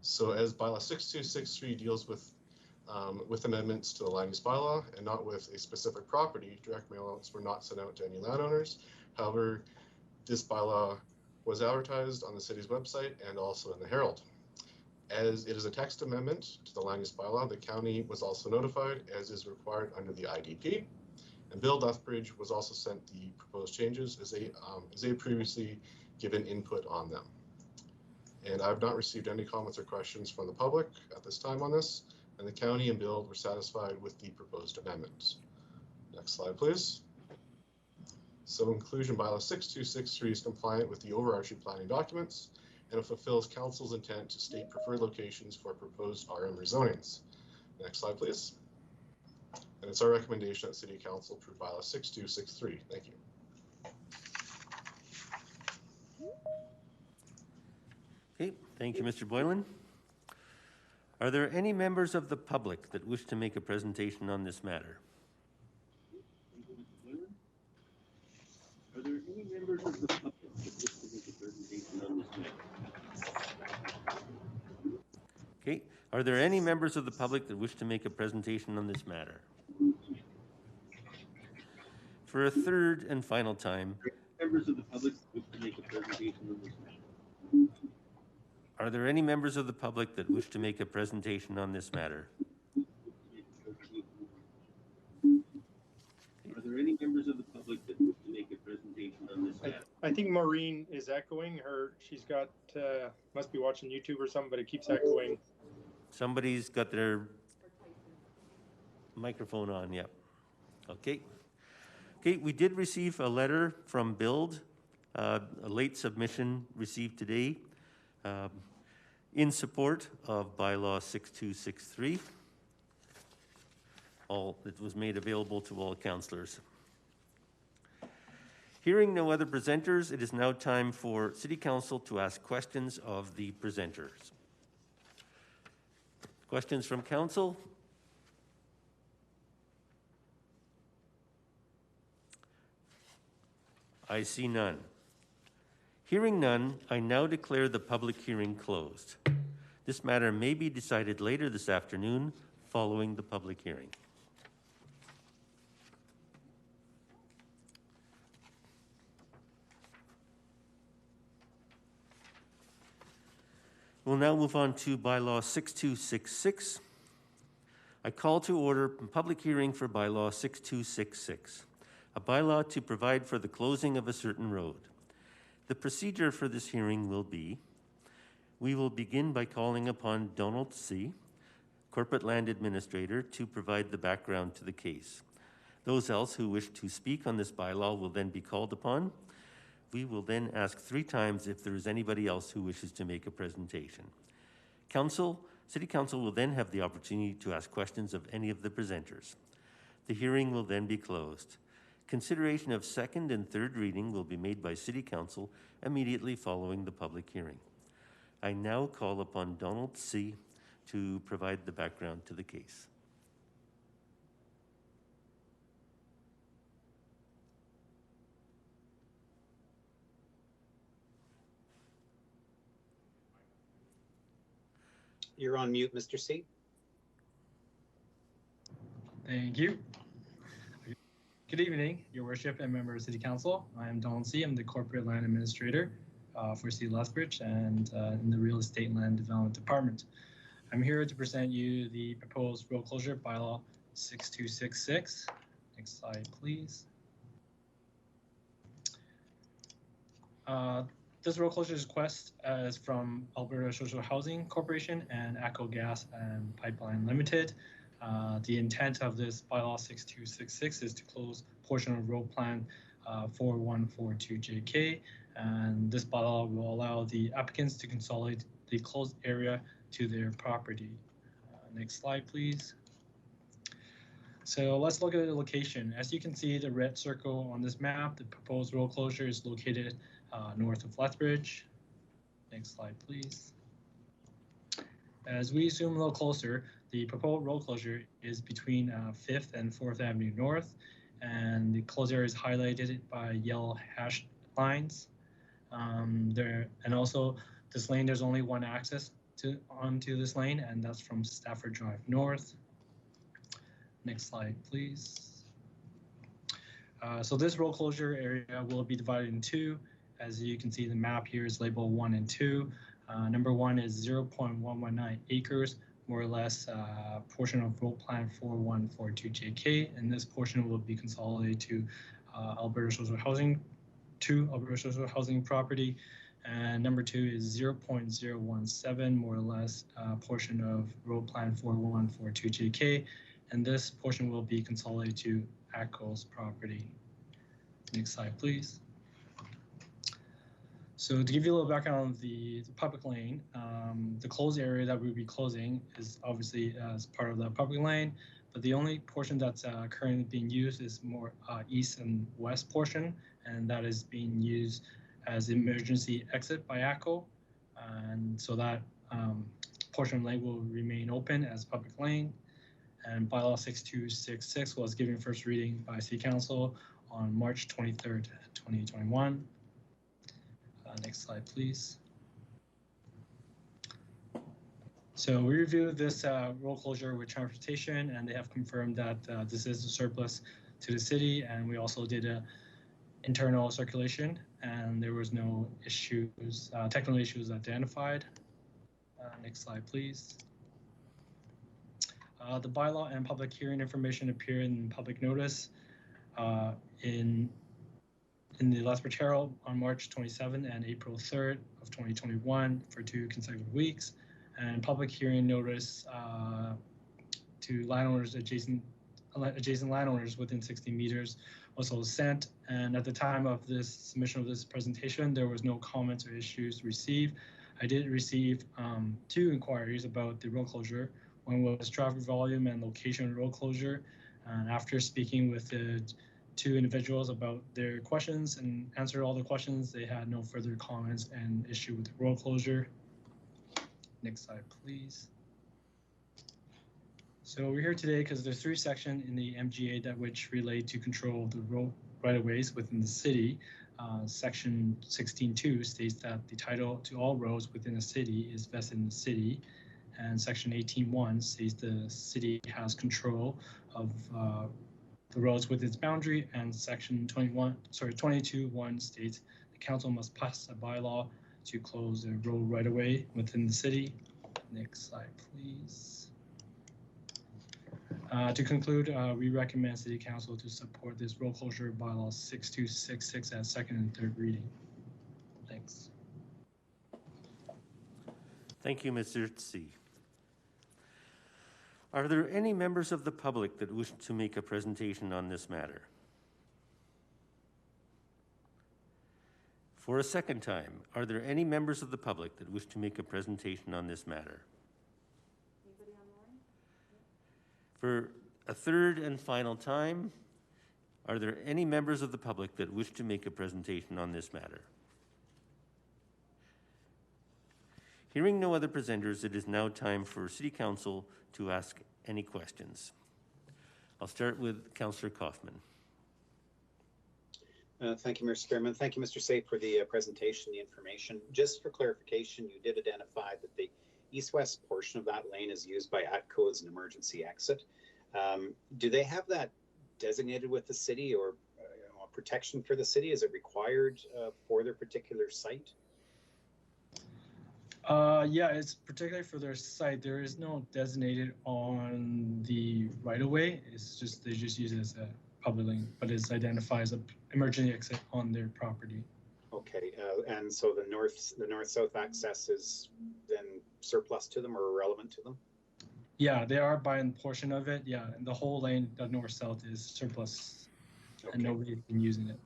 So as bylaw 6263 deals with amendments to the land use bylaw and not with a specific property, direct mail outs were not sent out to any landowners. However, this bylaw was advertised on the city's website and also in the Herald. As it is a text amendment to the land use bylaw, the county was also notified, as is required under the IDP. And Bill Lethbridge was also sent the proposed changes as they previously given input on them. And I've not received any comments or questions from the public at this time on this, and the county and Bill were satisfied with the proposed amendments. Next slide, please. So in conclusion, bylaw 6263 is compliant with the overarching planning documents, and it fulfills council's intent to state preferred locations for proposed RM rezonings. Next slide, please. And it's our recommendation that City Council approve bylaw 6263. Thank you. Okay, thank you, Mr. Boylan. Are there any members of the public that wish to make a presentation on this matter? Are there any members of the public that wish to make a presentation on this matter? Okay, are there any members of the public that wish to make a presentation on this matter? For a third and final time, Members of the public that wish to make a presentation on this matter. are there any members of the public that wish to make a presentation on this matter? Are there any members of the public that wish to make a presentation on this matter? I think Maureen is echoing her. She's got, must be watching YouTube or something, but it keeps echoing. Somebody's got their microphone on, yep. Okay. Okay, we did receive a letter from Build, a late submission received today in support of bylaw 6263. It was made available to all councillors. Hearing no other presenters, it is now time for City Council to ask questions of the presenters. Questions from Council? I see none. Hearing none, I now declare the public hearing closed. This matter may be decided later this afternoon following the public hearing. We'll now move on to bylaw 6266. I call to order a public hearing for bylaw 6266, a bylaw to provide for the closing of a certain road. The procedure for this hearing will be, we will begin by calling upon Donald C., Corporate Land Administrator, to provide the background to the case. Those else who wish to speak on this bylaw will then be called upon. We will then ask 3 times if there is anybody else who wishes to make a presentation. City Council will then have the opportunity to ask questions of any of the presenters. The hearing will then be closed. Consideration of second and third reading will be made by City Council immediately following the public hearing. I now call upon Donald C. to provide the background to the case. You're on mute, Mr. C. Thank you. Good evening, Your Worship and members of City Council. I am Donald C. I'm the Corporate Land Administrator for City of Lethbridge and in the Real Estate and Land Development Department. I'm here to present you the proposed road closure bylaw 6266. Next slide, please. This road closure request is from Alberta Social Housing Corporation and ACO Gas and Pipeline Limited. The intent of this bylaw 6266 is to close portion of road plan 4142JK And this bylaw will allow the applicants to consolidate the closed area to their property. Next slide, please. So let's look at the location. As you can see, the red circle on this map, the proposed road closure is located north of Lethbridge. Next slide, please. As we zoom a little closer, the proposed road closure is between 5th and 4th Avenue North, and the closed area is highlighted by yellow hash lines. And also this lane, there's only one access onto this lane, and that's from Stafford Drive North. Next slide, please. So this road closure area will be divided in two. As you can see, the map here is labeled 1 and 2. Number 1 is 0.119 acres, more or less portion of road plan 4142 JK, and this portion will be consolidated to Alberta Social Housing, Alberta Social Housing property. And number 2 is 0.017, more or less portion of road plan 4142 JK, and this portion will be consolidated to ATCO's property. Next slide, please. So to give you a little background on the public lane, the closed area that we'll be closing is obviously as part of the public lane, but the only portion that's currently being used is more east and west portion, and that is being used as emergency exit by ATCO. And so that portion of the lane will remain open as public lane. And bylaw 6266 was given first reading by City Council on March 23rd, 2021. Next slide, please. So we reviewed this road closure with transportation, and they have confirmed that this is a surplus to the city, and we also did a internal circulation, and there was no issues, technical issues identified. Next slide, please. The bylaw and public hearing information appear in public notice in the Lethbridge Herald on March 27th and April 3rd of 2021 for 2 consecutive weeks, and public hearing notice to landowners adjacent landowners within 60 meters was also sent. And at the time of this submission of this presentation, there was no comments or issues received. I did receive 2 inquiries about the road closure. One was traffic volume and location of road closure. And after speaking with the 2 individuals about their questions and answered all the questions, they had no further comments and issue with the road closure. Next slide, please. So we're here today because there's 3 sections in the MGA that which relate to control of the road right-of-ways within the city. Section 16.2 states that the title to all roads within a city is vested in the city, and Section 18.1 states the city has control of the roads with its boundary, and Section 22.1 states the council must pass a bylaw to close the road right-of-way within the city. Next slide, please. To conclude, we recommend City Council to support this road closure bylaw 6266 as second and third reading. Thanks. Thank you, Mr. Tse. Are there any members of the public that wish to make a presentation on this matter? For a second time, are there any members of the public that wish to make a presentation on this matter? Anybody online? For a third and final time, are there any members of the public that wish to make a presentation on this matter? Hearing no other presenters, it is now time for City Council to ask any questions. I'll start with Councillor Kaufman. Thank you, Mr. Chairman. Thank you, Mr. Safe, for the presentation, the information. Just for clarification, you did identify that the east-west portion of that lane is used by ATCO as an emergency exit. Do they have that designated with the city, or protection for the city? Is it required for their particular site? Yeah, it's particularly for their site. There is no designated on the right-of-way. It's just, they just use it as a public lane, but it's identified as an emergency exit on their property. Okay, and so the north-south access is then surplus to them or irrelevant to them? Yeah, they are buying a portion of it. Yeah, and the whole lane, the north-south, is surplus, okay, and nobody's been using it.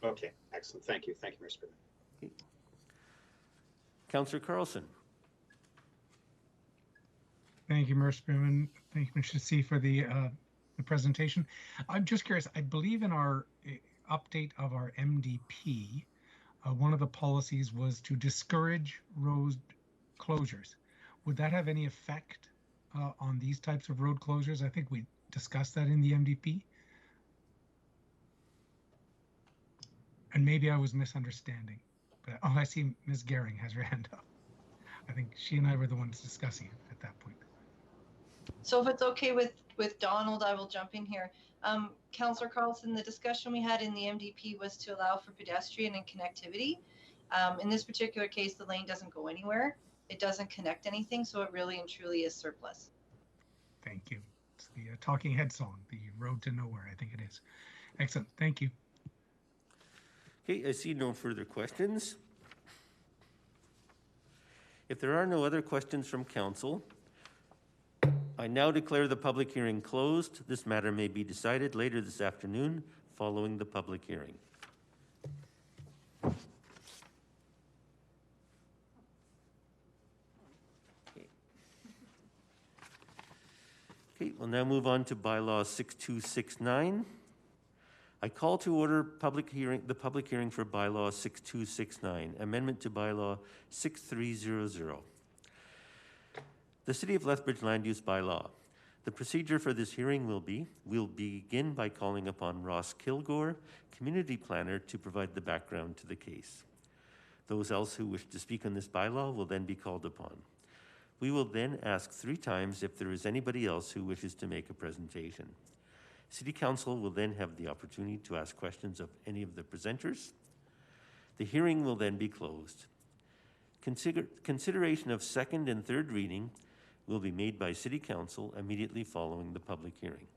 Okay, excellent. Thank you. Thank you, Mr. President. Councillor Carlson. Thank you, Mayor Spearman. Thank you, Mr. C, for the presentation. I'm just curious. I believe in our update of our MDP, one of the policies was to discourage road closures. Would that have any effect on these types of road closures? I think we discussed that in the MDP. And maybe I was misunderstanding. But oh, I see Ms. Gehring has her hand up. I think she and I were the ones discussing it at that point. So if it's okay with Donald, I will jump in here. Councillor Carlson, the discussion we had in the MDP was to allow for pedestrian and connectivity. In this particular case, the lane doesn't go anywhere. It doesn't connect anything, so it really and truly is surplus. Thank you. It's the Talking Head song, the Road to Nowhere, I think it is. Excellent. Thank you. Okay, I see no further questions. If there are no other questions from council, I now declare the public hearing closed. This matter may be decided later this afternoon following the public hearing. Okay, we'll now move on to bylaw 6269. I call to order the public hearing for bylaw 6269, amendment to bylaw 6300. The City of Lethbridge Land Use Bylaw. The procedure for this hearing will be, we'll begin by calling upon Ross Kilgore, Community Planner, to provide the background to the case. Those else who wish to speak on this bylaw will then be called upon. We will then ask 3 times if there is anybody else who wishes to make a presentation. City Council will then have the opportunity to ask questions of any of the presenters. The hearing will then be closed. Consideration of second and third reading will be made by City Council immediately following the public hearing.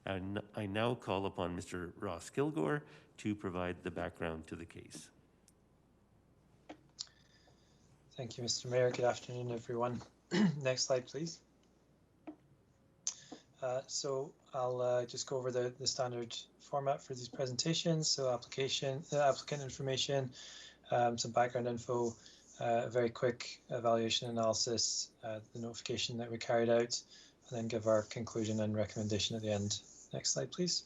And I now call upon Mr. Ross Kilgore to provide the background to the case. Thank you, Mr. Mayor. Good afternoon, everyone. Next slide, please. So I'll just go over the standard format for these presentations. So applicant information, some background info, a very quick evaluation analysis, the notification that we carried out, and then give our conclusion and recommendation at the end. Next slide, please.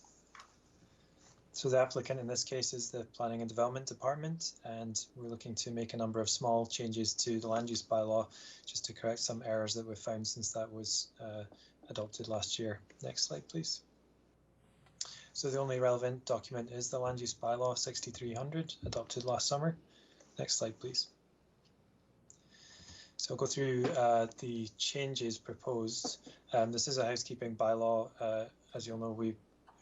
So the applicant in this case is the Planning and Development Department, and we're looking to make a number of small changes to the land use bylaw just to correct some errors that we've found since that was adopted last year. Next slide, please. So the only relevant document is the land use bylaw 6300 adopted last summer. Next slide, please. So I'll go through the changes proposed. This is a housekeeping bylaw. As you'll know, we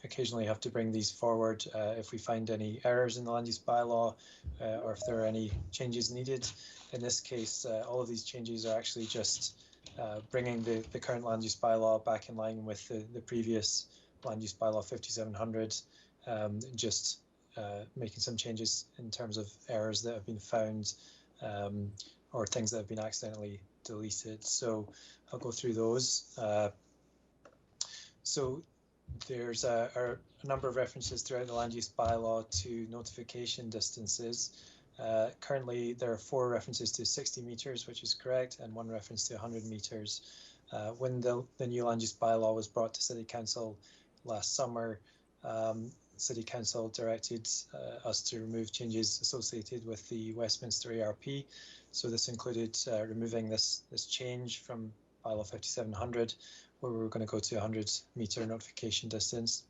occasionally have to bring these forward if we find any errors in the land use bylaw or if there are any changes needed. In this case, all of these changes are actually just bringing the current land use bylaw back in line with the previous land use bylaw 5700, just making some changes in terms of errors that have been found or things that have been accidentally deleted. So I'll go through those. So there's a number of references throughout the land use bylaw to notification distances. Currently, there are 4 references to 60 meters, which is correct, and 1 reference to 100 meters. When the new land use bylaw was brought to City Council last summer, City Council directed us to remove changes associated with the Westminster ARP. So this included removing this change from bylaw 5700, where we were going to go to 100 meter notification distance.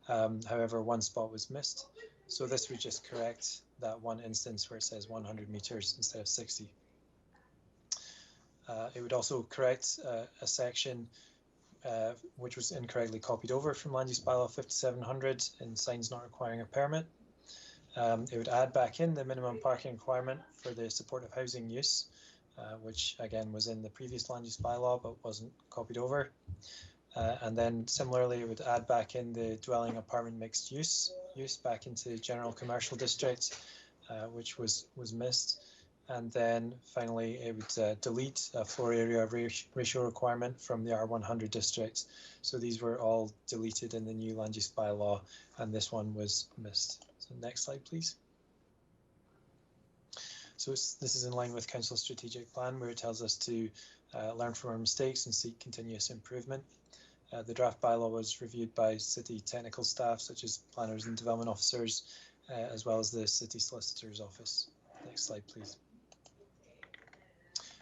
However, 1 spot was missed. So this would just correct that one instance where it says 100 meters instead of 60. It would also correct a section which was incorrectly copied over from land use bylaw 5700 in signs not requiring a permit. It would add back in the minimum parking requirement for the supportive housing use, which again was in the previous land use bylaw but wasn't copied over. And then similarly, it would add back in the dwelling apartment mixed use back into general commercial district, which was missed. And then finally, it would delete a floor area ratio requirement from the R100 district. So these were all deleted in the new land use bylaw, and this one was missed. So next slide, please. So this is in line with Council's strategic plan, where it tells us to learn from our mistakes and seek continuous improvement. The draft bylaw was reviewed by city technical staff, such as planners and development officers, as well as the city solicitor's office. Next slide, please.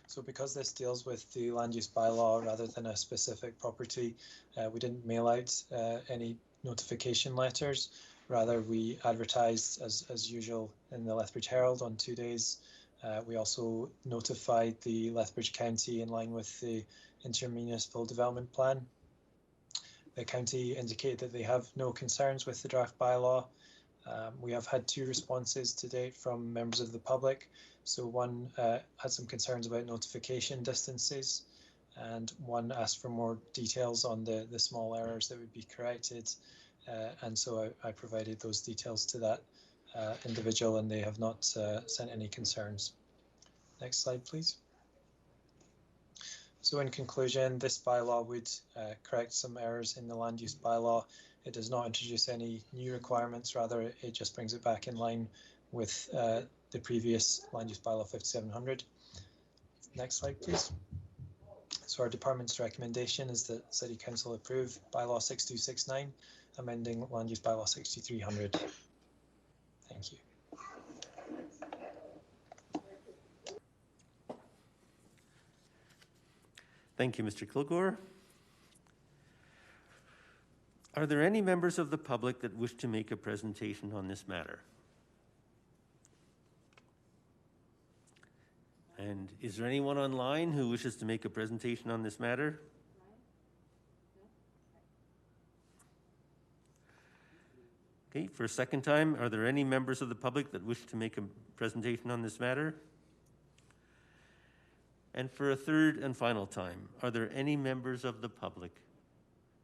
So because this deals with the land use bylaw rather than a specific property, we didn't mail out any notification letters. Rather, we advertised as usual in the Lethbridge Herald on 2 days. We also notified the Lethbridge County in line with the intermunicipal development plan. The county indicated that they have no concerns with the draft bylaw. We have had 2 responses to date from members of the public. So one had some concerns about notification distances, and one asked for more details on the small errors that would be corrected. And so I provided those details to that individual, and they have not sent any concerns. Next slide, please. So in conclusion, this bylaw would correct some errors in the land use bylaw. It does not introduce any new requirements, rather it just brings it back in line with the previous land use bylaw 5700. Next slide, please. So our department's recommendation is that City Council approve bylaw 6269, amending land use bylaw 6300. Thank you. Thank you, Mr. Kilgore. Are there any members of the public that wish to make a presentation on this matter? And is there anyone online who wishes to make a presentation on this matter? Okay, for a second time, are there any members of the public that wish to make a presentation on this matter? And for a third and final time, are there any members of the public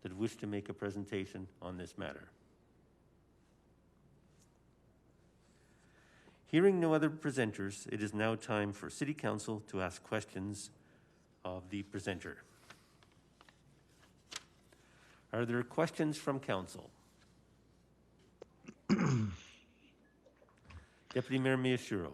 that wish to make a presentation on this matter? Hearing no other presenters, it is now time for City Council to ask questions of the presenter. Are there questions from Council? Deputy Mayor Miyashiro.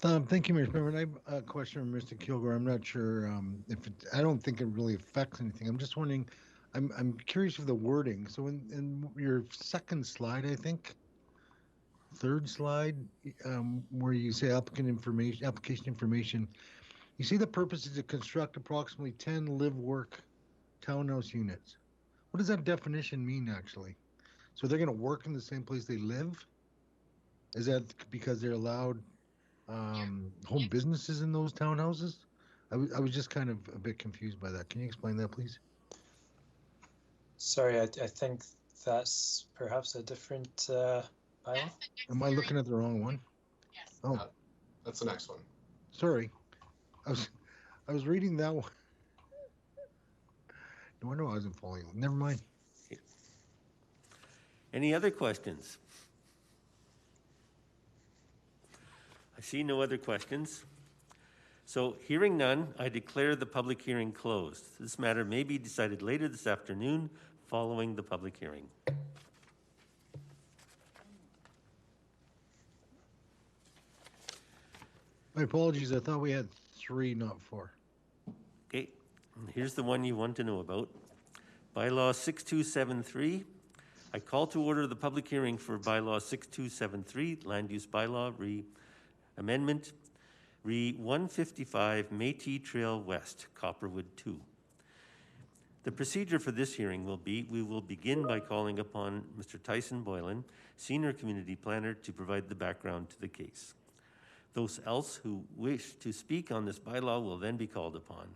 Thank you, Mr. Chairman. I have a question from Mr. Kilgore. I'm not sure if it, I don't think it really affects anything. I'm just wondering, I'm curious of the wording. So in your second slide, I think, third slide, where you say application information, you see the purpose is to construct approximately 10 live-work townhouse units. What does that definition mean, actually? So they're going to work in the same place they live? Is that because they're allowed home businesses in those townhouses? I was just kind of a bit confused by that. Can you explain that, please? Sorry, I think that's perhaps a different bylaw. Am I looking at the wrong one? Yes. Oh, that's the next one. Sorry, I was reading that one. No wonder I wasn't following. Never mind. Any other questions? I see no other questions. So hearing none, I declare the public hearing closed. This matter may be decided later this afternoon following the public hearing. My apologies, I thought we had 3, not 4. Okay, here's the one you want to know about. Bylaw 6273. I call to order the public hearing for Bylaw 6273, Land Use Bylaw Amendment, Re 155 Métis Trail West, Copperwood 2. The procedure for this hearing will be, we will begin by calling upon Mr. Tyson Boylan, Senior Community Planner, to provide the background to the case. Those else who wish to speak on this bylaw will then be called upon.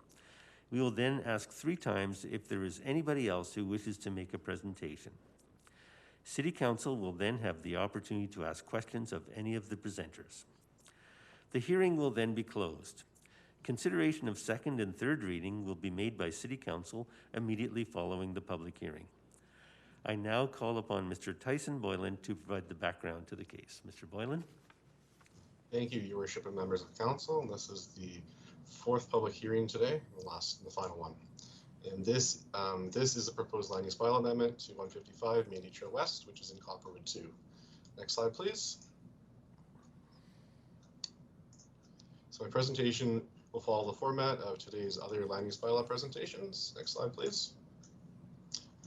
We will then ask 3 times if there is anybody else who wishes to make a presentation. City Council will then have the opportunity to ask questions of any of the presenters. The hearing will then be closed. Consideration of second and third reading will be made by City Council immediately following the public hearing. I now call upon Mr. Tyson Boylan to provide the background to the case. Mr. Boylan. Thank you, Your Worship and members of Council. This is the 4th public hearing today, the final one. And this is a proposed land use bylaw amendment to 155 Métis Trail West, which is in Copperwood 2. Next slide, please. So my presentation will follow the format of today's other land use bylaw presentations. Next slide, please.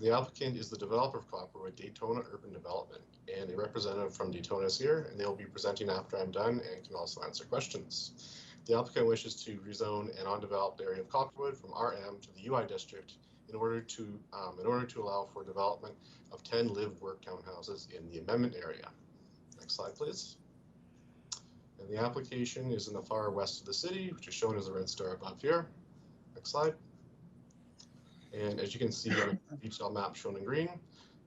The applicant is the developer of Copperwood, Daytona Urban Development, and a representative from Daytona is here, and they will be presenting after I'm done and can also answer questions. The applicant wishes to rezone an undeveloped area of Copperwood from RM to the UI district in order to allow for development of 10 live-work townhouses in the amendment area. Next slide, please. And the application is in the far west of the city, which is shown as a red star above here. Next slide. And as you can see on the detailed map shown in green,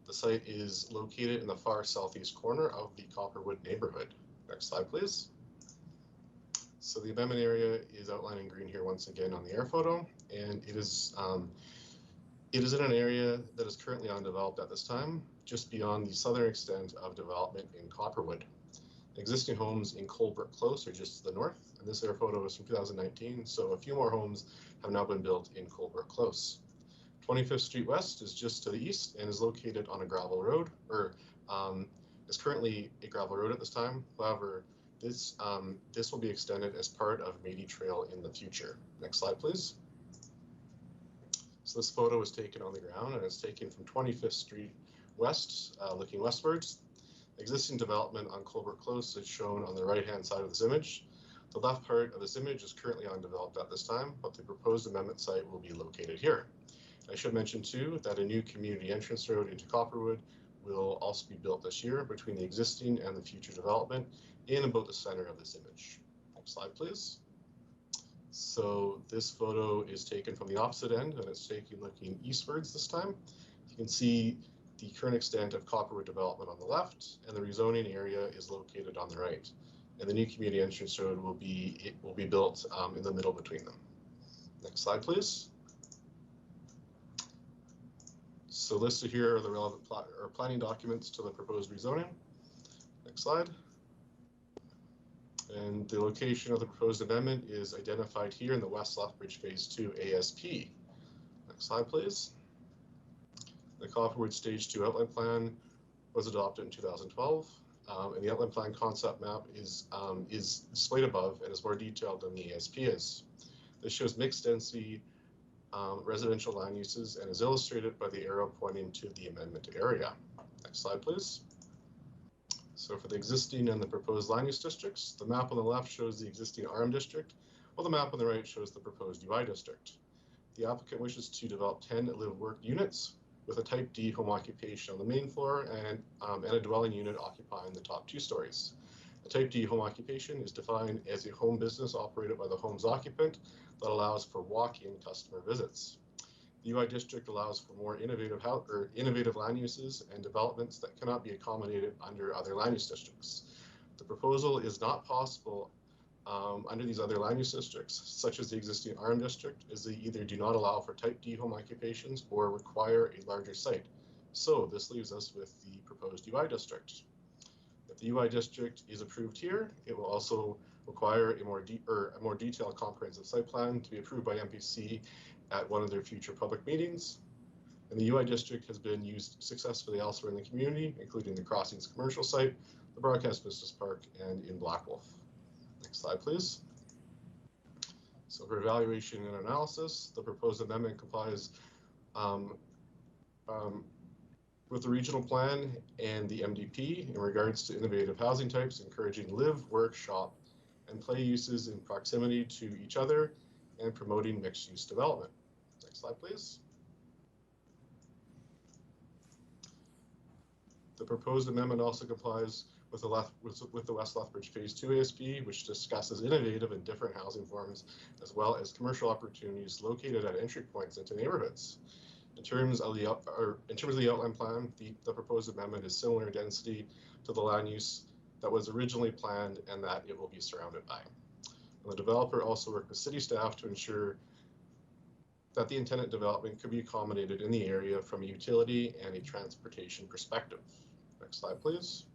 the site is located in the far southeast corner of the Copperwood neighborhood. Next slide, please. So the amendment area is outlined in green here once again on the air photo, and it is in an area that is currently undeveloped at this time, just beyond the southern extent of development in Copperwood. Existing homes in Colebrook Close are just to the north, and this air photo is from 2019, so a few more homes have now been built in Colebrook Close. 25th Street West is just to the east and is located on a gravel road, or is currently a gravel road at this time. However, this will be extended as part of Meaty Trail in the future. Next slide, please. So this photo was taken on the ground, and it's taken from 25th Street West, looking westwards. Existing development on Colebrook Close is shown on the right-hand side of this image. The left part of this image is currently undeveloped at this time, but the proposed amendment site will be located here. I should mention too that a new community entrance road into Copperwood will also be built this year between the existing and the future development in about the center of this image. Next slide, please. So this photo is taken from the opposite end, and it's taken looking eastwards this time. You can see the current extent of Copperwood development on the left, and the rezoning area is located on the right. And the new community entrance road will be built in the middle between them. Next slide, please. So listed here are the relevant planning documents to the proposed rezoning. Next slide. And the location of the proposed amendment is identified here in the West Lethbridge Phase 2 ASP. Next slide, please. The Copperwood Stage 2 outline plan was adopted in 2012, and the outline plan concept map is displayed above and is more detailed than the ASP is. This shows mixed density residential land uses and is illustrated by the arrow pointing to the amendment area. Next slide, please. So for the existing and the proposed land use districts, the map on the left shows the existing RM district, while the map on the right shows the proposed UI district. The applicant wishes to develop 10 live-work units with a type D home occupation on the main floor and a dwelling unit occupying the top 2 stories. A type D home occupation is defined as a home business operated by the home's occupant that allows for walk-in customer visits. The UI district allows for more innovative land uses and developments that cannot be accommodated under other land use districts. The proposal is not possible under these other land use districts, such as the existing RM district, as they either do not allow for type D home occupations or require a larger site. So this leaves us with the proposed UI district. If the UI district is approved here, it will also require a more detailed comprehensive site plan to be approved by MPC at one of their future public meetings. And the UI district has been used successfully elsewhere in the community, including the Crossings commercial site, the Broadcast Business Park, and in Black Wolf. Next slide, please. So for evaluation and analysis, the proposed amendment complies with the regional plan and the MDP in regards to innovative housing types, encouraging live, work, shop, and play uses in proximity to each other and promoting mixed-use development. Next slide, please. The proposed amendment also complies with the West Lethbridge Phase 2 ASP, which discusses innovative and different housing forms, as well as commercial opportunities located at entry points into neighborhoods. In terms of the outline plan, the proposed amendment is similar in density to the land use that was originally planned and that it will be surrounded by. And the developer also worked with city staff to ensure that the intended development could be accommodated in the area from a utility and a transportation perspective. Next slide, please.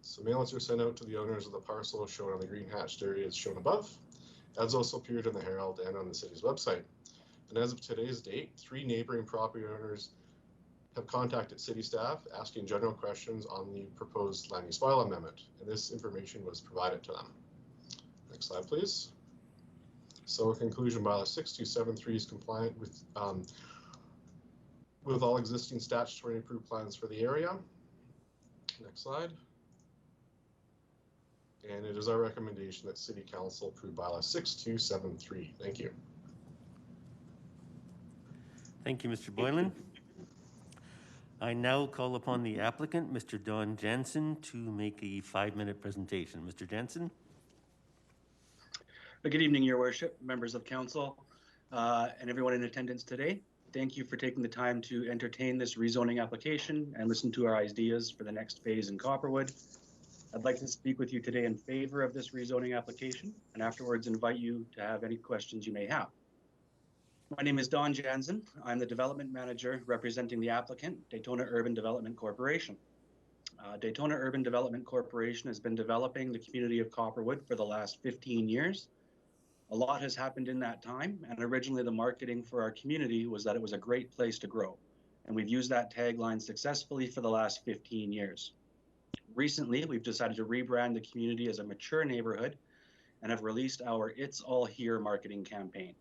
So mailings are sent out to the owners of the parcel shown on the green hatched area as shown above. Ads also appeared in the Herald and on the city's website. And as of today's date, 3 neighboring property owners have contacted city staff asking general questions on the proposed land use bylaw amendment, and this information was provided to them. Next slide, please. So in conclusion, bylaw 6273 is compliant with all existing statutory and approved plans for the area. Next slide. And it is our recommendation that City Council approve bylaw 6273. Thank you. Thank you, Mr. Boylan. I now call upon the applicant, Mr. Don Jansen, to make a 5-minute presentation. Mr. Jansen. Good evening, Your Worship, members of council, and everyone in attendance today. Thank you for taking the time to entertain this rezoning application and listen to our ideas for the next phase in Copperwood. I'd like to speak with you today in favor of this rezoning application and afterwards invite you to have any questions you may have. My name is Don Jansen. I'm the development manager representing the applicant, Daytona Urban Development Corporation. Daytona Urban Development Corporation has been developing the community of Copperwood for the last 15 years. A lot has happened in that time, and originally the marketing for our community was that it was a great place to grow. And we've used that tagline successfully for the last 15 years. Recently, we've decided to rebrand the community as a mature neighborhood and have released our It's All Here marketing campaign.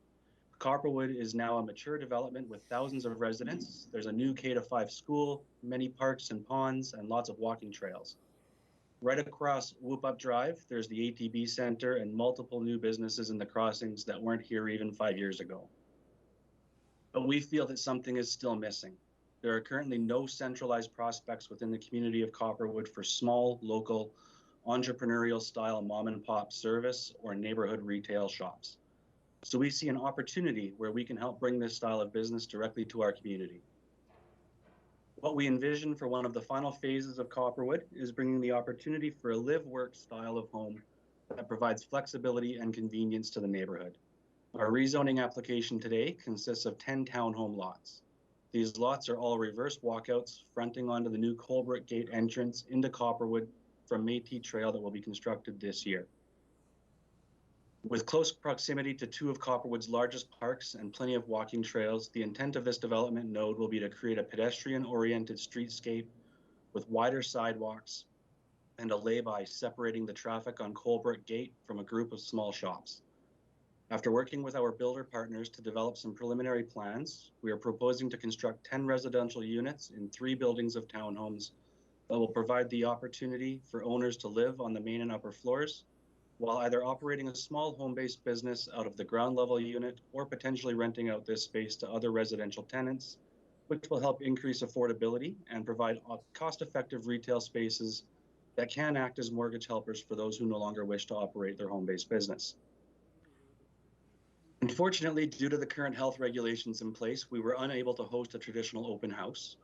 Copperwood is now a mature development with thousands of residents. There's a new K-5 school, many parks and ponds, and lots of walking trails. Right across Whoop Up Drive, there's the ATB Center and multiple new businesses in the crossings that weren't here even 5 years ago. But we feel that something is still missing. There are currently no centralized prospects within the community of Copperwood for small, local, entrepreneurial style mom and pop service or neighborhood retail shops. So we see an opportunity where we can help bring this style of business directly to our community. What we envision for one of the final phases of Copperwood is bringing the opportunity for a live-work style of home that provides flexibility and convenience to the neighborhood. Our rezoning application today consists of 10 townhome lots. These lots are all reverse walkouts fronting onto the new Colebrook Gate entrance into Copperwood from Métis Trail that will be constructed this year. With close proximity to two of Copperwood's largest parks and plenty of walking trails, the intent of this development node will be to create a pedestrian-oriented streetscape with wider sidewalks and a lay-by separating the traffic on Colebrook Gate from a group of small shops. After working with our builder partners to develop some preliminary plans, we are proposing to construct 10 residential units in 3 buildings of townhomes that will provide the opportunity for owners to live on the main and upper floors, while either operating a small home-based business out of the ground level unit or potentially renting out this space to other residential tenants, which will help increase affordability and provide cost-effective retail spaces that can act as mortgage helpers for those who no longer wish to operate their home-based business. Unfortunately, due to the current health regulations in place, we were unable to host a traditional open house.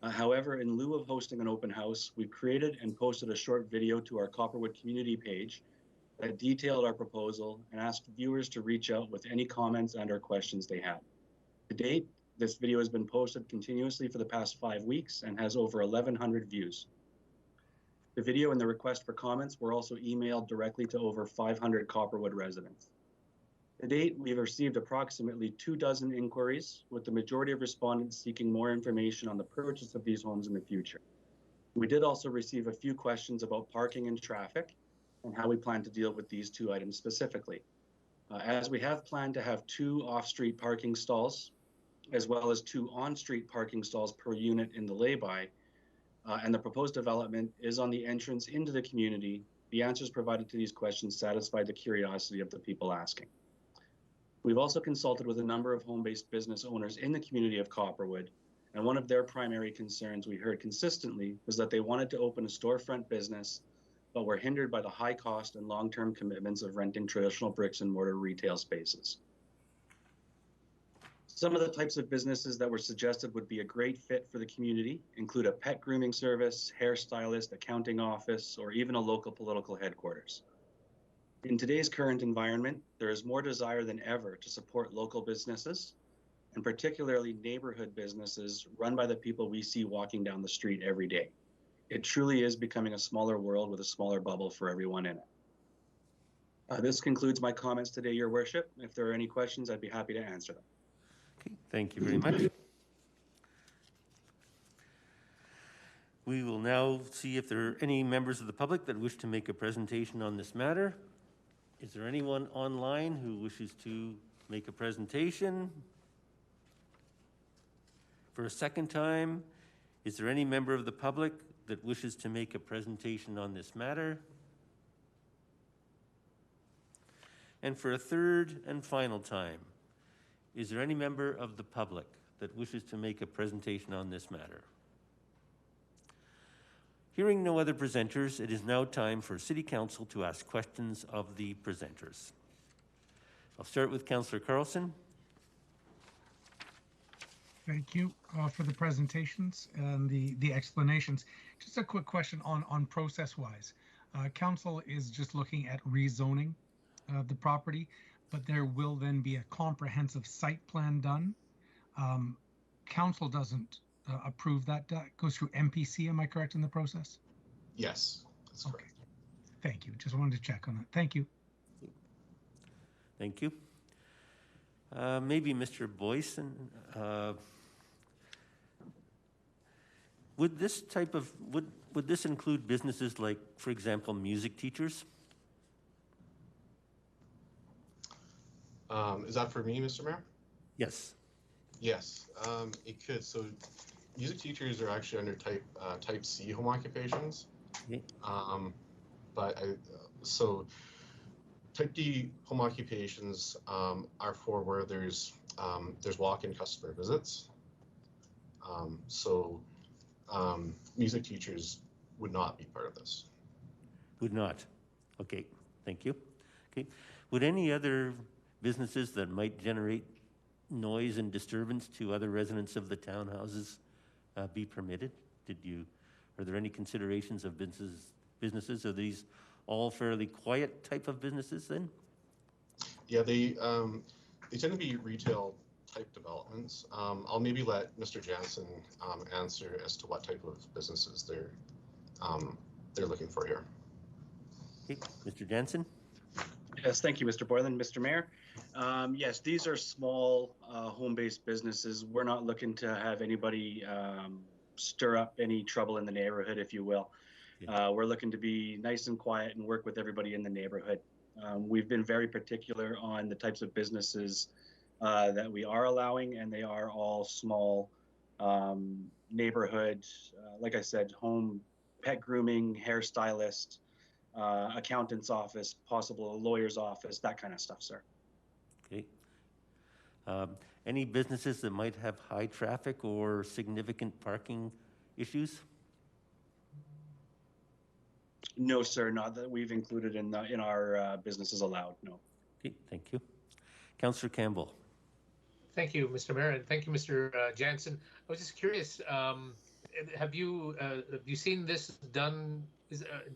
However, in lieu of hosting an open house, we've created and posted a short video to our Copperwood community page that detailed our proposal and asked viewers to reach out with any comments and or questions they had. To date, this video has been posted continuously for the past 5 weeks and has over 1,100 views. The video and the request for comments were also emailed directly to over 500 Copperwood residents. To date, we've received approximately 24 inquiries, with the majority of respondents seeking more information on the purchase of these homes in the future. We did also receive a few questions about parking and traffic and how we plan to deal with these 2 items specifically. As we have planned to have 2 off-street parking stalls, as well as 2 on-street parking stalls per unit in the lay-by, and the proposed development is on the entrance into the community, the answers provided to these questions satisfied the curiosity of the people asking. We've also consulted with a number of home-based business owners in the community of Copperwood, and one of their primary concerns we heard consistently was that they wanted to open a storefront business, but were hindered by the high cost and long-term commitments of renting traditional bricks and mortar retail spaces. Some of the types of businesses that were suggested would be a great fit for the community include a pet grooming service, hairstylist, accounting office, or even a local political headquarters. In today's current environment, there is more desire than ever to support local businesses, and particularly neighborhood businesses run by the people we see walking down the street every day. It truly is becoming a smaller world with a smaller bubble for everyone in it. This concludes my comments today, Your Worship. If there are any questions, I'd be happy to answer them. Okay, thank you very much. We will now see if there are any members of the public that wish to make a presentation on this matter. Is there anyone online who wishes to make a presentation? For a second time, is there any member of the public that wishes to make a presentation on this matter? And for a third and final time, is there any member of the public that wishes to make a presentation on this matter? Hearing no other presenters, it is now time for City Council to ask questions of the presenters. I'll start with Councillor Carlson. Thank you for the presentations and the explanations. Just a quick question on process-wise. Council is just looking at rezoning the property, but there will then be a comprehensive site plan done. Council doesn't approve that. Goes through MPC, am I correct in the process? Yes, that's Okay. correct. Thank you. Just wanted to check on that. Thank you. Thank you. Maybe Mr. Boyson, would this type of, would this include businesses like, for example, music teachers? Is that for me, Mr. Mayor? Yes. Yes, it could. So music teachers are actually under type C home occupations. Okay. So type D home occupations are for where there's walk-in customer visits. Music teachers would not be part of this. Would not. Okay, thank you. Okay, would any other businesses that might generate noise and disturbance to other residents of the townhouses be permitted? Are there any considerations of businesses? Are these all fairly quiet type of businesses then? Yeah, they tend to be retail type developments. I'll maybe let Mr. Jansen answer as to what type of businesses they're looking for here. Okay, Mr. Jansen? Yes, thank you, Mr. Boylan. Mr. Mayor, yes, these are small home-based businesses. We're not looking to have anybody stir up any trouble in the neighborhood, if you will. We're looking to be nice and quiet and work with everybody in the neighborhood. We've been very particular on the types of businesses that we are allowing, and they are all small neighborhood, like I said, home, pet grooming, hairstylist, accountant's office, possible lawyer's office, that kind of stuff, sir. Okay. Any businesses that might have high traffic or significant parking issues? No, sir, not that we've included in our businesses allowed, no. Okay, thank you. Councillor Campbell. Thank you, Mr. Mayor, and thank you, Mr. Jansen. I was just curious, have you seen this done?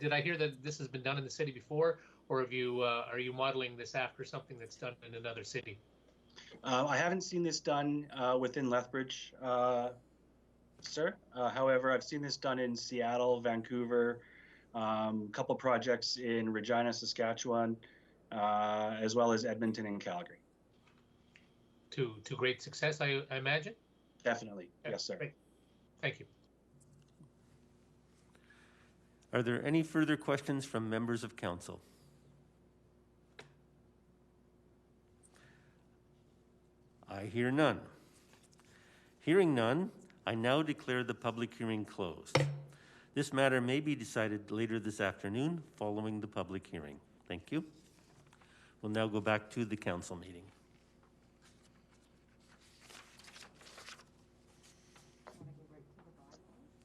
Did I hear that this has been done in the city before, or are you modeling this after something that's done in another city? I haven't seen this done within Lethbridge, sir. However, I've seen this done in Seattle, Vancouver, a couple projects in Regina, Saskatchewan, as well as Edmonton and Calgary. To great success, I imagine? Definitely, yes, sir. Great. Thank you. Are there any further questions from members of council? I hear none. Hearing none, I now declare the public hearing closed. This matter may be decided later this afternoon following the public hearing. Thank you. We'll now go back to the council meeting.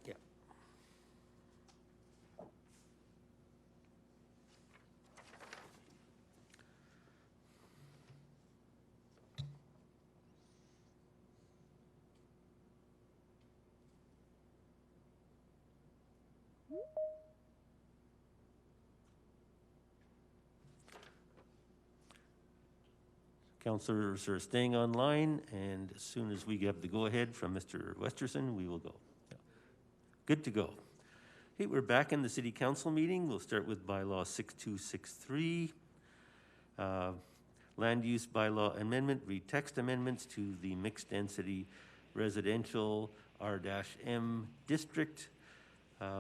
Yeah. Councillors are staying online, and as soon as we get the go-ahead from Mr. Westerson, we will go. Yeah. Good to go. Okay, we're back in the City Council meeting. We'll start with Bylaw 6263. Land Use Bylaw Amendment, read text amendments to the Mixed Density Residential R-M District.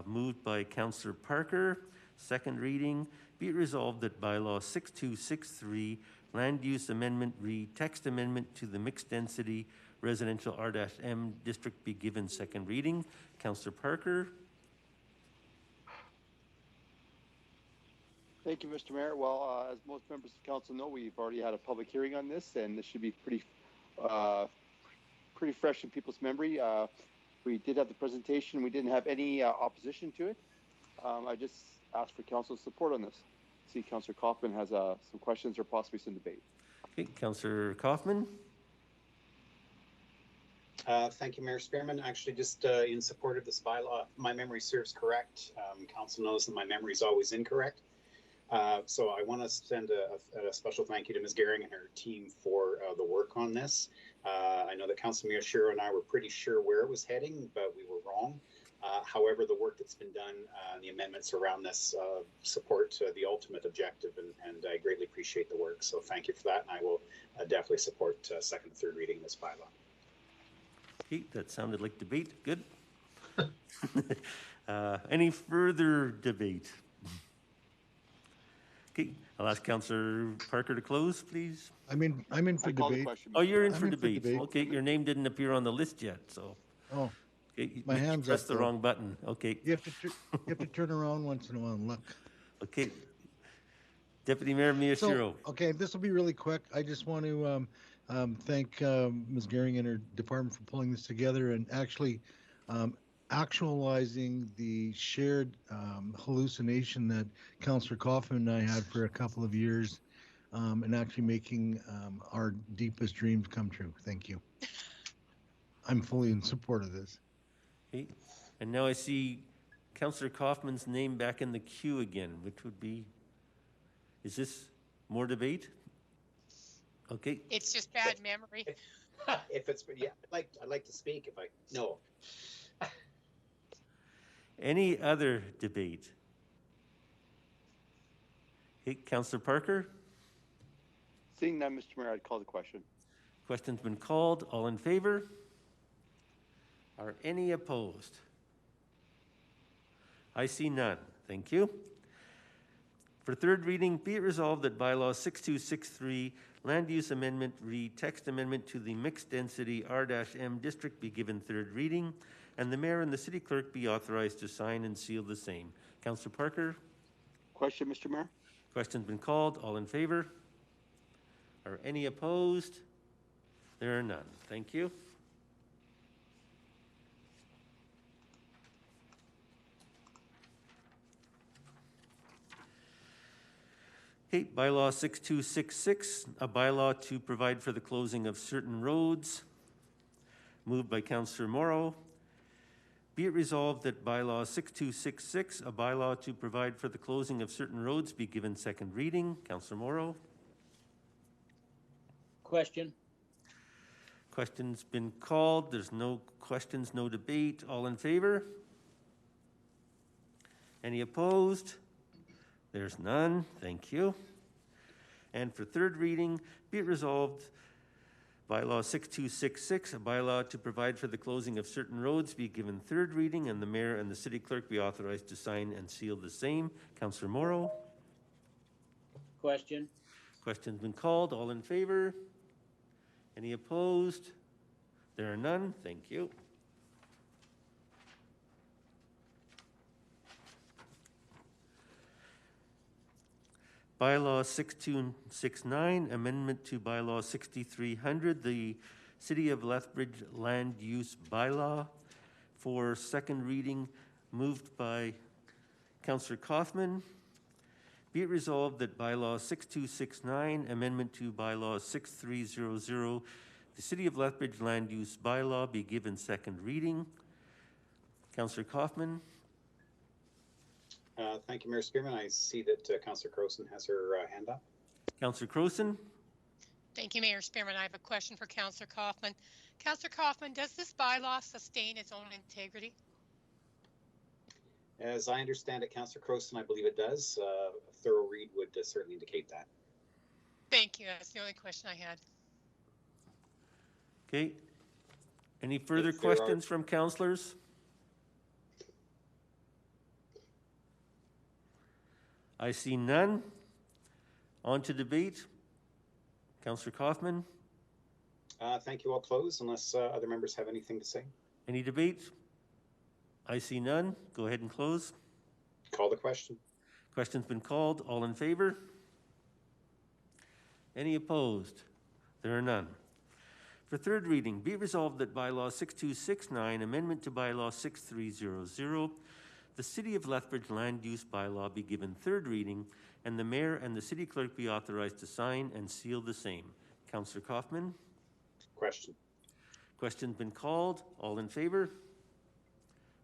Moved by Councillor Parker. Second reading. Be it resolved that bylaw 6263, land use amendment re text amendment to the mixed density residential R-M district be given second reading. Councillor Parker. Thank you, Mr. Mayor. Well, as most members of council know, we've already had a public hearing on this, and this should be pretty fresh in people's memory. We did have the presentation. We didn't have any opposition to it. I just asked for council's support on this. See, Councillor Kaufman has some questions or possibly some debate. Okay, Councillor Kaufman. Thank you, Mayor Spearman. Actually, just in support of this bylaw, my memory serves correct. Council knows that my memory is always incorrect. So I want to send a special thank you to Ms. Gehring and her team for the work on this. I know that Councilor Miyashiro and I were pretty sure where it was heading, but we were wrong. However, the work that's been done, the amendments around this support the ultimate objective, and I greatly appreciate the work. So thank you for that, and I will definitely support second and third reading of this bylaw. Okay, that sounded like debate. Good. Any further debate? Okay, I'll ask Councillor Parker to close, please. I'm in for debate. Oh, you're in I'm for in for debate. debate. Okay, your name didn't appear on the list yet, so. Oh, Okay, my you hand's pressed up, the though. wrong button. Okay, you have to turn around once in a while and look. okay. Deputy Mayor Miyashiro. Okay, this will be really quick. I just want to thank Ms. Gehring and her department for pulling this together and actually actualizing the shared hallucination that Councillor Kaufman and I had for a couple of years, and actually making our deepest dreams come true. Thank you. I'm fully in support of this. Okay. And now I see Councillor Kaufman's name back in the queue again, which would be, is this more debate? Okay. It's just bad memory. If it's, yeah, I'd like to speak if I, no. Any other debate? Okay, Councillor Parker? Seeing none, Mr. Mayor, I'd call the question. Question's been called. All in favor? Are any opposed? I see none. Thank you. For third reading, be it resolved that bylaw 6263, land use amendment re text amendment to the mixed density R-M district be given third reading, and the mayor and the city clerk be authorized to sign and seal the same. Councillor Parker? Question, Mr. Mayor? Question's been called. All in favor? Are any opposed? There are none. Thank you. Okay, bylaw 6266, a bylaw to provide for the closing of certain roads. Moved by Councillor Morrow. Be it resolved that bylaw 6266, a bylaw to provide for the closing of certain roads, be given second reading. Councillor Morrow. Question. Question's been called. There's no questions, no debate. All in favor? Any opposed? There's none. Thank you. And for third reading, be it resolved, bylaw 6266, a bylaw to provide for the closing of certain roads, be given third reading, and the mayor and the city clerk be authorized to sign and seal the same. Councillor Morrow. Question. Question's been called. All in favor? Any opposed? There are none. Thank you. Bylaw 6269, amendment to bylaw 6300, the City of Lethbridge Land Use Bylaw for second reading, moved by Councillor Kaufman. Be it resolved that bylaw 6269, amendment to bylaw 6300, the City of Lethbridge Land Use Bylaw be given second reading. Councillor Kaufman. Thank you, Mayor Spearman. I see that Councillor Croson has her hand up. Councillor Croson. Thank you, Mayor Spearman. I have a question for Councillor Kaufman. Councillor Kaufman, does this bylaw sustain its own integrity? As I understand it, Councillor Croson, I believe it does. A thorough read would certainly indicate that. Thank you. That's the only question I had. Okay. Any further If there questions from councillors? I see none. On to debate. Councillor Kaufman, Thank you. I'll close unless other members have anything to say. any debate? I see none. Go ahead and close. Call the question. Question's been called. All in favor? Any opposed? There are none. For third reading, be it resolved that bylaw 6269, amendment to bylaw 6300, the City of Lethbridge land use bylaw be given third reading, and the mayor and the city clerk be authorized to sign and seal the same. Councillor Kaufman? Question. Question's been called. All in favor?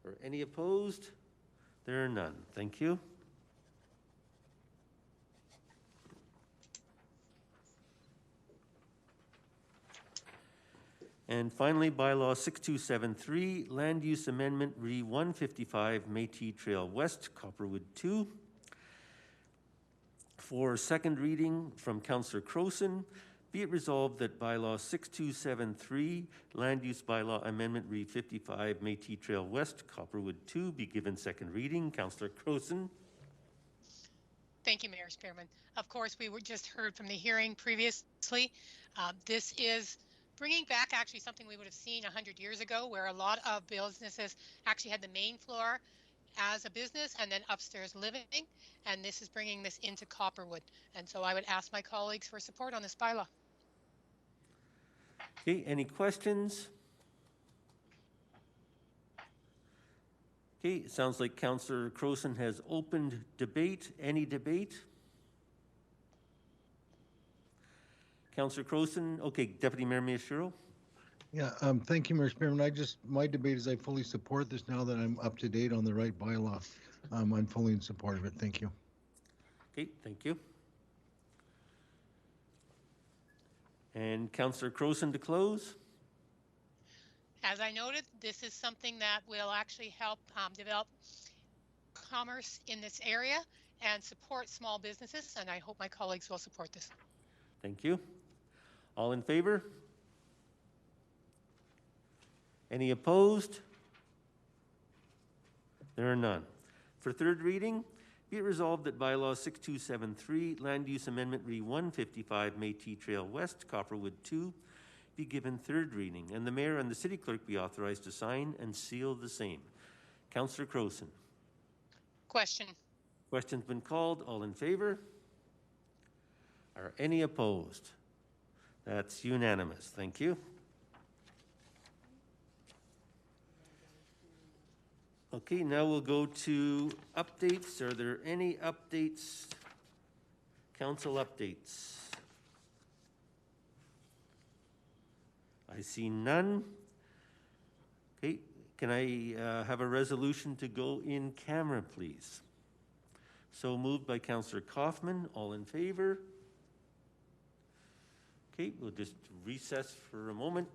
Or any opposed? There are none. Thank you. And finally, bylaw 6273, land use amendment re 155 Métis Trail West, Copperwood 2. For second reading from Councillor Crowson, be it resolved that bylaw 6273, land use bylaw amendment re 55 Métis Trail West, Copperwood 2, be given second reading. Councillor Crowson. Thank you, Mayor Spearman. Of course, we were just heard from the hearing previously. This is bringing back actually something we would have seen 100 years ago, where a lot of businesses actually had the main floor as a business and then upstairs living, and this is bringing this into Copperwood. And so I would ask my colleagues for support on this bylaw. Okay, any questions? Okay, it sounds like Councillor Crowson has opened debate. Any debate? Councillor Crowson. Okay, Deputy Mayor Miyashiro. Yeah, thank you, Mayor Spearman. My debate is I fully support this now that I'm up to date on the right bylaw. I'm fully in support of it. Thank you. Okay, thank you. And Councillor Crowson to close. As I noted, this is something that will actually help develop commerce in this area and support small businesses, and I hope my colleagues will support this. Thank you. All in favor? Any opposed? There are none. For third reading, be it resolved that bylaw 6273, land use amendment re 155 Métis Trail West, Copperwood 2, be given third reading, and the mayor and the city clerk be authorized to sign and seal the same. Councillor Crowson. Question. Question's been called. All in favor? Are any opposed? That's unanimous. Thank you. Okay, now we'll go to updates. Are there any updates? Council updates? I see none. Okay, can I have a resolution to go in camera, please? So moved by Councillor Kaufman. All in favor? Okay, we'll just recess for a moment.